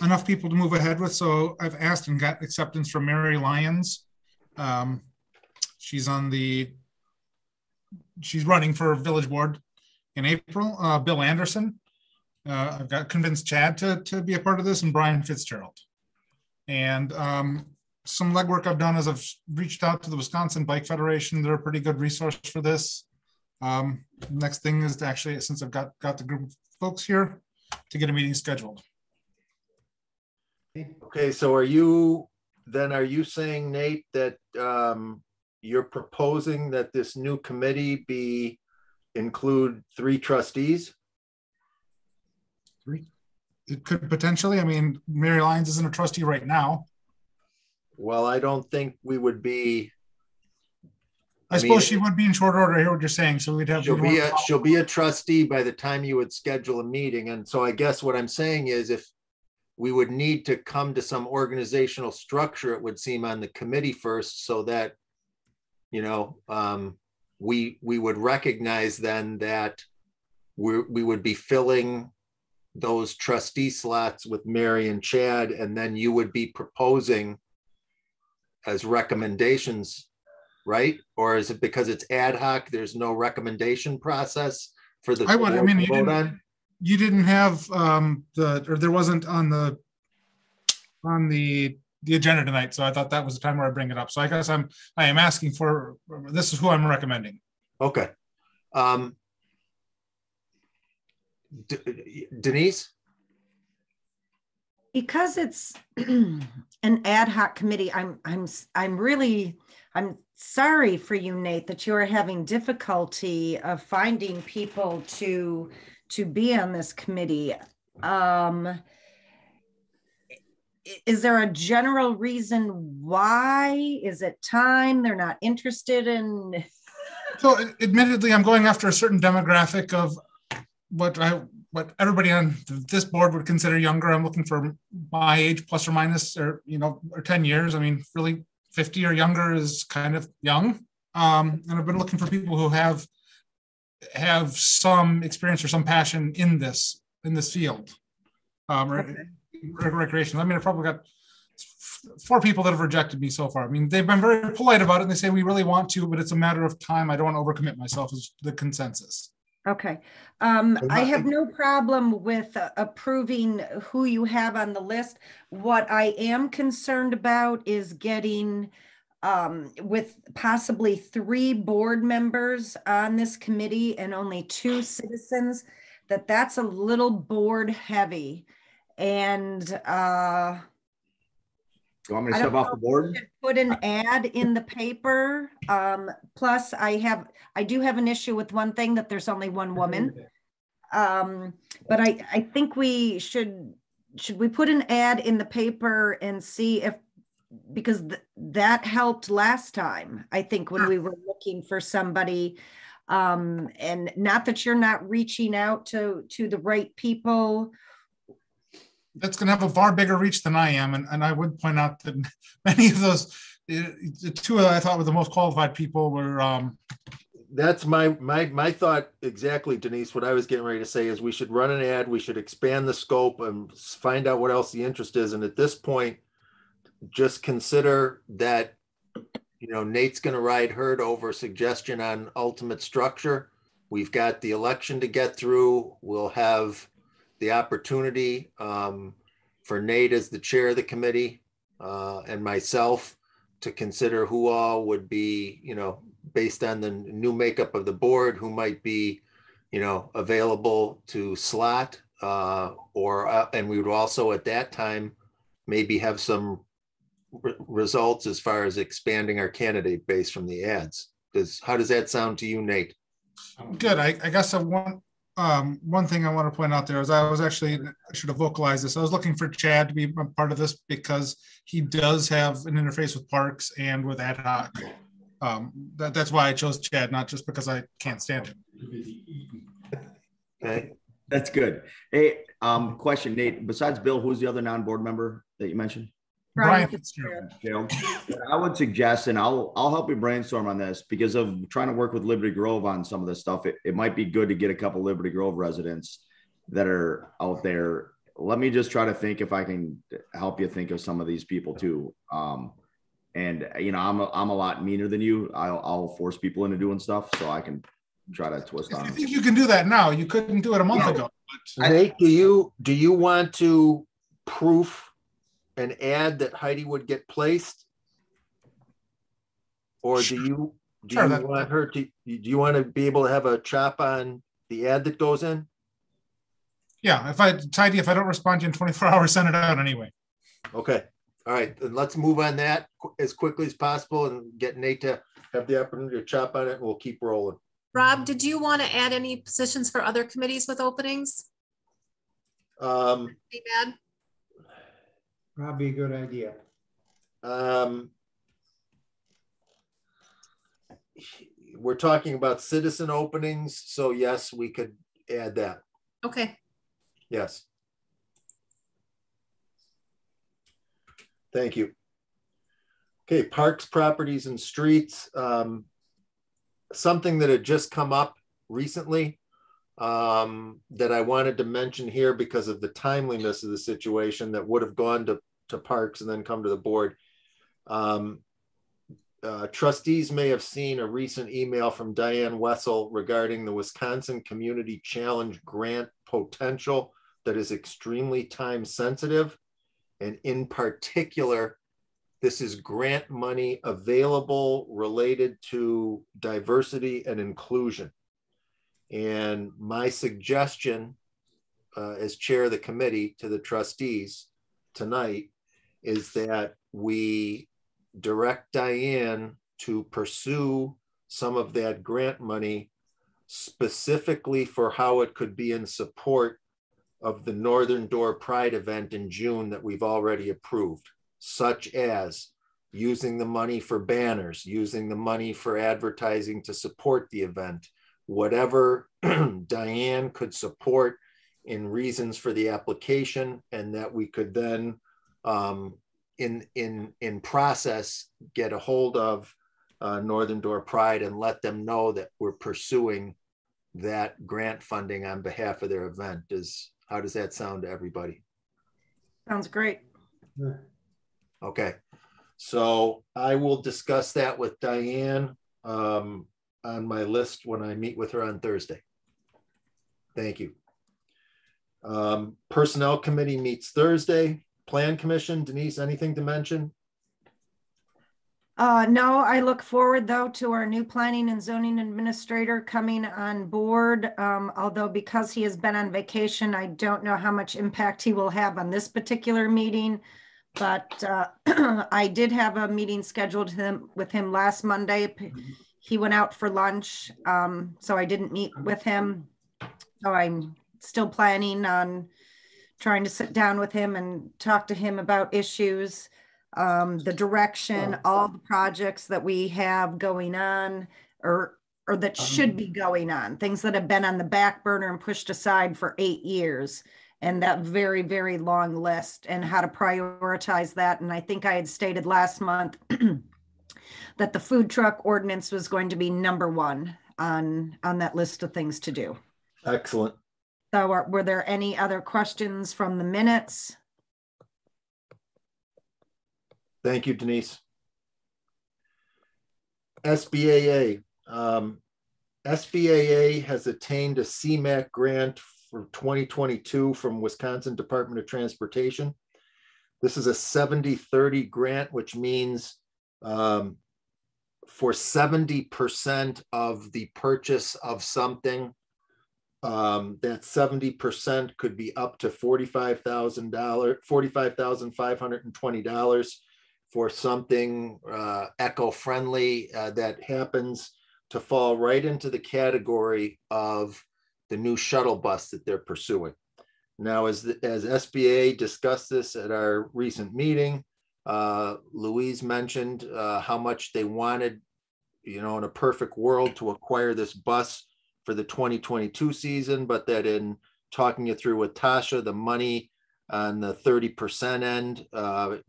enough people to move ahead with. So I've asked and got acceptance from Mary Lyons. She's running for village board in April. Bill Anderson. I've got convinced Chad to be a part of this, and Brian Fitzgerald. And some legwork I've done is I've reached out to the Wisconsin Bike Federation. They're a pretty good resource for this. Next thing is to actually, since I've got the group of folks here, to get a meeting scheduled. Okay, so are you saying, Nate, that you're proposing that this new committee include 3 trustees? 3? It could potentially. I mean, Mary Lyons isn't a trustee right now. Well, I don't think we would be. I suppose she would be in short order. I hear what you're saying. So we'd have. She'll be a trustee by the time you would schedule a meeting. And so I guess what I'm saying is, if we would need to come to some organizational structure, it would seem, on the committee first, so that, we would recognize then that we would be filling those trustee slots with Mary and Chad, and then you would be proposing as recommendations, right? Or is it because it's ad hoc, there's no recommendation process for the board to vote on? You didn't have there wasn't on the agenda tonight, so I thought that was the time where I bring it up. So I guess I am asking for, this is who I'm recommending. Okay. Denise? Because it's an ad hoc committee, I'm sorry for you, Nate, that you are having difficulty of finding people to be on this committee. Is there a general reason why? Is it time? They're not interested in? So admittedly, I'm going after a certain demographic of what everybody on this board would consider younger. I'm looking for my age plus or minus, or 10 years. I mean, really 50 or younger is kind of young. And I've been looking for people who have some experience or some passion in this field. Recreation. I mean, I've probably got 4 people that have rejected me so far. I mean, they've been very polite about it, and they say we really want to, but it's a matter of time. I don't want to overcommit myself is the consensus. Okay. I have no problem with approving who you have on the list. What I am concerned about is getting with possibly 3 board members on this committee and only 2 citizens, that's a little board heavy. And you want me to step off the board? Put an ad in the paper. Plus I do have an issue with one thing, that there's only 1 woman. But I think should we put an ad in the paper and see if, because that helped last time, I think, when we were looking for somebody. And not that you're not reaching out to the right people. That's going to have a far bigger reach than I am. And I would point out that many of those, the 2 that I thought were the most qualified people were. That's my thought exactly, Denise. What I was getting ready to say is we should run an ad, we should expand the scope and find out what else the interest is. And at this point, just consider that, Nate's going to ride herd over suggestion on ultimate structure. We've got the election to get through. We'll have the opportunity for Nate as the chair of the committee and myself to consider who all would be, based on the new makeup of the board, who might be, available to slot and we would also at that time maybe have some results as far as expanding our candidate base from the ads. How does that sound to you, Nate? Good. I guess one thing I want to point out there is I should have vocalized this. I was looking for Chad to be a part of this because he does have an interface with Parks and with Adhoc. That's why I chose Chad, not just because I can't stand him. Okay. That's good. Hey, question, Nate, besides Bill, who's the other non-board member that you mentioned? Brian. I would suggest, and I'll help you brainstorm on this, because of trying to work with Liberty Grove on some of this stuff. It might be good to get a couple Liberty Grove residents that are out there. Let me just try to think if I can help you think of some of these people too. And I'm a lot meaner than you. I'll force people into doing stuff so I can try to twist on. I think you can do that now. You couldn't do it a month ago. Nate, do you want to proof an ad that Heidi would get placed, or do you want her to? Do you want to be able to have a chop on the ad that goes in? Yeah, if I don't respond to you in 24 hours, send it out anyway. Okay, all right. Then let's move on that as quickly as possible and get Nate to have the opportunity to chop on it, and we'll keep rolling. Rob, did you want to add any positions for other committees with openings? Be bad. Probably a good idea. We're talking about citizen openings, so yes, we could add that. Okay. Yes. Thank you. Okay, parks, properties, and streets. Something that had just come up recently that I wanted to mention here because of the timeliness of the situation that would have gone to parks and then come to the board. Trustees may have seen a recent email from Diane Wessel regarding the Wisconsin Community Challenge grant potential that is extremely time sensitive. And in particular, this is grant money available related to diversity and inclusion. And my suggestion as chair of the committee to the trustees tonight is that we direct Diane to pursue some of that grant money specifically for how it could be in support of the Northern Door Pride event in June that we've already approved, such as using the money for banners, using the money for advertising to support the event, whatever Diane could support in reasons for the application, and that we could then in process get a hold of Northern Door Pride and let them know that we're pursuing that grant funding on behalf of their event. How does that sound to everybody? Sounds great. Okay, so I will discuss that with Diane on my list when I meet with her on Thursday. Thank you. Personnel Committee meets Thursday. Plan Commission, Denise, anything to mention? No, I look forward though to our new planning and zoning administrator coming on board. Although because he has been on vacation, I don't know how much impact he will have on this particular meeting. But I did have a meeting scheduled with him last Monday. He went out for lunch, so I didn't meet with him. So I'm still planning on trying to sit down with him and talk to him about issues. The direction, all the projects that we have going on or that should be going on, things that have been on the back burner and pushed aside for 8 years, and that very, very long list, and how to prioritize that. And I think I had stated last month that the food truck ordinance was going to be #1 on that list of things to do. Excellent. So were there any other questions from the minutes? Thank you, Denise. SBAA. SBAA has attained a CMAQ grant for 2022 from Wisconsin Department of Transportation. This is a 70-30 grant, which means for 70% of the purchase of something, that 70% could be up to $45,520 for something eco-friendly that happens to fall right into the category of the new shuttle bus that they're pursuing. Now, as SBA discussed this at our recent meeting, Louise mentioned how much they wanted, in a perfect world, to acquire this bus for the 2022 season, but that in talking it through with Tasha, the money on the 30% end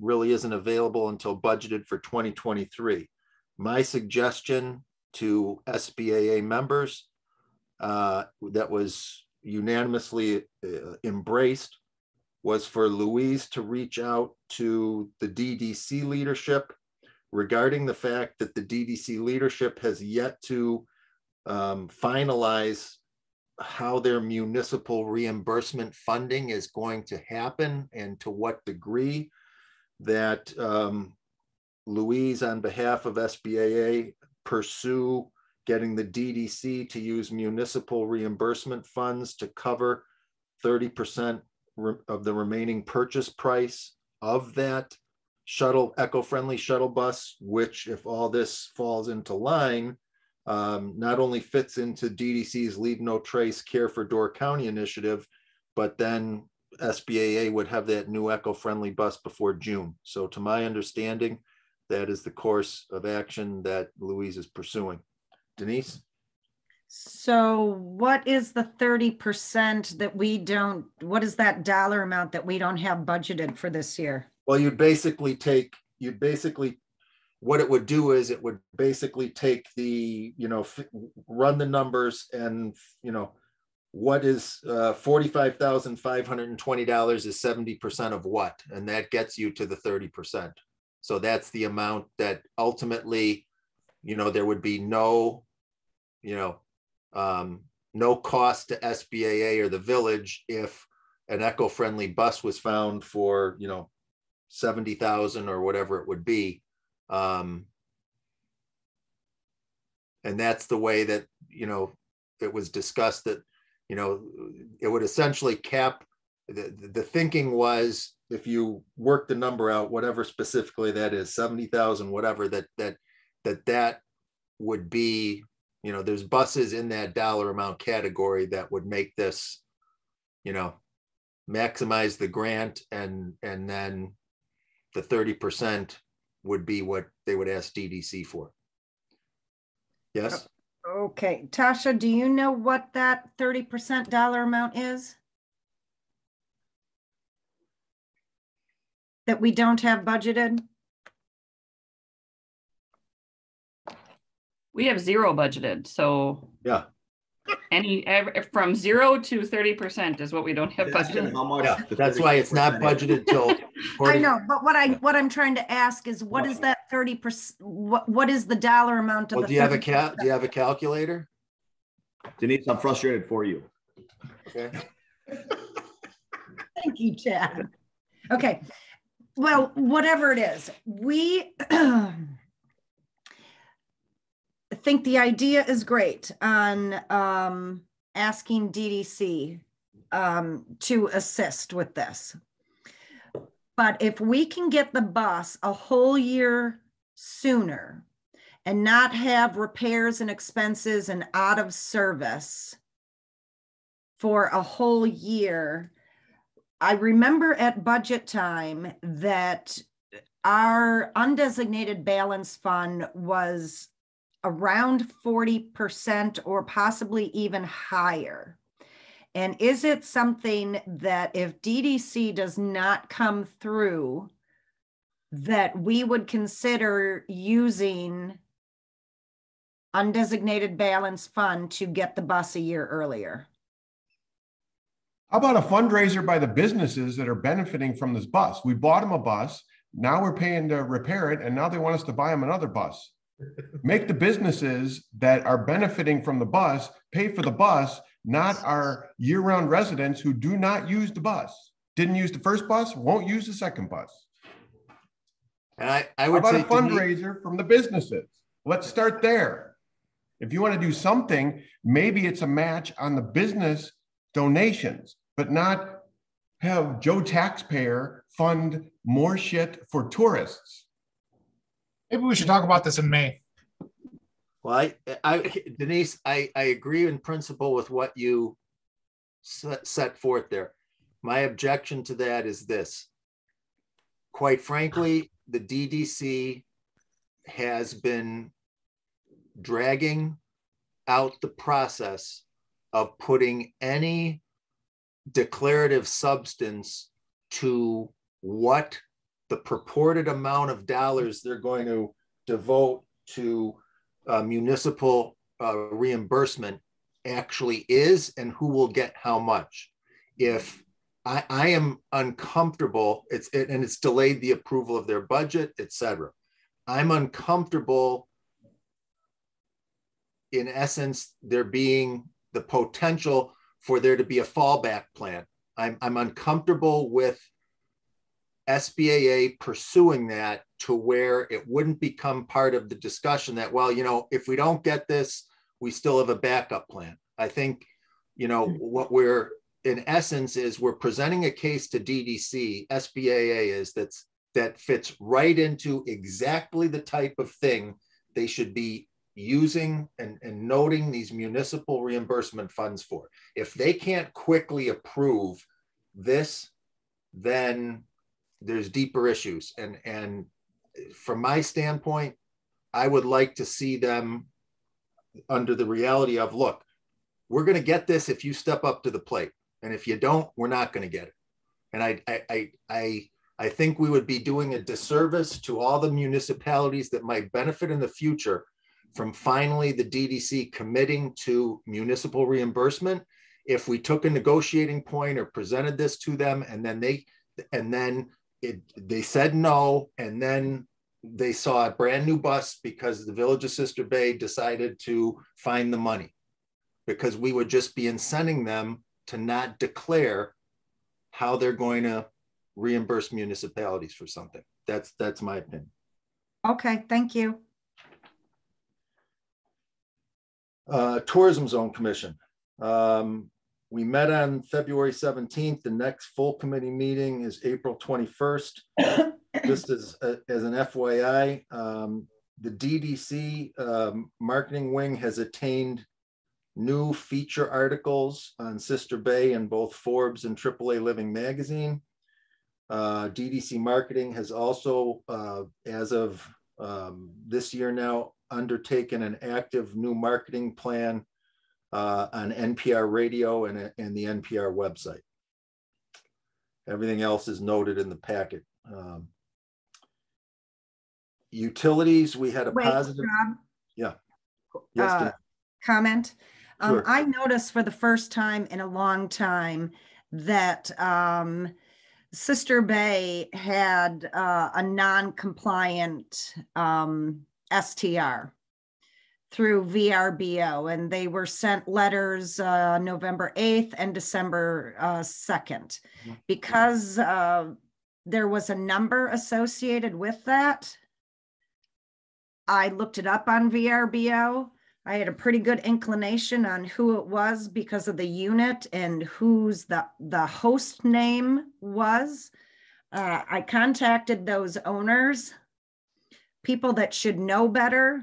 really isn't available until budgeted for 2023. My suggestion to SBAA members that was unanimously embraced was for Louise to reach out to the DDC leadership regarding the fact that the DDC leadership has yet to finalize how their municipal reimbursement funding is going to happen and to what degree, that Louise, on behalf of SBAA, pursue getting the DDC to use municipal reimbursement funds to cover 30% of the remaining purchase price of that eco-friendly shuttle bus, which, if all this falls into line, not only fits into DDC's Leave No Trace Care for Door County initiative, but then SBAA would have that new eco-friendly bus before June. So to my understanding, that is the course of action that Louise is pursuing. Denise? So what is the 30% that we don't, what is that dollar amount that we don't have budgeted for this year? Well, what it would do is it would basically take the, run the numbers and, what is $45,520 is 70% of what? And that gets you to the 30%. So that's the amount that ultimately, there would be no cost to SBAA or the village if an eco-friendly bus was found for, $70,000 or whatever it would be. And that's the way that, it was discussed, that, it would essentially cap, the thinking was, if you work the number out, whatever specifically that is, 70,000, whatever, that that would be, you know, there's buses in that dollar amount category that would make this, you know, maximize the grant, and then the 30% would be what they would ask DDC for. Yes. Okay, Tasha, do you know what that 30% dollar amount is? That we don't have budgeted? We have 0 budgeted, so yeah, from 0 to 30% is what we don't have budgeted. How much? Yeah, that's why it's not budgeted till. I know, but what I'm trying to ask is, what is that 30%? What is the dollar amount of Well, the? do you have a calculator? Denise, I'm frustrated for you. Okay. Thank you, Chad. Okay, well, whatever it is, we think the idea is great on asking DDC to assist with this. But if we can get the bus a whole year sooner and not have repairs and expenses and out of service for a whole year, I remember at budget time that our undesignated balance fund was around 40% or possibly even higher. And is it something that if DDC does not come through, that we would consider using undesignated balance fund to get the bus a year earlier? How about a fundraiser by the businesses that are benefiting from this bus? We bought them a bus. Now we're paying to repair it. And now they want us to buy them another bus. Make the businesses that are benefiting from the bus pay for the bus, not our year-round residents who do not use the bus. Didn't use the first bus, won't use the second bus. And I would say say a fundraiser from the businesses. Let's start there. If you want to do something, maybe it's a match on the business donations, but not have Joe taxpayer fund more shit for tourists. Maybe we should talk about this in May. Well, Denise, I agree in principle with what you set forth there. My objection to that is this. Quite frankly, the DDC has been dragging out the process of putting any declarative substance to what the purported amount of dollars they're going to devote to municipal reimbursement actually is, and who will get how much. If I am uncomfortable, it's delayed the approval of their budget, etc. I'm uncomfortable, in essence, there being the potential for there to be a fallback plan. I'm uncomfortable with SBAA pursuing that to where it wouldn't become part of the discussion that, well, you know, if we don't get this, we still have a backup plan. I think, you know, what we're in essence is we're presenting a case to DDC, SBAA is that fits right into exactly the type of thing they should be using and noting these municipal reimbursement funds for. If they can't quickly approve this, then there's deeper issues. And from my standpoint, I would like to see them under the reality of, look, we're going to get this if you step up to the plate. And if you don't, we're not going to get it. And I think we would be doing a disservice to all the municipalities that might benefit in the future from finally the DDC committing to municipal reimbursement. If we took a negotiating point or presented this to them, and then they said no, and then they saw a brand new bus because the Village of Sister Bay decided to find the money, because we would just be incenting them to not declare how they're going to reimburse municipalities for something. That's my opinion. Okay, thank you. Tourism Zone Commission. We met on February 17th. The next full committee meeting is April 21st. Just as an FYI, the DDC marketing wing has attained new feature articles on Sister Bay in both Forbes and AAA Living magazine. DDC marketing has also, as of this year now, undertaken an active new marketing plan on NPR radio and the NPR website. Everything else is noted in the packet. Utilities, we had a positive. Rob, Yeah. Yes. comment. Sure. I noticed for the first time in a long time that Sister Bay had a non-compliant STR through VRBO, and they were sent letters November 8th and December 2nd. Because there was a number associated with that, I looked it up on VRBO. I had a pretty good inclination on who it was because of the unit and whose the host name was. I contacted those owners. People that should know better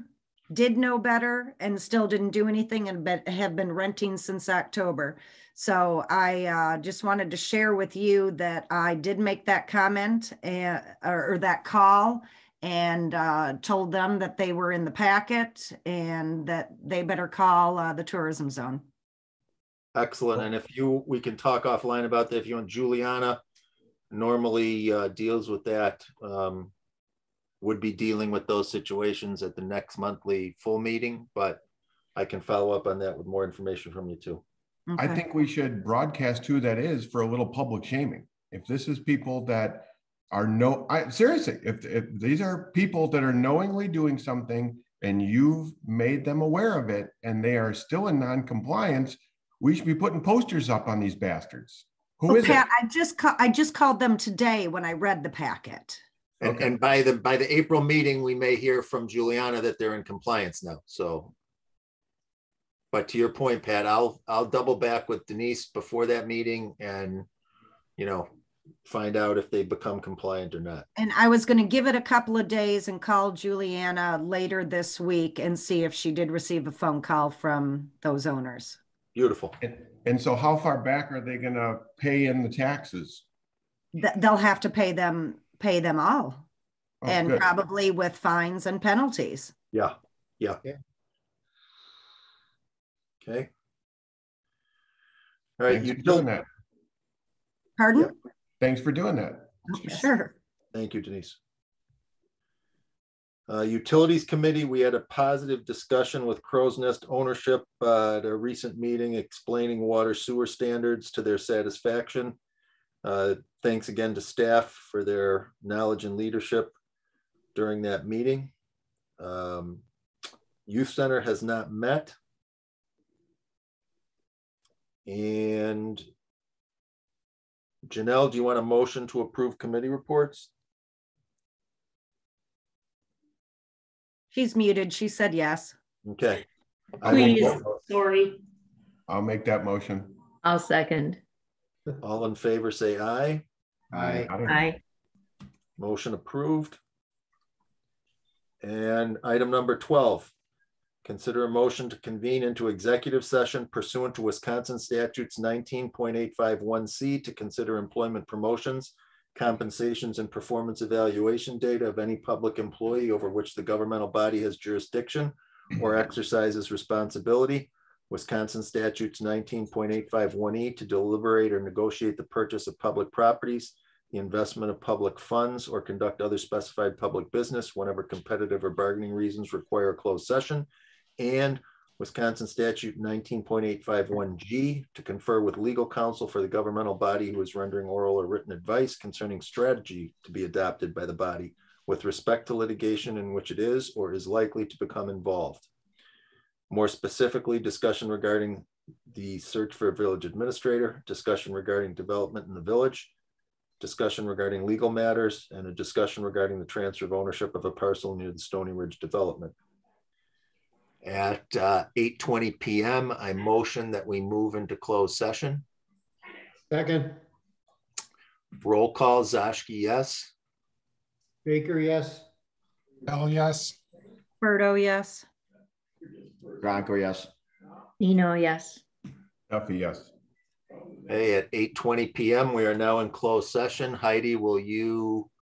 did know better and still didn't do anything and have been renting since October. So I just wanted to share with you that I did make that comment or that call, and told them that they were in the packet and that they better call the tourism zone. Excellent. And we can talk offline about that. If you want, Juliana normally deals with that, would be dealing with those situations at the next monthly full meeting, but I can follow up on that with more information from you too. Okay. I think we should broadcast who that is for a little public shaming. If this is people that are seriously, if these are people that are knowingly doing something and you've made them aware of it and they are still in non-compliance, we should be putting posters up on these bastards. Who is Pat, it? I just called them today when I read the packet. Okay. And by the April meeting, we may hear from Juliana that they're in compliance now. So, but to your point, Pat, I'll double back with Denise before that meeting and, find out if they become compliant or not. And I was going to give it a couple of days and call Juliana later this week and see if she did receive a phone call from those owners. Beautiful. And so how far back are they going to pay in the taxes? They'll have to pay them all. Oh, and good. Probably with fines and penalties. Yeah. Okay. All right. You doing that? Pardon? Yeah. Thanks for doing that. Oh, sure. Thank you, Denise. Utilities Committee, we had a positive discussion with Crow's Nest ownership at a recent meeting explaining water sewer standards to their satisfaction. Thanks again to staff for their knowledge and leadership during that meeting. Youth Center has not met. And Janelle, do you want a motion to approve committee reports? She's muted. She said yes. Okay. Please, sorry. I'll make that motion. I'll second. All in favor, say aye. Aye. Aye. Motion approved. And item number 12, consider a motion to convene into executive session pursuant to Wisconsin statutes 19.851C to consider employment promotions, compensations, and performance evaluation data of any public employee over which the governmental body has jurisdiction or exercises responsibility. Wisconsin statutes 19.851E to deliberate or negotiate the purchase of public properties, the investment of public funds, or conduct other specified public business whenever competitive or bargaining reasons require a closed session. And Wisconsin statute 19.851G to confer with legal counsel for the governmental body who is rendering oral or written advice concerning strategy to be adopted by the body with respect to litigation in which it is or is likely to become involved. More specifically, discussion regarding the search for a village administrator, discussion regarding development in the village, discussion regarding legal matters, and a discussion regarding the transfer of ownership of a parcel near the Stony Ridge development. At 8:20 p.m., I motion that we move into closed session. Second. Roll call, Zashki, yes. Baker, yes. Bell, yes. Berto, yes. Bronco, yes. Eno, yes. Duffy, yes. Hey, at 8:20 p.m., we are now in closed session. Heidi, will you